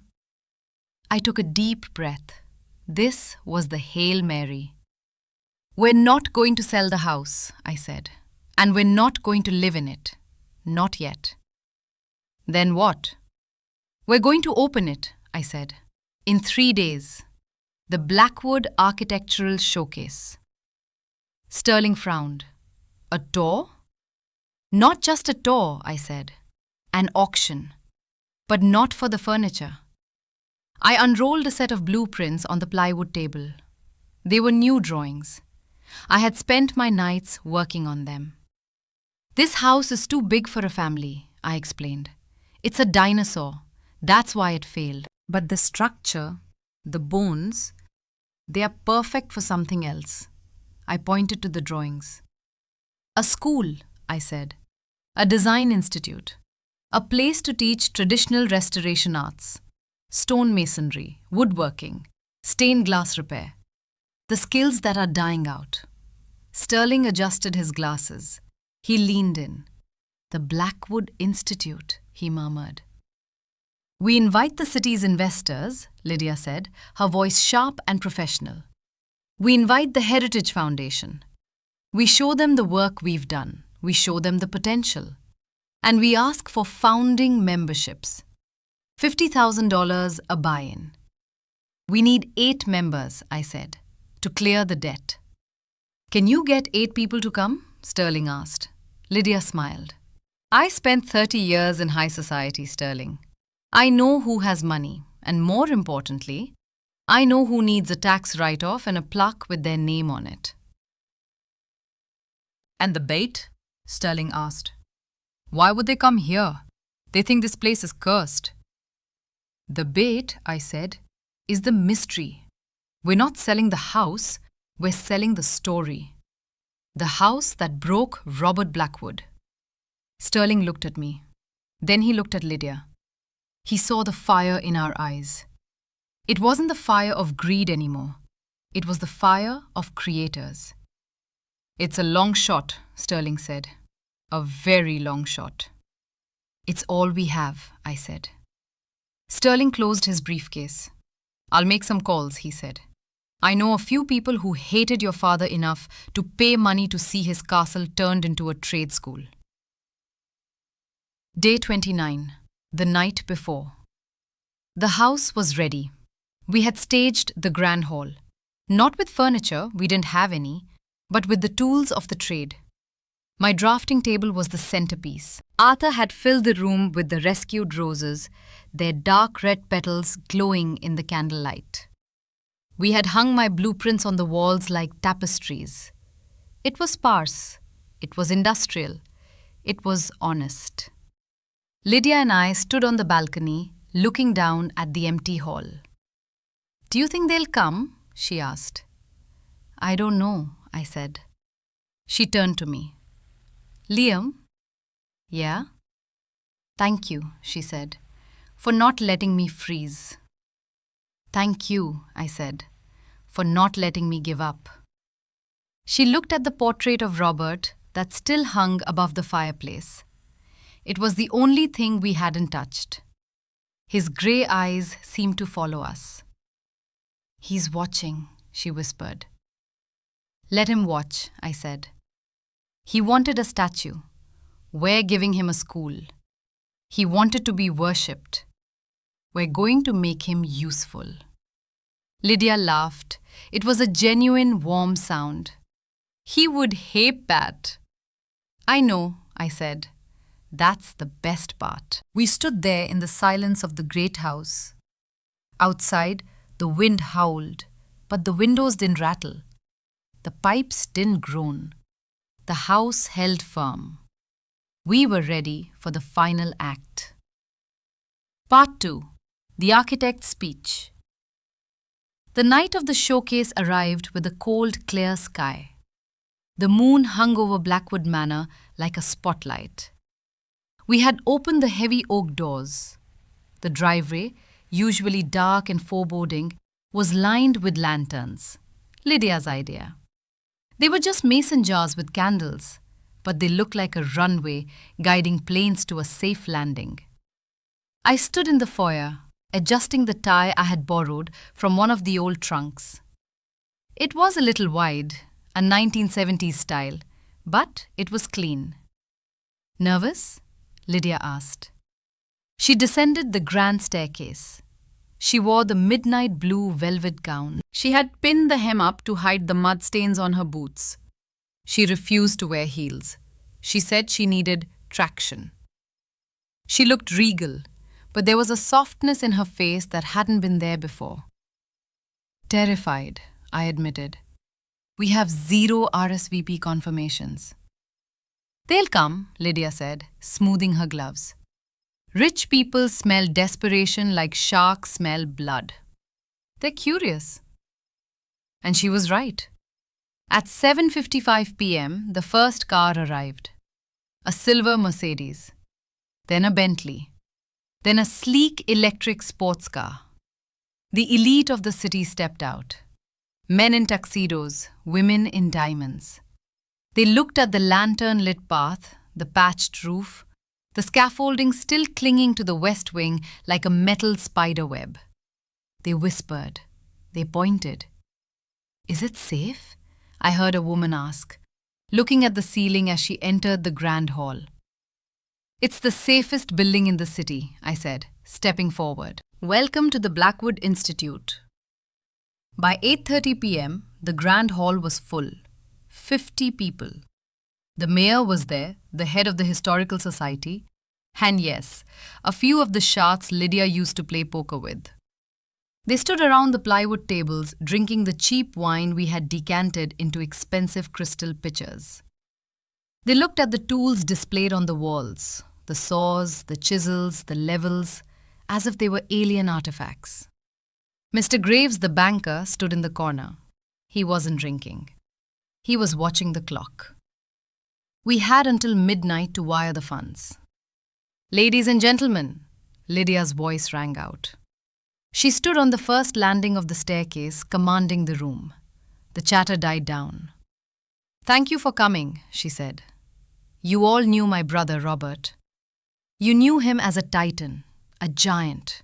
I took a deep breath. This was the Hail Mary. We're not going to sell the house, I said, and we're not going to live in it. Not yet. Then what? We're going to open it, I said, in 3 days. The Blackwood Architectural Showcase. Sterling frowned. A tour? Not just a tour, I said. An auction. But not for the furniture. I unrolled a set of blueprints on the plywood table. They were new drawings. I had spent my nights working on them. This house is too big for a family, I explained. It's a dinosaur. That's why it failed. But the structure, the bones, they are perfect for something else. I pointed to the drawings. A school, I said. A design institute. A place to teach traditional restoration arts. Stone masonry, woodworking, stained glass repair. The skills that are dying out. Sterling adjusted his glasses. He leaned in. The Blackwood Institute, he murmured. We invite the city's investors, Lydia said, her voice sharp and professional. We invite the Heritage Foundation. We show them the work we've done. We show them the potential. And we ask for founding memberships. $50,000 a buy-in. We need 8 members, I said, to clear the debt. Can you get 8 people to come? Sterling asked. Lydia smiled. I spent 30 years in high society, Sterling. I know who has money, and more importantly, I know who needs a tax write-off and a plaque with their name on it. And the bait? Sterling asked. Why would they come here? They think this place is cursed. The bait, I said, is the mystery. We're not selling the house, we're selling the story. The house that broke Robert Blackwood. Sterling looked at me. Then he looked at Lydia. He saw the fire in our eyes. It wasn't the fire of greed anymore. It was the fire of creators. It's a long shot, Sterling said. A very long shot. It's all we have, I said. Sterling closed his briefcase. I'll make some calls, he said. I know a few people who hated your father enough to pay money to see his castle turned into a trade school. Day 29, the night before. The house was ready. We had staged the grand hall. Not with furniture, we didn't have any, but with the tools of the trade. My drafting table was the centerpiece. Arthur had filled the room with the rescued roses, their dark red petals glowing in the candlelight. We had hung my blueprints on the walls like tapestries. It was sparse. It was industrial. It was honest. Lydia and I stood on the balcony, looking down at the empty hall. Do you think they'll come? She asked. I don't know, I said. She turned to me. Liam? Yeah? Thank you, she said, for not letting me freeze. Thank you, I said, for not letting me give up. She looked at the portrait of Robert that still hung above the fireplace. It was the only thing we hadn't touched. His grey eyes seemed to follow us. He's watching, she whispered. Let him watch, I said. He wanted a statue. We're giving him a school. He wanted to be worshipped. We're going to make him useful. Lydia laughed. It was a genuine, warm sound. He would hate that. I know, I said. That's the best part. We stood there in the silence of the great house. Outside, the wind howled, but the windows didn't rattle. The pipes didn't groan. The house held firm. We were ready for the final act. Part 2. The Architect's Speech. The night of the showcase arrived with a cold, clear sky. The moon hung over Blackwood Manor like a spotlight. We had opened the heavy oak doors. The driveway, usually dark and foreboding, was lined with lanterns. Lydia's idea. They were just mason jars with candles, but they looked like a runway guiding planes to a safe landing. I stood in the foyer, adjusting the tie I had borrowed from one of the old trunks. It was a little wide, a 1970s style, but it was clean. Nervous? Lydia asked. She descended the grand staircase. She wore the midnight blue velvet gown. She had pinned the hem up to hide the mud stains on her boots. She refused to wear heels. She said she needed traction. She looked regal, but there was a softness in her face that hadn't been there before. Terrified, I admitted. We have 0 RSVP confirmations. They'll come, Lydia said, smoothing her gloves. Rich people smell desperation like sharks smell blood. They're curious. And she was right. At 7:55 p.m., the first car arrived. A silver Mercedes, then a Bentley, then a sleek electric sports car. The elite of the city stepped out. Men in tuxedos, women in diamonds. They looked at the lantern-lit path, the patched roof, the scaffolding still clinging to the west wing like a metal spider web. They whispered. They pointed. "Is it safe?" I heard a woman ask, looking at the ceiling as she entered the grand hall. "It's the safest building in the city," I said, stepping forward. "Welcome to the Blackwood Institute." By 8:30 p.m., the grand hall was full. 50 people. The mayor was there, the head of the Historical Society, and yes, a few of the sharks Lydia used to play poker with. They stood around the plywood tables, drinking the cheap wine we had decanted into expensive crystal pitchers. They looked at the tools displayed on the walls, the saws, the chisels, the levels, as if they were alien artifacts. Mr. Graves, the banker, stood in the corner. He wasn't drinking. He was watching the clock. We had until midnight to wire the funds. "Ladies and gentlemen," Lydia's voice rang out. She stood on the first landing of the staircase, commanding the room. The chatter died down. "Thank you for coming," she said. "You all knew my brother, Robert. You knew him as a titan, a giant,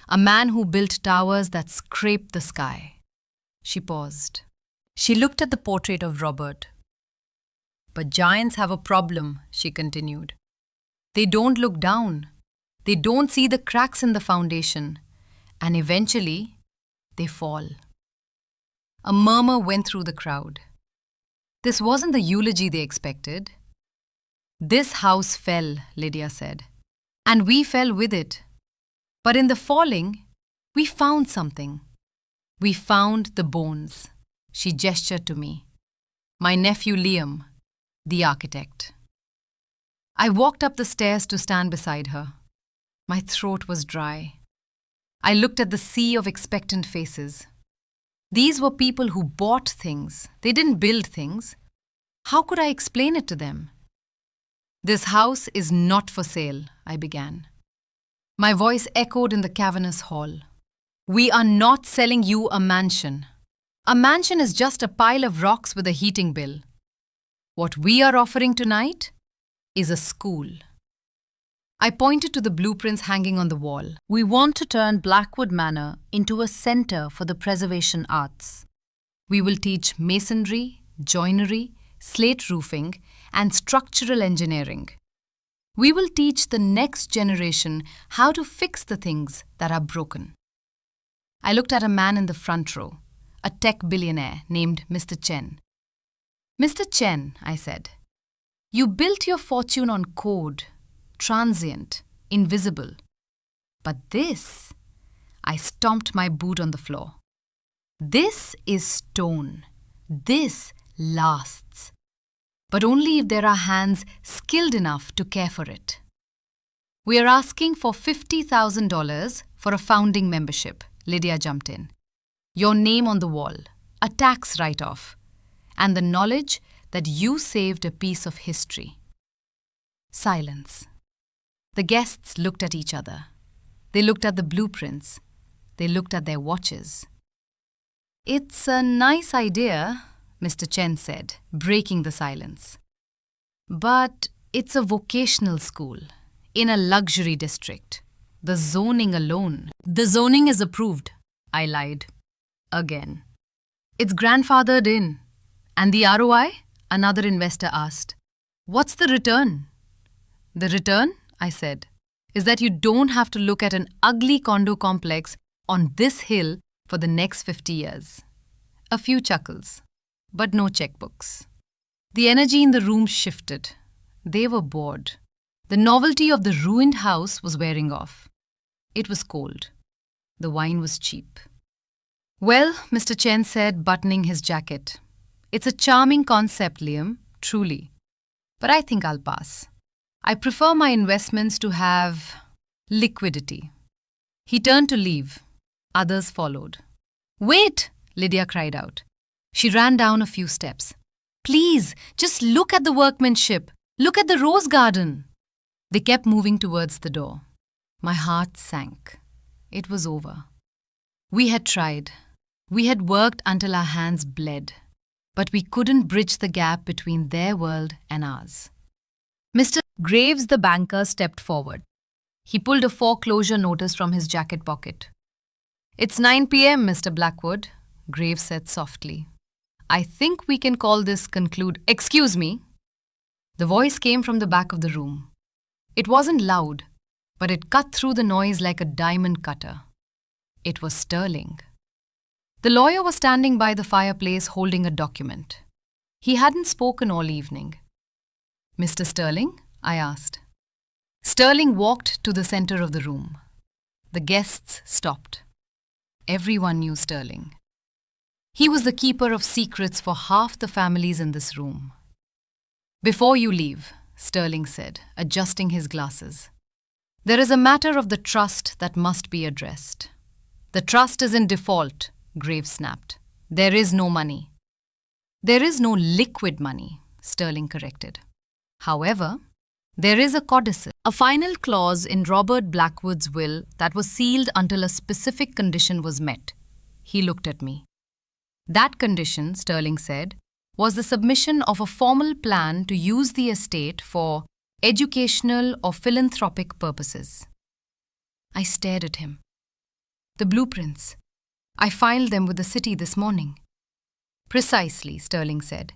a man who built towers that scraped the sky." She paused. She looked at the portrait of Robert. "But giants have a problem," she continued. "They don't look down. They don't see the cracks in the foundation. And eventually, they fall." A murmur went through the crowd. This wasn't the eulogy they expected. "This house fell," Lydia said. "And we fell with it. But in the falling, we found something. We found the bones." She gestured to me. "My nephew Liam, the architect." I walked up the stairs to stand beside her. My throat was dry. I looked at the sea of expectant faces. These were people who bought things. They didn't build things. How could I explain it to them? "This house is not for sale," I began. My voice echoed in the cavernous hall. "We are not selling you a mansion. A mansion is just a pile of rocks with a heating bill. What we are offering tonight is a school." I pointed to the blueprints hanging on the wall. "We want to turn Blackwood Manor into a center for the preservation arts. We will teach masonry, joinery, slate roofing, and structural engineering. We will teach the next generation how to fix the things that are broken." I looked at a man in the front row, a tech billionaire named Mr. Chen. "Mr. Chen," I said, "you built your fortune on code, transient, invisible. But this," I stomped my boot on the floor, "this is stone. This lasts. But only if there are hands skilled enough to care for it. We are asking for $50,000 for a founding membership," Lydia jumped in. "Your name on the wall, a tax write-off, and the knowledge that you saved a piece of history." Silence. The guests looked at each other. They looked at the blueprints. They looked at their watches. "It's a nice idea," Mr. Chen said, breaking the silence. "But it's a vocational school in a luxury district. The zoning alone." "The zoning is approved," I lied. Again. "It's grandfathered in." "And the ROI?" another investor asked. "What's the return?" "The return," I said, "is that you don't have to look at an ugly condo complex on this hill for the next 50 years. A few chuckles, but no checkbooks. The energy in the room shifted. They were bored. The novelty of the ruined house was wearing off. It was cold. The wine was cheap. "Well," Mr. Chen said, buttoning his jacket, "it's a charming concept, Liam, truly. But I think I'll pass. I prefer my investments to have liquidity." He turned to leave. Others followed. "Wait!" Lydia cried out. She ran down a few steps. Please, just look at the workmanship. Look at the rose garden. They kept moving towards the door. My heart sank. It was over. We had tried. We had worked until our hands bled. But we couldn't bridge the gap between their world and ours. Mr. Graves, the banker, stepped forward. He pulled a foreclosure notice from his jacket pocket. It's 9 p.m., Mr. Blackwood, Graves said softly. I think we can call this conclude. Excuse me. The voice came from the back of the room. It wasn't loud, but it cut through the noise like a diamond cutter. It was Sterling. The lawyer was standing by the fireplace holding a document. He hadn't spoken all evening. Mr. Sterling? I asked. Sterling walked to the center of the room. The guests stopped. Everyone knew Sterling. He was the keeper of secrets for half the families in this room. Before you leave, Sterling said, adjusting his glasses, there is a matter of the trust that must be addressed. The trust is in default, Graves snapped. There is no money. There is no liquid money, Sterling corrected. However, there is a codicil, a final clause in Robert Blackwood's will that was sealed until a specific condition was met. He looked at me. That condition, Sterling said, was the submission of a formal plan to use the estate for educational or philanthropic purposes. I stared at him. The blueprints. I filed them with the city this morning. Precisely, Sterling said,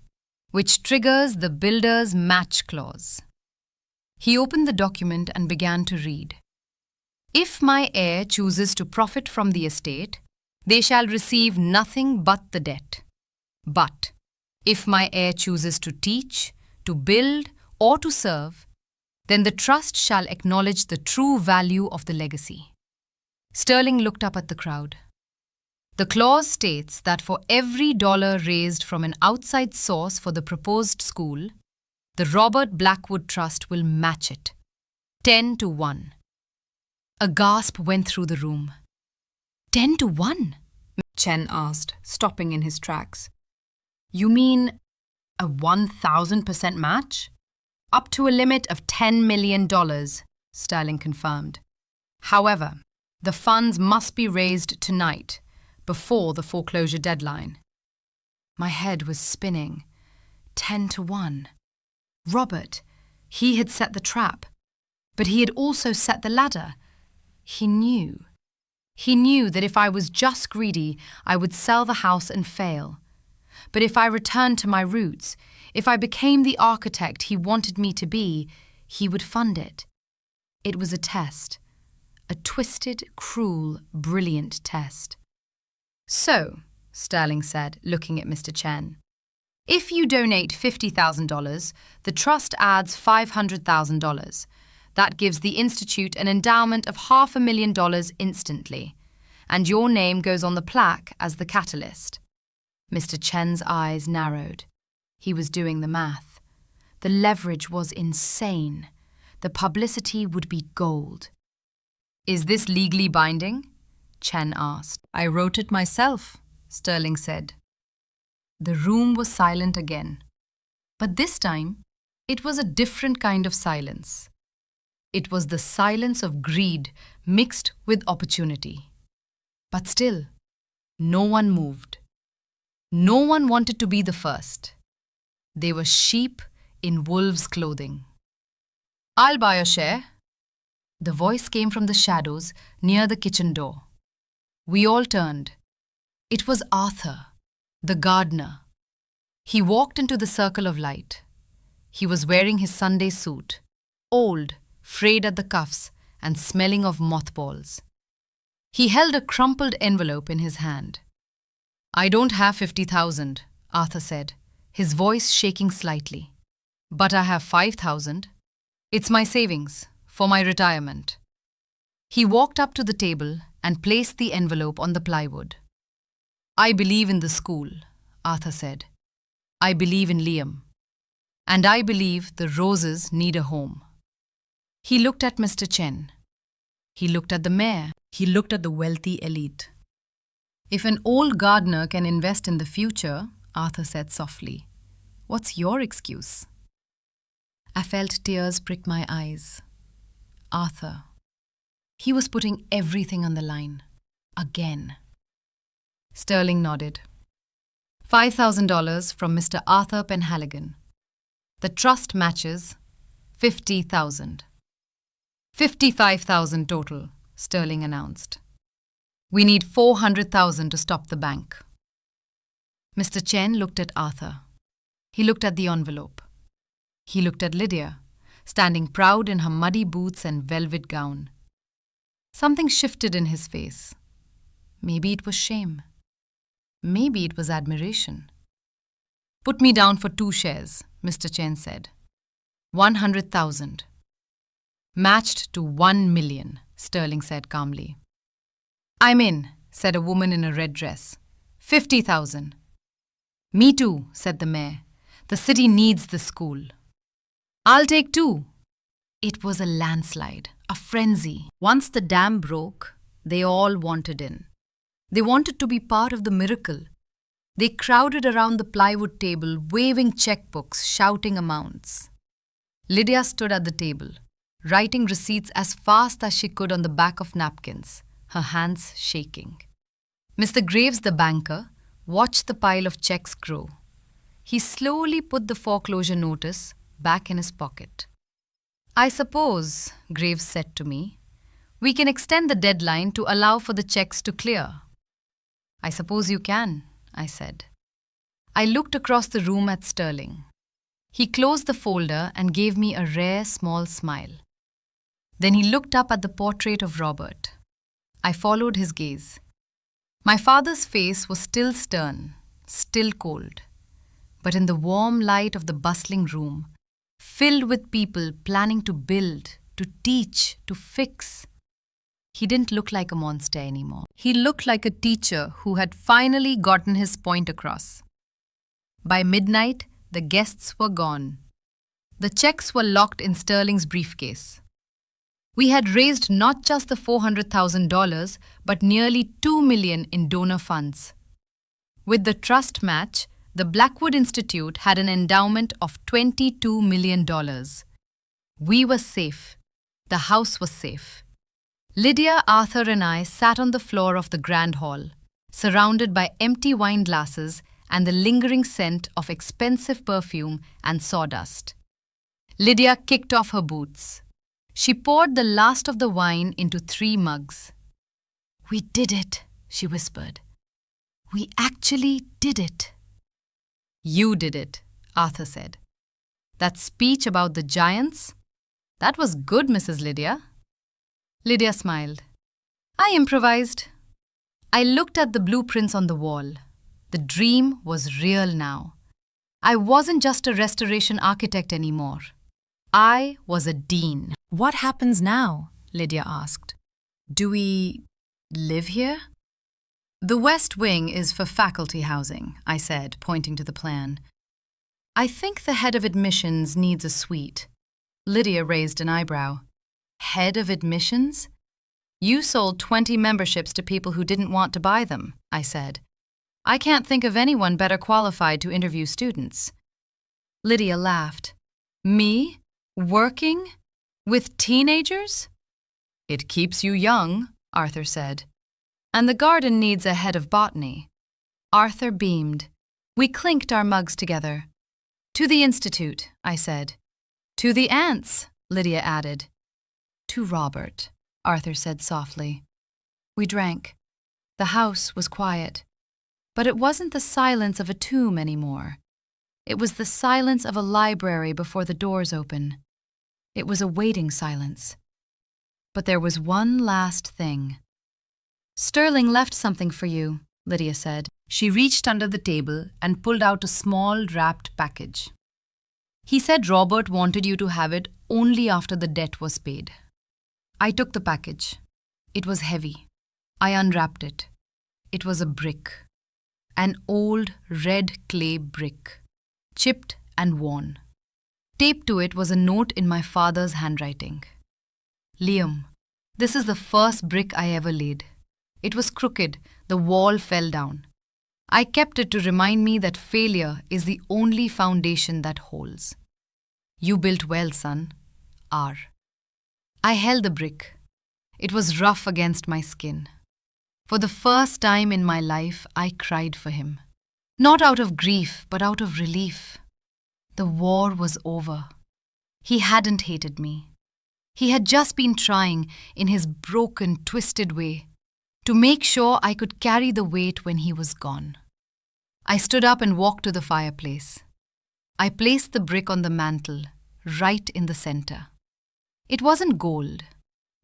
which triggers the builder's match clause. He opened the document and began to read. If my heir chooses to profit from the estate, they shall receive nothing but the debt. But if my heir chooses to teach, to build, or to serve, then the trust shall acknowledge the true value of the legacy. Sterling looked up at the crowd. The clause states that for every dollar raised from an outside source for the proposed school, the Robert Blackwood Trust will match it, 10-1. A gasp went through the room. 10-1? Chen asked, stopping in his tracks. You mean a 1,000% match? Up to a limit of $10 million, Sterling confirmed. However, the funds must be raised tonight, before the foreclosure deadline. My head was spinning. 10-1. Robert, he had set the trap, but he had also set the ladder. He knew. He knew that if I was just greedy, I would sell the house and fail. But if I returned to my roots, if I became the architect he wanted me to be, he would fund it. It was a test. A twisted, cruel, brilliant test. So, Sterling said, looking at Mr. Chen, if you donate $50,000, the trust adds $500,000. That gives the Institute an endowment of $500,000 instantly, and your name goes on the plaque as the catalyst. Mr. Chen's eyes narrowed. He was doing the math. The leverage was insane. The publicity would be gold. Is this legally binding? Chen asked. I wrote it myself, Sterling said. The room was silent again. But this time, it was a different kind of silence. It was the silence of greed mixed with opportunity. But still, no one moved. No one wanted to be the first. They were sheep in wolves' clothing. I'll buy a share. The voice came from the shadows near the kitchen door. We all turned. It was Arthur, the gardener. He walked into the circle of light. He was wearing his Sunday suit, old, frayed at the cuffs and smelling of mothballs. He held a crumpled envelope in his hand. I don't have 50,000, Arthur said, his voice shaking slightly. But I have 5,000. It's my savings, for my retirement. He walked up to the table and placed the envelope on the plywood. I believe in the school, Arthur said. I believe in Liam. And I believe the roses need a home. He looked at Mr. Chen. He looked at the mayor. He looked at the wealthy elite. If an old gardener can invest in the future, Arthur said softly. What's your excuse? I felt tears prick my eyes. Arthur. He was putting everything on the line. Again. Sterling nodded. $5,000 from Mr. Arthur Penhaligon. The trust matches $50,000. $55,000 total, Sterling announced. We need $400,000 to stop the bank. Mr. Chen looked at Arthur. He looked at the envelope. He looked at Lydia, standing proud in her muddy boots and velvet gown. Something shifted in his face. Maybe it was shame. Maybe it was admiration. Put me down for 2 shares, Mr. Chen said. 100,000. Matched to 1 million, Sterling said calmly. I'm in, said a woman in a red dress. 50,000. Me too, said the mayor. The city needs the school. I'll take 2. It was a landslide, a frenzy. Once the dam broke, they all wanted in. They wanted to be part of the miracle. They crowded around the plywood table, waving checkbooks, shouting amounts. Lydia stood at the table, writing receipts as fast as she could on the back of napkins, her hands shaking. Mr. Graves, the banker, watched the pile of checks grow. He slowly put the foreclosure notice back in his pocket. I suppose, Graves said to me, we can extend the deadline to allow for the checks to clear. I suppose you can, I said. I looked across the room at Sterling. He closed the folder and gave me a rare small smile. Then he looked up at the portrait of Robert. I followed his gaze. My father's face was still stern, still cold. But in the warm light of the bustling room, filled with people planning to build, to teach, to fix, he didn't look like a monster anymore. He looked like a teacher who had finally gotten his point across. By midnight, the guests were gone. The checks were locked in Sterling's briefcase. We had raised not just the $400,000, but nearly $2 million in donor funds. With the trust match, the Blackwood Institute had an endowment of $22 million. We were safe. The house was safe. Lydia, Arthur and I sat on the floor of the grand hall, surrounded by empty wine glasses and the lingering scent of expensive perfume and sawdust. Lydia kicked off her boots. She poured the last of the wine into 3 mugs. We did it, she whispered. We actually did it. You did it, Arthur said. That speech about the giants? That was good, Mrs. Lydia. Lydia smiled. I improvised. I looked at the blueprints on the wall. The dream was real now. I wasn't just a restoration architect anymore. I was a dean. What happens now? Lydia asked. Do we live here? The West Wing is for faculty housing, I said, pointing to the plan. I think the head of admissions needs a suite. Lydia raised an eyebrow. Head of admissions? You sold 20 memberships to people who didn't want to buy them, I said. I can't think of anyone better qualified to interview students. Lydia laughed. Me? Working? With teenagers? It keeps you young, Arthur said. And the garden needs a head of botany. Arthur beamed. We clinked our mugs together. To the Institute, I said. To the ants, Lydia added. To Robert, Arthur said softly. We drank. The house was quiet. But it wasn't the silence of a tomb anymore. It was the silence of a library before the doors open. It was a waiting silence. But there was one last thing. Sterling left something for you, Lydia said. She reached under the table and pulled out a small wrapped package. He said Robert wanted you to have it only after the debt was paid. I took the package. It was heavy. I unwrapped it. It was a brick. An old red clay brick, chipped and worn. Taped to it was a note in my father's handwriting. Liam, this is the first brick I ever laid. It was crooked. The wall fell down. I kept it to remind me that failure is the only foundation that holds. You built well, son. R. I held the brick. It was rough against my skin. For the first time in my life, I cried for him. Not out of grief, but out of relief. The war was over. He hadn't hated me. He had just been trying, in his broken, twisted way, to make sure I could carry the weight when he was gone. I stood up and walked to the fireplace. I placed the brick on the mantel, right in the center. It wasn't gold.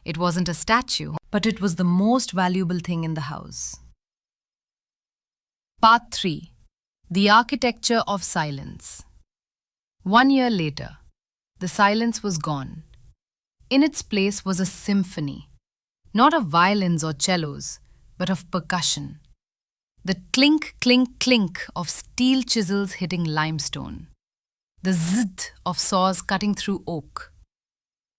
It wasn't a statue, but it was the most valuable thing in the house. Part 3. The Architecture of Silence. 1 year later, the silence was gone. In its place was a symphony, not of violins or cellos, but of percussion. The clink, clink, clink of steel chisels hitting limestone. The zzz of saws cutting through oak.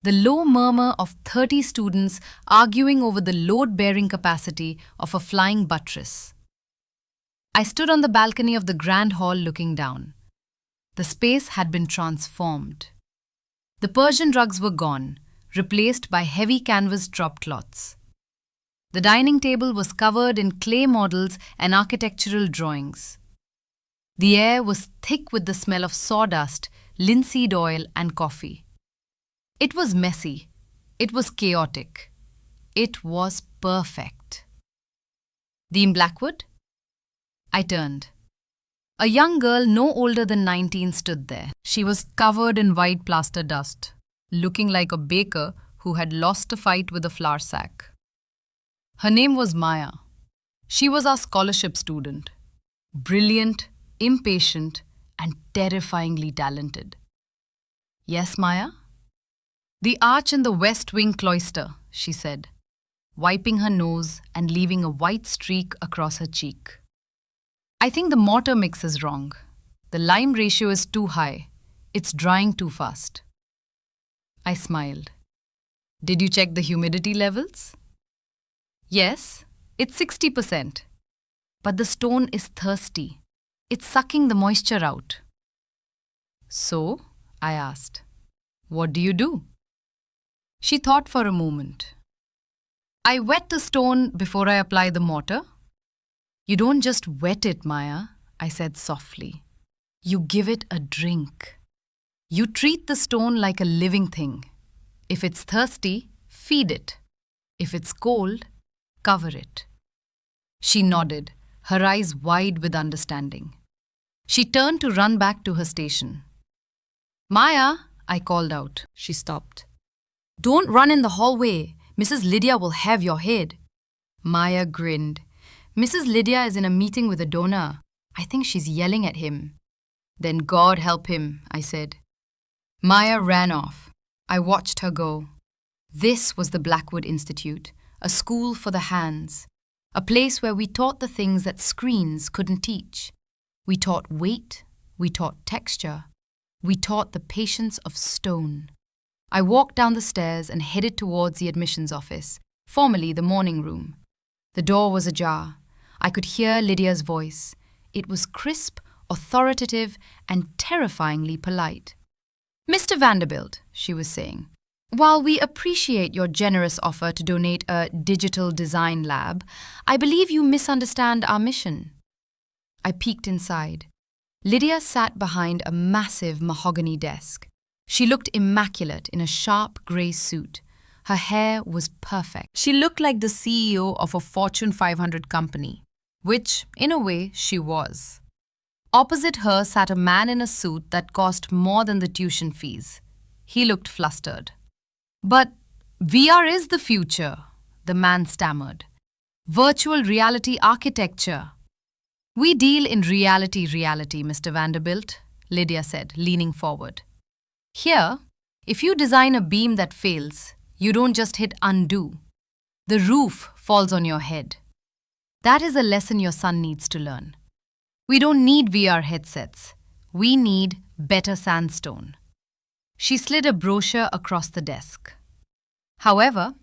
The low murmur of 30 students arguing over the load-bearing capacity of a flying buttress. I stood on the balcony of the grand hall looking down. The space had been transformed. The Persian rugs were gone, replaced by heavy canvas drop cloths. The dining table was covered in clay models and architectural drawings. The air was thick with the smell of sawdust, linseed oil, and coffee. It was messy. It was chaotic. It was perfect. Dean Blackwood? I turned. A young girl no older than 19 stood there. She was covered in white plaster dust, looking like a baker who had lost a fight with a flour sack. Her name was Maya. She was our scholarship student. Brilliant, impatient, and terrifyingly talented. Yes, Maya? The arch in the west wing cloister, she said, wiping her nose and leaving a white streak across her cheek. I think the mortar mix is wrong. The lime ratio is too high. It's drying too fast. I smiled. Did you check the humidity levels? Yes, it's 60%. But the stone is thirsty. It's sucking the moisture out. So, I asked, what do you do? She thought for a moment. I wet the stone before I apply the mortar. You don't just wet it, Maya, I said softly. You give it a drink. You treat the stone like a living thing. If it's thirsty, feed it. If it's cold, cover it. She nodded, her eyes wide with understanding. She turned to run back to her station. Maya, I called out. She stopped. Don't run in the hallway. Mrs. Lydia will have your head. Maya grinned. Mrs. Lydia is in a meeting with a donor. I think she's yelling at him. Then God help him, I said. Maya ran off. I watched her go. This was the Blackwood Institute, a school for the hands, a place where we taught the things that screens couldn't teach. We taught weight, we taught texture, we taught the patience of stone. I walked down the stairs and headed towards the admissions office, formerly the morning room. The door was ajar. I could hear Lydia's voice. It was crisp, authoritative, and terrifyingly polite. Mr. Vanderbilt, she was saying, while we appreciate your generous offer to donate a digital design lab, I believe you misunderstand our mission. I peeked inside. Lydia sat behind a massive mahogany desk. She looked immaculate in a sharp grey suit. Her hair was perfect. She looked like the CEO of a Fortune 500 company, which, in a way, she was. Opposite her sat a man in a suit that cost more than the tuition fees. He looked flustered. But VR is the future, the man stammered. Virtual reality architecture. We deal in reality, Mr. Vanderbilt, Lydia said, leaning forward. Here, if you design a beam that fails, you don't just hit undo. The roof falls on your head. That is a lesson your son needs to learn. We don't need VR headsets. We need better sandstone. She slid a brochure across the desk. However,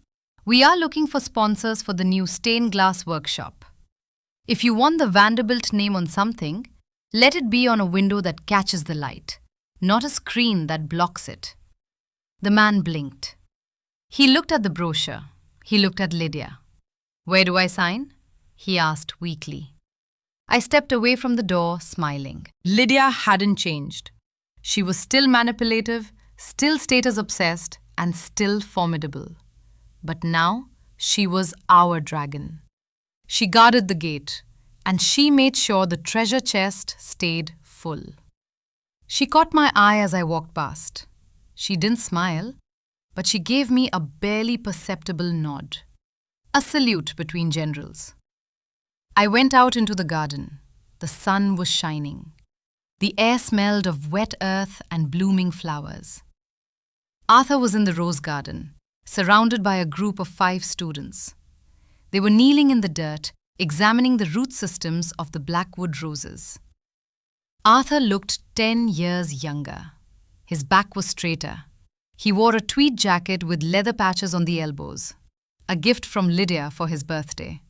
we are looking for sponsors for the new stained glass workshop. If you want the Vanderbilt name on something, let it be on a window that catches the light, not a screen that blocks it. The man blinked. He looked at the brochure. He looked at Lydia. Where do I sign? He asked weakly. I stepped away from the door, smiling. Lydia hadn't changed. She was still manipulative, still status-obsessed, and still formidable. But now, she was our dragon. She guarded the gate, and she made sure the treasure chest stayed full. She caught my eye as I walked past. She didn't smile, but she gave me a barely perceptible nod. A salute between generals. I went out into the garden. The sun was shining. The air smelled of wet earth and blooming flowers. Arthur was in the rose garden, surrounded by a group of 5 students. They were kneeling in the dirt, examining the root systems of the Blackwood roses. Arthur looked 10 years younger. His back was straighter. He wore a tweed jacket with leather patches on the elbows, a gift from Lydia for his birthday.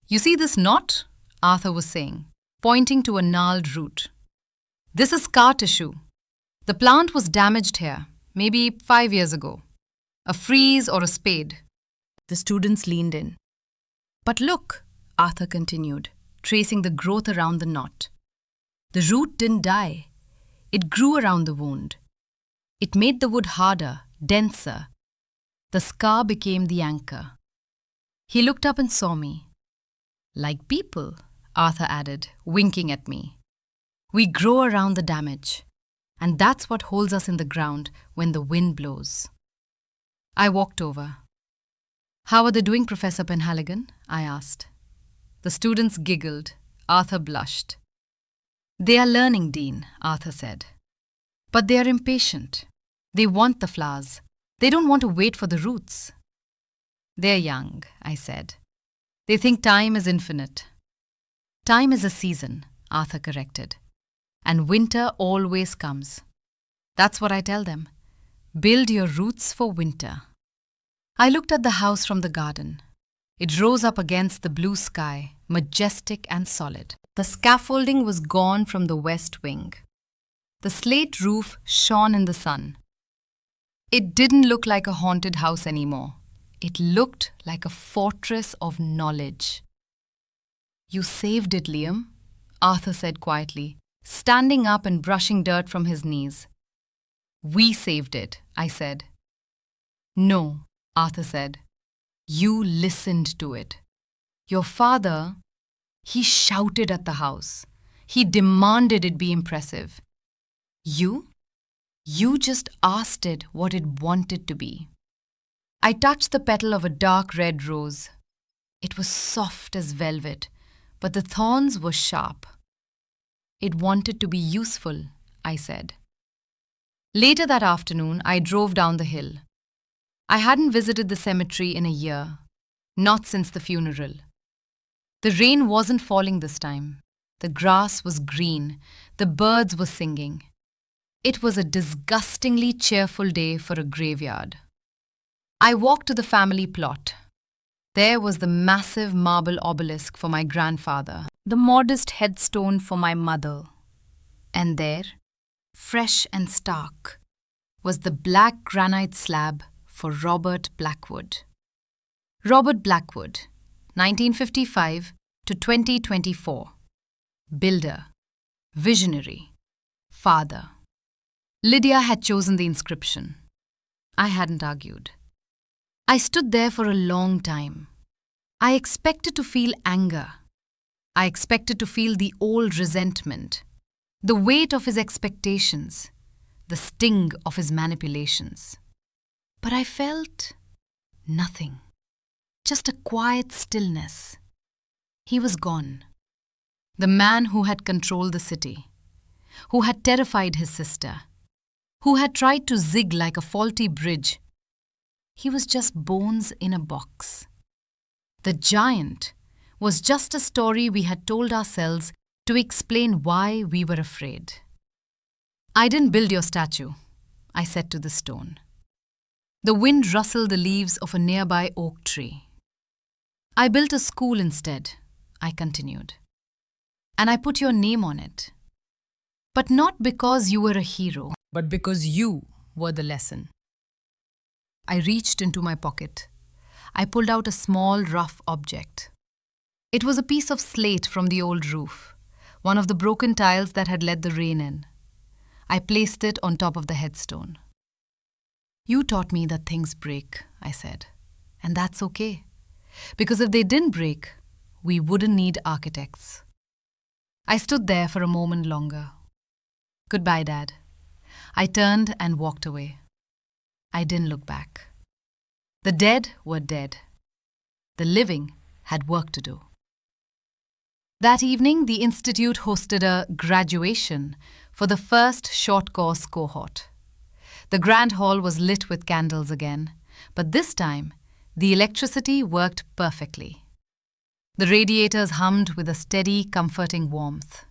You see this knot? Arthur was saying, pointing to a gnarled root. This is scar tissue. The plant was damaged here, maybe 5 years ago. A freeze or a spade. The students leaned in. But look, Arthur continued, tracing the growth around the knot. The root didn't die. It grew around the wound. It made the wood harder, denser. The scar became the anchor. He looked up and saw me. Like people, Arthur added, winking at me. We grow around the damage, and that's what holds us in the ground when the wind blows. I walked over. How are they doing, Professor Penhaligon? I asked. The students giggled. Arthur blushed. They are learning, Dean, Arthur said. But they are impatient. They want the flowers. They don't want to wait for the roots. They're young, I said. They think time is infinite. Time is a season, Arthur corrected. And winter always comes. That's what I tell them. Build your roots for winter. I looked at the house from the garden. It rose up against the blue sky, majestic and solid. The scaffolding was gone from the west wing. The slate roof shone in the sun. It didn't look like a haunted house anymore. It looked like a fortress of knowledge. You saved it, Liam, Arthur said quietly, standing up and brushing dirt from his knees. We saved it, I said. No, Arthur said. You listened to it. Your father, he shouted at the house. He demanded it be impressive. You just asked it what it wanted to be. I touched the petal of a dark red rose. It was soft as velvet, but the thorns were sharp. It wanted to be useful, I said. Later that afternoon, I drove down the hill. I hadn't visited the cemetery in a year, not since the funeral. The rain wasn't falling this time. The grass was green. The birds were singing. It was a disgustingly cheerful day for a graveyard. I walked to the family plot. There was the massive marble obelisk for my grandfather, the modest headstone for my mother. And there, fresh and stark, was the black granite slab for Robert Blackwood. Robert Blackwood, 1955 to 2024. Builder, visionary, father. Lydia had chosen the inscription. I hadn't argued. I stood there for a long time. I expected to feel anger. I expected to feel the old resentment, the weight of his expectations, the sting of his manipulations. But I felt nothing, just a quiet stillness. He was gone. The man who had controlled the city, who had terrified his sister, who had tried to zig like a faulty bridge. He was just bones in a box. The giant was just a story we had told ourselves to explain why we were afraid. I didn't build your statue, I said to the stone. The wind rustled the leaves of a nearby oak tree. I built a school instead, I continued. And I put your name on it. But not because you were a hero, but because you were the lesson. I reached into my pocket. I pulled out a small, rough object. It was a piece of slate from the old roof, one of the broken tiles that had let the rain in. I placed it on top of the headstone. You taught me that things break, I said. And that's okay. Because if they didn't break, we wouldn't need architects. I stood there for a moment longer. Goodbye, Dad. I turned and walked away. I didn't look back. The dead were dead. The living had work to do. That evening, the Institute hosted a graduation for the first short course cohort. The grand hall was lit with candles again, but this time, the electricity worked perfectly. The radiators hummed with a steady, comforting warmth.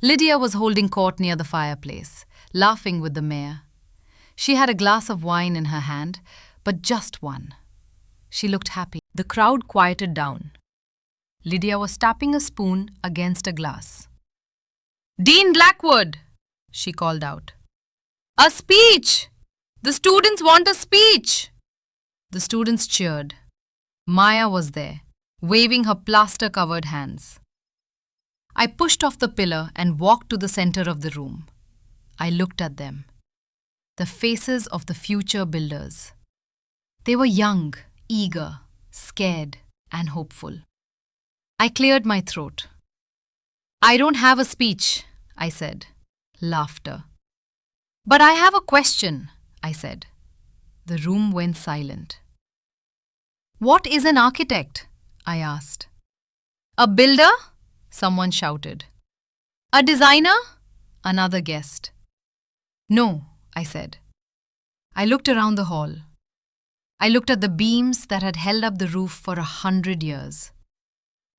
Lydia was holding court near the fireplace, laughing with the mayor. She had a glass of wine in her hand, but just one. She looked happy. The crowd quieted down. Lydia was tapping a spoon against a glass. "Dean Blackwood!" she called out. "A speech! The students want a speech!" The students cheered. Maya was there, waving her plaster-covered hands. I pushed off the pillar and walked to the center of the room. I looked at them. The faces of the future builders. They were young, eager, scared, and hopeful. I cleared my throat. "I don't have a speech," I said. Laughter. "But I have a question," I said. The room went silent. "What is an architect?" I asked. "A builder?" someone shouted. "A designer?" another guessed. "No," I said. I looked around the hall. I looked at the beams that had held up the roof for 100 years.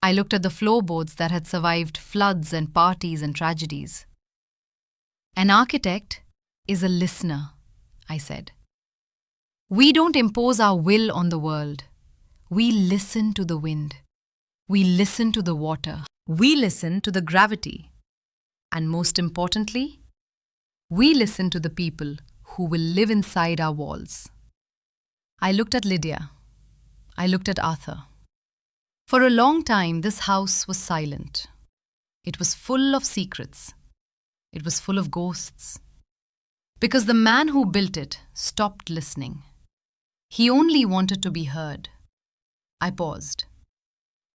I looked at the floorboards that had survived floods and parties and tragedies. "An architect is a listener," I said. "We don't impose our will on the world. We listen to the wind. We listen to the water. We listen to the gravity. And most importantly, we listen to the people who will live inside our walls." I looked at Lydia. I looked at Arthur. For a long time, this house was silent. It was full of secrets. It was full of ghosts. Because the man who built it stopped listening. He only wanted to be heard. I paused.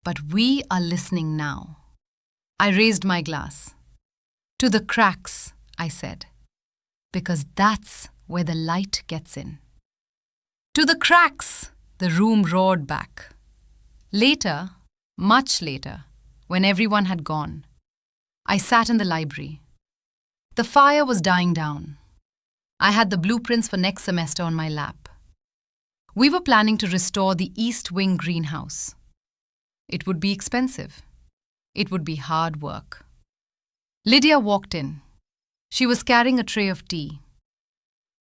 But we are listening now. I raised my glass. "To the cracks," I said. Because that's where the light gets in. "To the cracks," the room roared back. Later, much later, when everyone had gone, I sat in the library. The fire was dying down. I had the blueprints for next semester on my lap. We were planning to restore the East Wing greenhouse. It would be expensive. It would be hard work. Lydia walked in. She was carrying a tray of tea.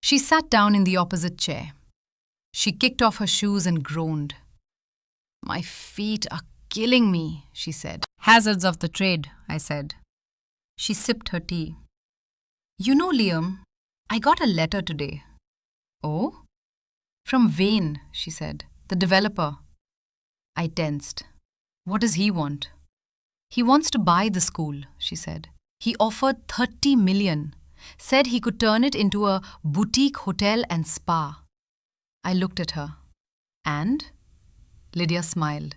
She sat down in the opposite chair. She kicked off her shoes and groaned. "My feet are killing me," she said. "Hazards of the trade," I said. She sipped her tea. "You know, Liam, I got a letter today." "Oh?" "From Wayne," she said, "the developer." I tensed. "What does he want?" "He wants to buy the school," she said. "He offered 30 million, said he could turn it into a boutique hotel and spa." I looked at her. "And?" Lydia smiled.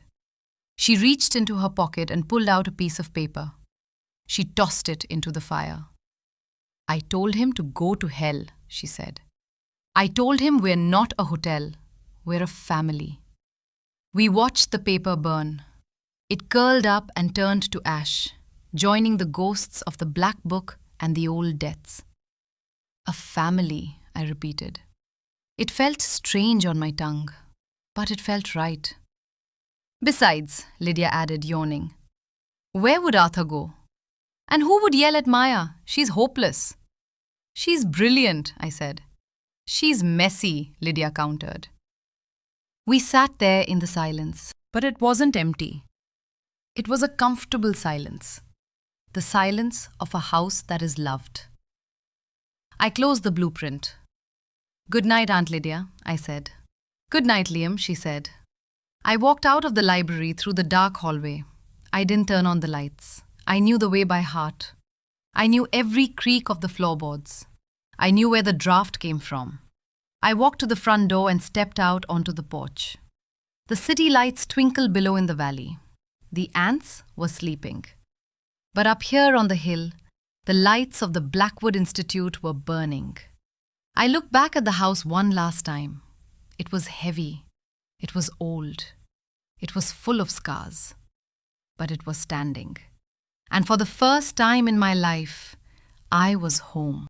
She reached into her pocket and pulled out a piece of paper. She tossed it into the fire. "I told him to go to hell," she said. "I told him we're not a hotel, we're a family." We watched the paper burn. It curled up and turned to ash, joining the ghosts of the black book and the old debts. "A family," I repeated. It felt strange on my tongue, but it felt right. "Besides," Lydia added, yawning, "where would Arthur go? And who would yell at Maya? She's hopeless." "She's brilliant," I said. "She's messy," Lydia countered. We sat there in the silence, but it wasn't empty. It was a comfortable silence, the silence of a house that is loved. I closed the blueprint. "Good night, Aunt Lydia," I said. "Good night, Liam," she said. I walked out of the library through the dark hallway. I didn't turn on the lights. I knew the way by heart. I knew every creak of the floorboards. I knew where the draft came from. I walked to the front door and stepped out onto the porch. The city lights twinkled below in the valley. The ants were sleeping. But up here on the hill, the lights of the Blackwood Institute were burning. I looked back at the house one last time. It was heavy. It was old. It was full of scars. But it was standing. And for the first time in my life, I was home.